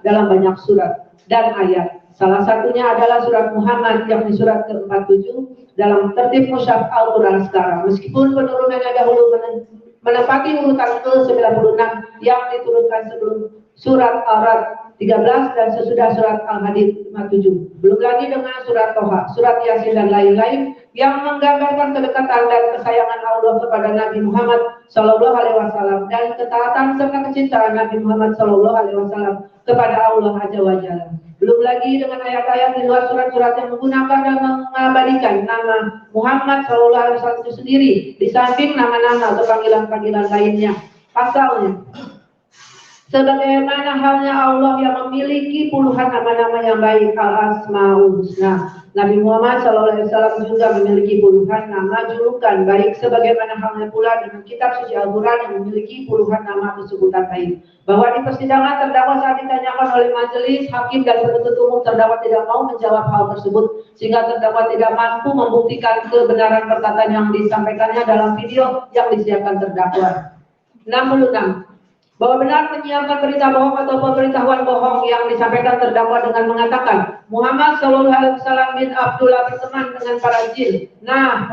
dalam banyak surat dan ayat. Salah satunya adalah surat Muhammad yakni surat ke-47 dalam tertib mushaf Al-Quran sekarang. Meskipun penurunannya dahulu menempati urutan ke-96 yang diturunkan sebelum surat Al-Rad 13 dan sesudah surat Al-Hadid 57. Belum lagi dengan surat Toha, surat Yasin dan lain-lain yang menggambarkan kedekatan dan kesayangan Allah kepada Nabi Muhammad SAW dan ketaatan serta kecintaan Nabi Muhammad SAW kepada Allah Azza wa Jalla. Belum lagi dengan ayat-ayat di luar surat-surat yang menggunakan dan mengabadikan nama Muhammad SAW itu sendiri di samping nama-nama atau panggilan-panggilan lainnya. Pasalnya, sebagaimana halnya Allah yang memiliki puluhan nama-nama yang baik, Al-Asmaul Husna, Nabi Muhammad SAW juga memiliki puluhan nama julukan baik, sebagaimana halnya pula dengan kitab suci Al-Quran yang memiliki puluhan nama atau sebutan baik. Bahwa di persidangan terdakwa saat ditanyakan oleh majelis hakim dan penuntut umum, terdakwa tidak mau menjawab hal tersebut sehingga terdakwa tidak mampu membuktikan kebenaran perkataan yang disampaikannya dalam video yang disiapkan terdakwa. 66. Bahwa benar menyiarkan berita bohong atau pemberitahuan bohong yang disampaikan terdakwa dengan mengatakan Muhammad SAW bin Abdullah berteman dengan para jin. Nah,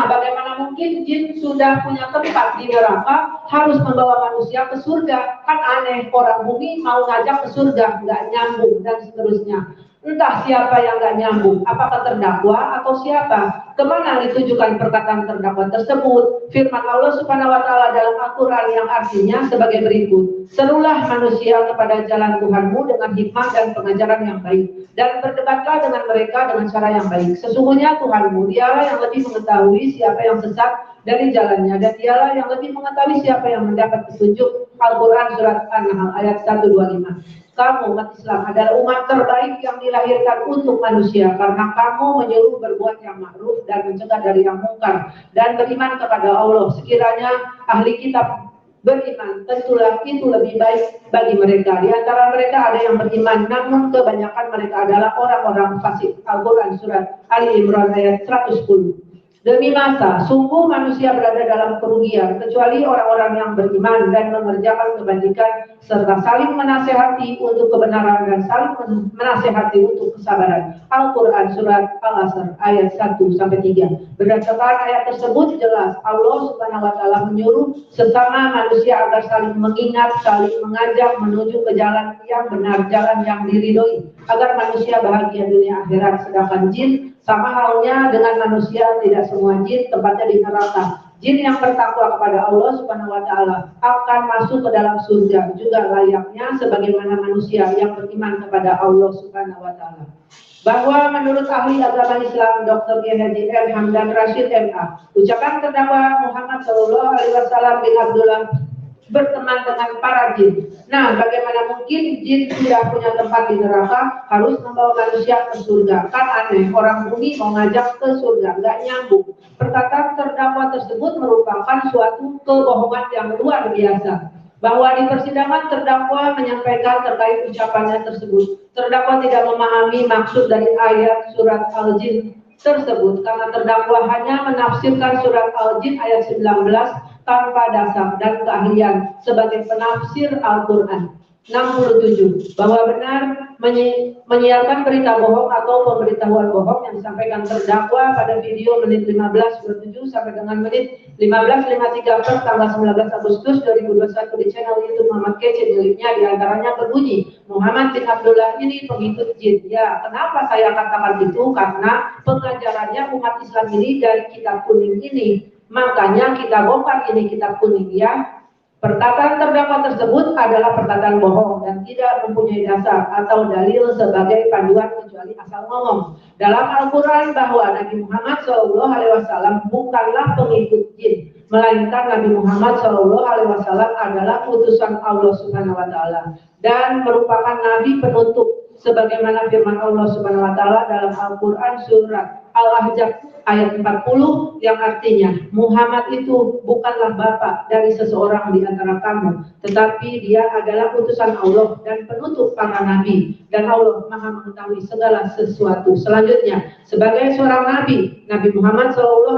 bagaimana mungkin jin sudah punya tempat di neraka harus membawa manusia ke surga? Kan aneh, orang bumi mau ngajak ke surga, nggak nyambung dan seterusnya. Entah siapa yang nggak nyambung, apakah terdakwa atau siapa? Kemana ditujukan perkataan terdakwa tersebut? Firman Allah Subhanahu wa Ta'ala dalam Al-Quran yang artinya sebagai berikut: serulah manusia kepada jalan Tuhanmu dengan hikmah dan pengajaran yang baik, dan berdebatlah dengan mereka dengan cara yang baik. Sesungguhnya Tuhanmu, dialah yang lebih mengetahui siapa yang sesat dari jalannya, dan dialah yang lebih mengetahui siapa yang mendapat petunjuk. Al-Quran Surat An-Nahl ayat 125. Kamu umat Islam adalah umat terbaik yang dilahirkan untuk manusia karena kamu menyuruh berbuat yang ma'ruf dan mencegah dari yang mungkar dan beriman kepada Allah. Sekiranya ahli kitab beriman, tentulah itu lebih baik bagi mereka. Di antara mereka ada yang beriman, namun kebanyakan mereka adalah orang-orang fasik. Al-Quran Surat Ali Imran ayat 110. Demi masa, sungguh manusia berada dalam kerugian, kecuali orang-orang yang beriman dan mengerjakan kebajikan, serta saling menasehati untuk kebenaran dan saling menasehati untuk kesabaran. Al-Quran Surat Al-Asr ayat 1-3. Berdasarkan ayat tersebut jelas, Allah Subhanahu wa Ta'ala menyuruh sesama manusia agar saling mengingat, saling mengajak menuju ke jalan yang benar, jalan yang diridhoi, agar manusia bahagia dunia akhirat. Sedangkan jin sama halnya dengan manusia, tidak semua jin tempatnya di neraka. Jin yang bertakwa kepada Allah Subhanahu wa Ta'ala akan masuk ke dalam surga, juga layaknya sebagaimana manusia yang beriman kepada Allah Subhanahu wa Ta'ala. Bahwa menurut ahli agama Islam Dr. Ghazi R. Hamdan Rashid MA, ucapan terdakwa Muhammad SAW bin Abdullah berteman dengan para jin. Nah, bagaimana mungkin jin sudah punya tempat di neraka harus membawa manusia ke surga? Kan aneh, orang bumi mau ngajak ke surga, nggak nyambung. Perkataan terdakwa tersebut merupakan suatu kebohongan yang luar biasa. Bahwa di persidangan terdakwa menyampaikan terkait ucapannya tersebut, terdakwa tidak memahami maksud dari ayat surat Al-Jin tersebut karena terdakwa hanya menafsirkan surat Al-Jin ayat 19 tanpa dasar dan keahlian sebagai penafsir Al-Quran. 67. Bahwa benar menyiarkan berita bohong atau pemberitahuan bohong yang disampaikan terdakwa pada video menit 15:27 sampai dengan menit 15:53 per tanggal 19 Agustus 2021 di channel YouTube Muhammad Kece, miliknya diantaranya berbunyi, Muhammad bin Abdullah ini pengikut jin. Ya, kenapa saya katakan itu? Karena pengajarannya umat Islam ini dari kitab kuning ini. Makanya kita bongkar ini kitab kuning ya. Perkataan terdakwa tersebut adalah perkataan bohong dan tidak mempunyai dasar atau dalil sebagai panduan kecuali asal ngomong. Dalam Al-Quran bahwa Nabi Muhammad SAW bukanlah pengikut jin, melainkan Nabi Muhammad SAW adalah utusan Allah Subhanahu Wa Taala dan merupakan Nabi penutup, sebagaimana firman Allah Subhanahu Wa Taala dalam Al-Quran surat Al-Ahzab ayat 40 yang artinya Muhammad itu bukanlah bapak dari seseorang di antara kamu, tetapi dia adalah utusan Allah dan penutup para nabi, dan Allah Maha mengetahui segala sesuatu. Selanjutnya, sebagai seorang nabi, Nabi Muhammad SAW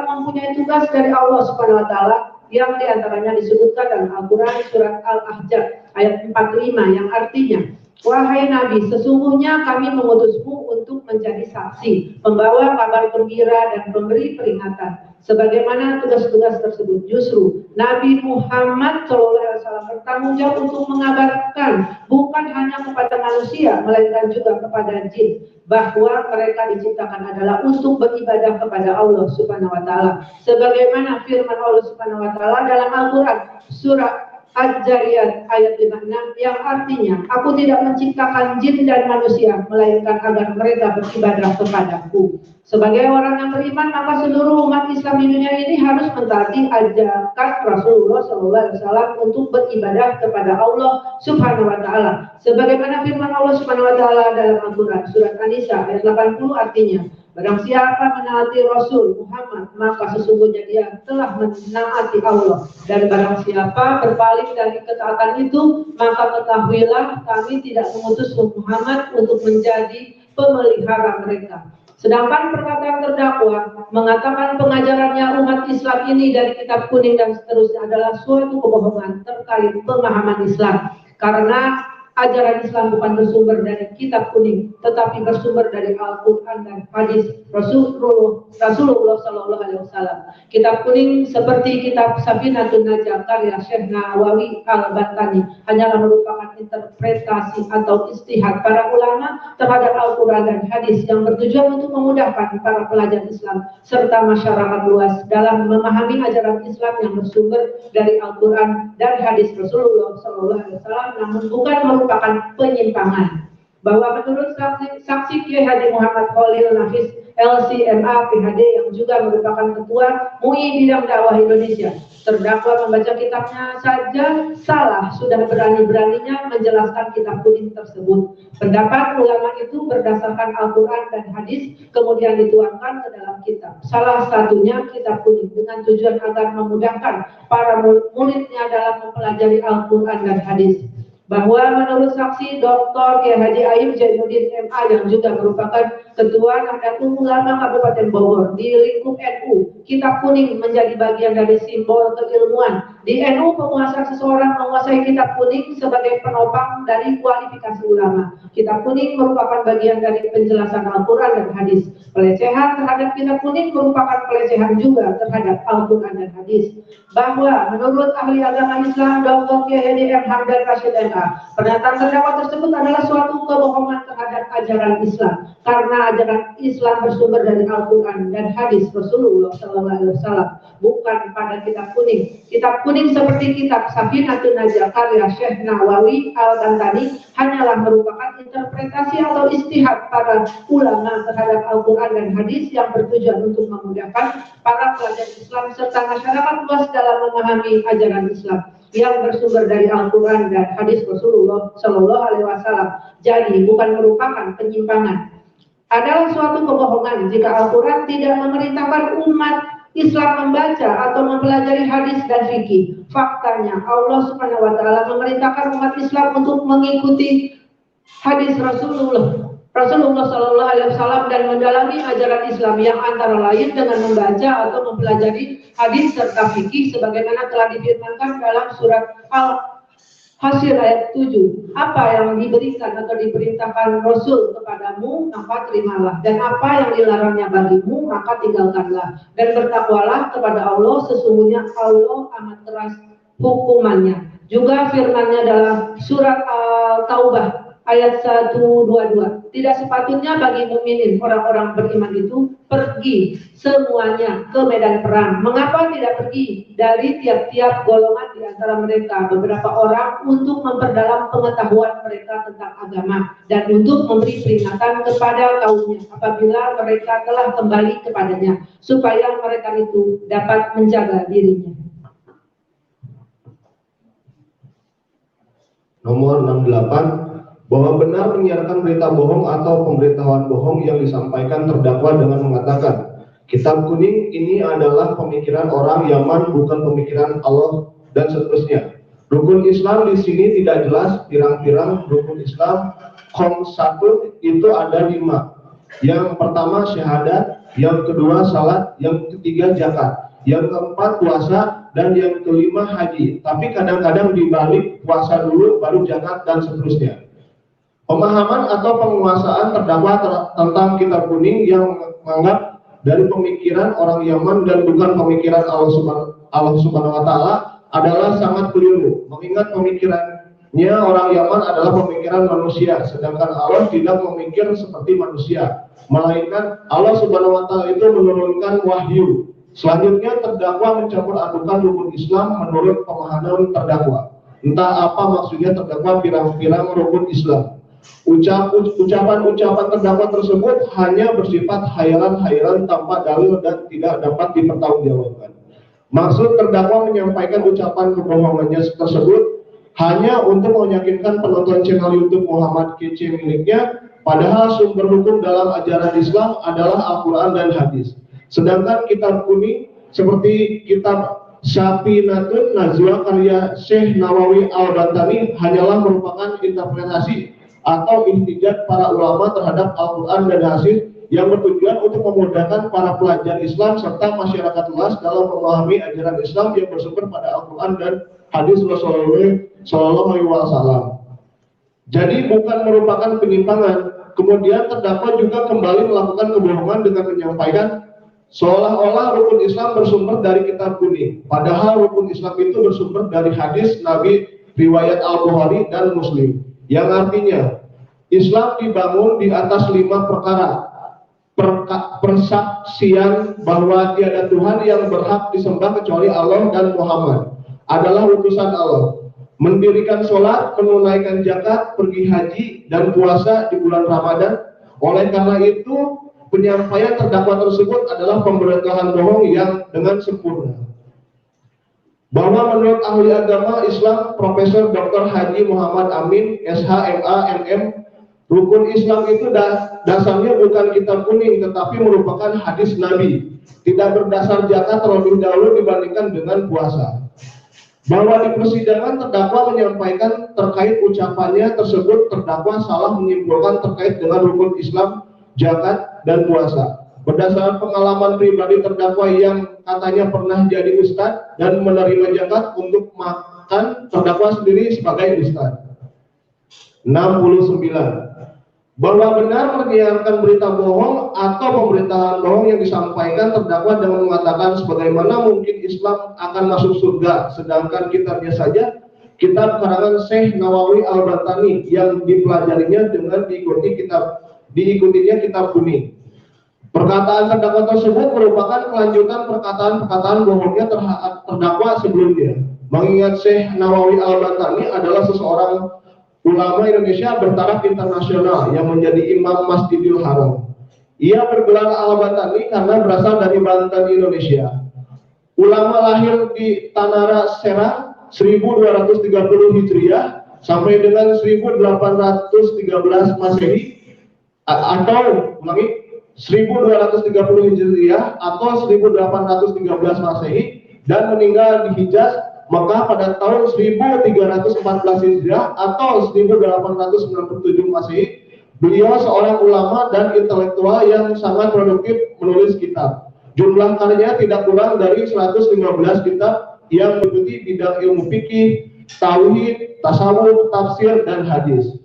mempunyai tugas dari Allah Subhanahu Wa Taala yang diantaranya disebutkan dalam Al-Quran surat Al-Ahzab ayat 45 yang artinya, wahai Nabi, sesungguhnya kami mengutusmu untuk menjadi saksi, pembawa kabar gembira dan pemberi peringatan. Sebagaimana tugas-tugas tersebut, justru Nabi Muhammad SAW bertanggung jawab untuk mengabarkan bukan hanya kepada manusia, melainkan juga kepada jin, bahwa mereka diciptakan adalah untuk beribadah kepada Allah Subhanahu Wa Taala. Sebagaimana firman Allah Subhanahu Wa Taala dalam Al-Quran surat Al-Jariyat ayat 56 yang artinya, aku tidak menciptakan jin dan manusia melainkan agar mereka beribadah kepadaku. Sebagai orang yang beriman, maka seluruh umat Islam di dunia ini harus mentaati ajakan Rasulullah SAW untuk beribadah kepada Allah Subhanahu Wa Taala. Sebagaimana firman Allah Subhanahu Wa Taala dalam Al-Quran surat An-Nisa ayat 80 artinya, barang siapa menaati Rasul Muhammad, maka sesungguhnya dia telah menaati Allah. Dan barang siapa berpaling dari ketaatan itu, maka ketahuilah kami tidak mengutus Muhammad untuk menjadi pemelihara mereka. Sedangkan perkataan terdakwa mengatakan pengajarannya umat Islam ini dari kitab kuning dan seterusnya adalah suatu kebohongan terkait pemahaman Islam. Karena ajaran Islam bukan bersumber dari kitab kuning, tetapi bersumber dari Al-Quran dan hadis Rasulullah SAW. Kitab kuning seperti kitab Safinatun Najah karya Syekh Nawawi Al-Bantani hanyalah merupakan interpretasi atau istihad para ulama terhadap Al-Quran dan hadis yang bertujuan untuk memudahkan para pelajar Islam serta masyarakat luas dalam memahami ajaran Islam yang bersumber dari Al-Quran dan hadis Rasulullah SAW, namun bukan merupakan penyimpangan. Bahwa menurut saksi Kiai Haji Muhammad Khalil Nafis LCMA PhD yang juga merupakan ketua MUI bidang dakwah Indonesia, terdakwa membaca kitabnya saja salah, sudah berani-beraninya menjelaskan kitab kuning tersebut. Pendapat ulama itu berdasarkan Al-Quran dan hadis kemudian dituangkan ke dalam kitab. Salah satunya kitab kuning dengan tujuan agar memudahkan para muridnya dalam mempelajari Al-Quran dan hadis. Bahwa menurut saksi Dr. Kiai Haji Aib Jainuddin MA yang juga merupakan Ketua Nahdlatul Ulama Kabupaten Bogor di lingkup NU, kitab kuning menjadi bagian dari simbol keilmuan. Di NU, penguasa seseorang menguasai kitab kuning sebagai penopang dari kualifikasi ulama. Kitab kuning merupakan bagian dari penjelasan Al-Quran dan hadis. Pelecehan terhadap kitab kuning merupakan pelecehan juga terhadap Al-Quran dan hadis. Bahwa menurut ahli agama Islam Dr. Kiai Haji M. Hamdan Rashid MA, pernyataan terdakwa tersebut adalah suatu kebohongan terhadap ajaran Islam, karena ajaran Islam bersumber dari Al-Quran dan hadis Rasulullah SAW, bukan pada kitab kuning. Kitab kuning seperti kitab Safinatun Najah karya Syekh Nawawi Al-Bantani hanyalah merupakan interpretasi atau istihad para ulama terhadap Al-Quran dan hadis yang bertujuan untuk memudahkan para pelajar Islam serta masyarakat luas dalam memahami ajaran Islam yang bersumber dari Al-Quran dan hadis Rasulullah SAW. Jadi bukan merupakan penyimpangan. Adalah suatu kebohongan jika Al-Quran tidak memerintahkan umat Islam membaca atau mempelajari hadis dan fikih. Faktanya Allah Subhanahu Wa Taala memerintahkan umat Islam untuk mengikuti hadis Rasulullah SAW dan mendalami ajaran Islam yang antara lain dengan membaca atau mempelajari hadis serta fikih sebagaimana telah difirmankan dalam surat Al-Hasyr ayat 7. Apa yang diberikan atau diperintahkan Rasul kepadamu, maka terimalah, dan apa yang dilarangnya bagimu, maka tinggalkanlah, dan bertakwalah kepada Allah, sesungguhnya Allah amat keras hukumannya. Juga firman-Nya dalam surat Al-Taubah ayat 122. Tidak sepatutnya bagi mukminin orang-orang beriman itu pergi semuanya ke medan perang. Mengapa tidak pergi dari tiap-tiap golongan di antara mereka beberapa orang untuk memperdalam pengetahuan mereka tentang agama dan untuk memberi peringatan kepada kaumnya apabila mereka telah kembali kepadanya supaya mereka itu dapat menjaga dirinya. Nomor 68, bahwa benar menyiarkan berita bohong atau pemberitahuan bohong yang disampaikan terdakwa dengan mengatakan, kitab kuning ini adalah pemikiran orang Yaman, bukan pemikiran Allah, dan seterusnya. Rukun Islam di sini tidak jelas, pirang-pirang rukun Islam. Satu itu ada 5. Yang pertama syahadat, yang kedua salat, yang ketiga zakat, yang keempat puasa, dan yang kelima haji. Tapi kadang-kadang dibalik, puasa dulu baru zakat dan seterusnya. Pemahaman atau penguasaan terdakwa tentang kitab kuning yang menganggap dari pemikiran orang Yaman dan bukan pemikiran Allah Subhanahu wa Ta'ala adalah sangat keliru. Mengingat pemikirannya orang Yaman adalah pemikiran manusia, sedangkan Allah tidak memikir seperti manusia, melainkan Allah Subhanahu wa Ta'ala itu menurunkan wahyu. Selanjutnya terdakwa mencampur adukan rukun Islam menurut pemahaman terdakwa. Entah apa maksudnya terdakwa pirang-pirang rukun Islam. Ucapan-ucapan terdakwa tersebut hanya bersifat hayalan-hayalan tanpa dalil dan tidak dapat dipertanggungjawabkan. Maksud terdakwa menyampaikan ucapan kebohongannya tersebut hanya untuk meyakinkan penonton channel YouTube Muhammad Kece miliknya, padahal sumber hukum dalam ajaran Islam adalah Al-Quran dan hadis. Sedangkan kitab kuning seperti kitab Safinatun Najwa karya Syekh Nawawi Al-Bantani hanyalah merupakan interpretasi atau ihtijaj para ulama terhadap Al-Quran dan hadis yang bertujuan untuk memudahkan para pelajar Islam serta masyarakat luas dalam memahami ajaran Islam yang bersumber pada Al-Quran dan hadis Rasulullah SAW. Jadi bukan merupakan penyimpangan. Kemudian terdakwa juga kembali melakukan kebohongan dengan menyampaikan seolah-olah rukun Islam bersumber dari kitab kuning, padahal rukun Islam itu bersumber dari hadis Nabi riwayat Al-Bukhari dan Muslim, yang artinya Islam dibangun di atas 5 perkara. Persaksian bahwa tiada Tuhan yang berhak disembah kecuali Allah dan Muhammad adalah utusan Allah, mendirikan sholat, menunaikan zakat, pergi haji, dan puasa di bulan Ramadan. Oleh karena itu penyampaian terdakwa tersebut adalah pemberitahuan bohong yang dengan sempurna. Bahwa menurut ahli agama Islam Profesor Dr. Haji Muhammad Amin SHMA MM, rukun Islam itu dasarnya bukan kitab kuning tetapi merupakan hadis Nabi, tidak berdasar zakat terlebih dahulu dibandingkan dengan puasa. Bahwa di persidangan terdakwa menyampaikan terkait ucapannya tersebut, terdakwa salah menyimpulkan terkait dengan rukun Islam, zakat, dan puasa. Berdasarkan pengalaman pribadi terdakwa yang katanya pernah jadi ustadz dan menerima zakat untuk makan, terdakwa sendiri sebagai ustadz. 69. Bahwa benar menyiarkan berita bohong atau pemberitahuan bohong yang disampaikan terdakwa dengan mengatakan sebagaimana mungkin Islam akan masuk surga, sedangkan kitabnya saja kitab karangan Syekh Nawawi Al-Bantani yang dipelajarinya dengan diikutinya kitab kuning. Perkataan terdakwa tersebut merupakan kelanjutan perkataan-perkataan bohongnya terdakwa sebelumnya. Mengingat Syekh Nawawi Al-Bantani adalah seseorang ulama Indonesia bertaraf internasional yang menjadi imam Masjidil Haram. Ia bergelar Al-Bantani karena berasal dari Banten, Indonesia. Ulama lahir di Tanara Serang 1230 Hijriah sampai dengan 1813 Masehi atau 1230 Hijriah atau 1813 Masehi dan meninggal di Hijaz, Mekah pada tahun 1314 Hijriah atau 1897 Masehi. Beliau seorang ulama dan intelektual yang sangat produktif menulis kitab. Jumlah karyanya tidak kurang dari 115 kitab yang meliputi bidang ilmu fikih, tauhid, tasawuf, tafsir, dan hadis.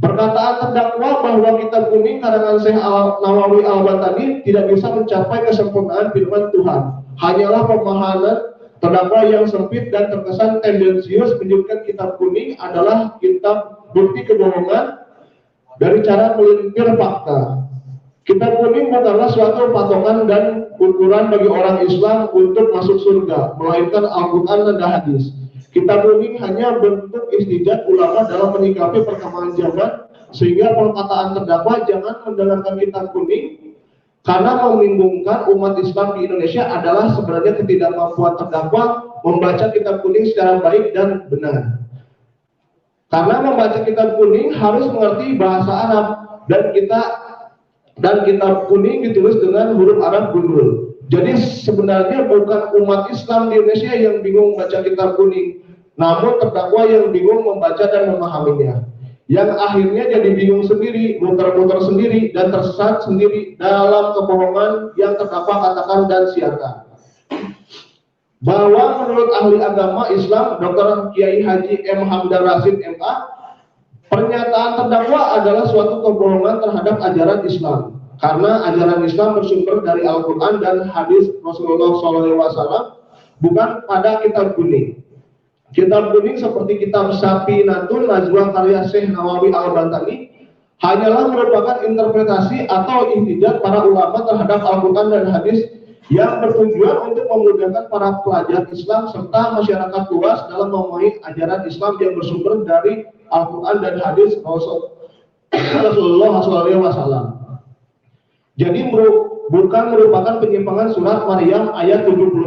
Perkataan terdakwa bahwa kitab kuning karangan Syekh Nawawi Al-Bantani tidak bisa mencapai kesempurnaan firman Tuhan. Hanyalah pemahaman terdakwa yang sempit dan terkesan tendensius menunjukkan kitab kuning adalah kitab bukti kebohongan dari cara melintir fakta. Kitab kuning bukanlah suatu patokan dan ukuran bagi orang Islam untuk masuk surga, melainkan Al-Quran dan hadis. Kitab kuning hanya bentuk istijab ulama dalam menyikapi perkembangan zaman, sehingga perkataan terdakwa jangan mendengarkan kitab kuning karena membingungkan umat Islam di Indonesia adalah sebenarnya ketidakmampuan terdakwa membaca kitab kuning secara baik dan benar. Karena membaca kitab kuning harus mengerti bahasa Arab dan kitab kuning ditulis dengan huruf Arab gundul. Jadi sebenarnya bukan umat Islam di Indonesia yang bingung membaca kitab kuning, namun terdakwa yang bingung membaca dan memahaminya. Yang akhirnya jadi bingung sendiri, muter-muter sendiri, dan tersesat sendiri dalam kebohongan yang terdakwa katakan dan siarkan. Bahwa menurut ahli agama Islam, Dr. Kiai Haji M. Hamdan Rashid MA, pernyataan terdakwa adalah suatu kebohongan terhadap ajaran Islam. Karena ajaran Islam bersumber dari Al-Quran dan hadis Rasulullah SAW, bukan pada kitab kuning. Kitab kuning seperti kitab Safinatun Najwa karya Syekh Nawawi Al-Bantani hanyalah merupakan interpretasi atau intijat para ulama terhadap Al-Quran dan hadis yang bertujuan untuk memudahkan para pelajar Islam serta masyarakat luas dalam memahami ajaran Islam yang bersumber dari Al-Quran dan hadis Rasulullah SAW. Jadi bukan merupakan penyimpangan surat Maryam ayat 71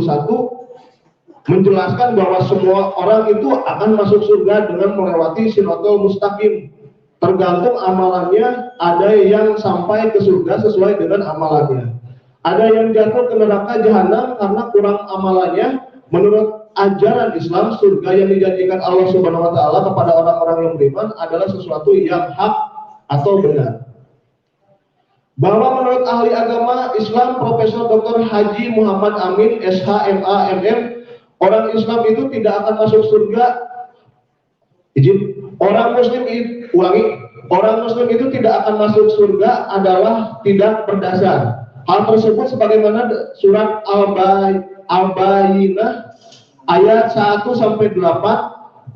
menjelaskan bahwa semua orang itu akan masuk surga dengan melewati Shiratal Mustaqim. Tergantung amalannya, ada yang sampai ke surga sesuai dengan amalannya. Ada yang jatuh ke neraka jahanam karena kurang amalannya. Menurut ajaran Islam, surga yang dijanjikan Allah Subhanahu wa taala kepada orang-orang yang beriman adalah sesuatu yang hak atau benar. Bahwa menurut ahli agama Islam Profesor Dr. Haji Muhammad Amin SHMA MM, orang Islam itu tidak akan masuk surga. Orang Muslim itu tidak akan masuk surga adalah tidak berdasar. Hal tersebut sebagaimana surat Al-Bayyinah ayat 1-8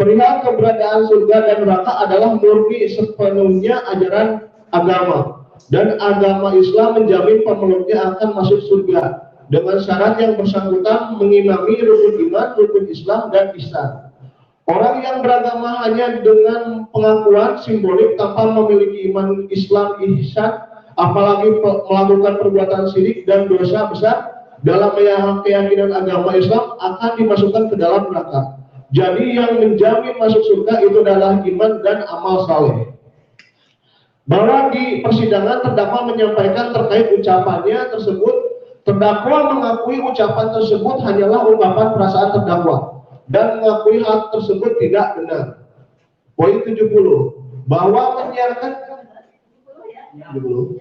perihal keberadaan surga dan neraka adalah murni sepenuhnya ajaran agama. Dan agama Islam menjamin pemeluknya akan masuk surga dengan syarat yang bersangkutan mengimami rukun iman, rukun Islam, dan ihsan. Orang yang beragama hanya dengan pengakuan simbolik tanpa memiliki iman, Islam, ihsan, apalagi melakukan perbuatan syirik dan dosa besar dalam keyakinan agama Islam akan dimasukkan ke dalam neraka. Jadi yang menjamin masuk surga itu adalah iman dan amal saleh. Bahwa di persidangan terdakwa menyampaikan terkait ucapannya tersebut, terdakwa mengakui ucapan tersebut hanyalah ungkapan perasaan terdakwa dan mengakui hal tersebut tidak benar. Poin 70, bahwa menyiarkan 70.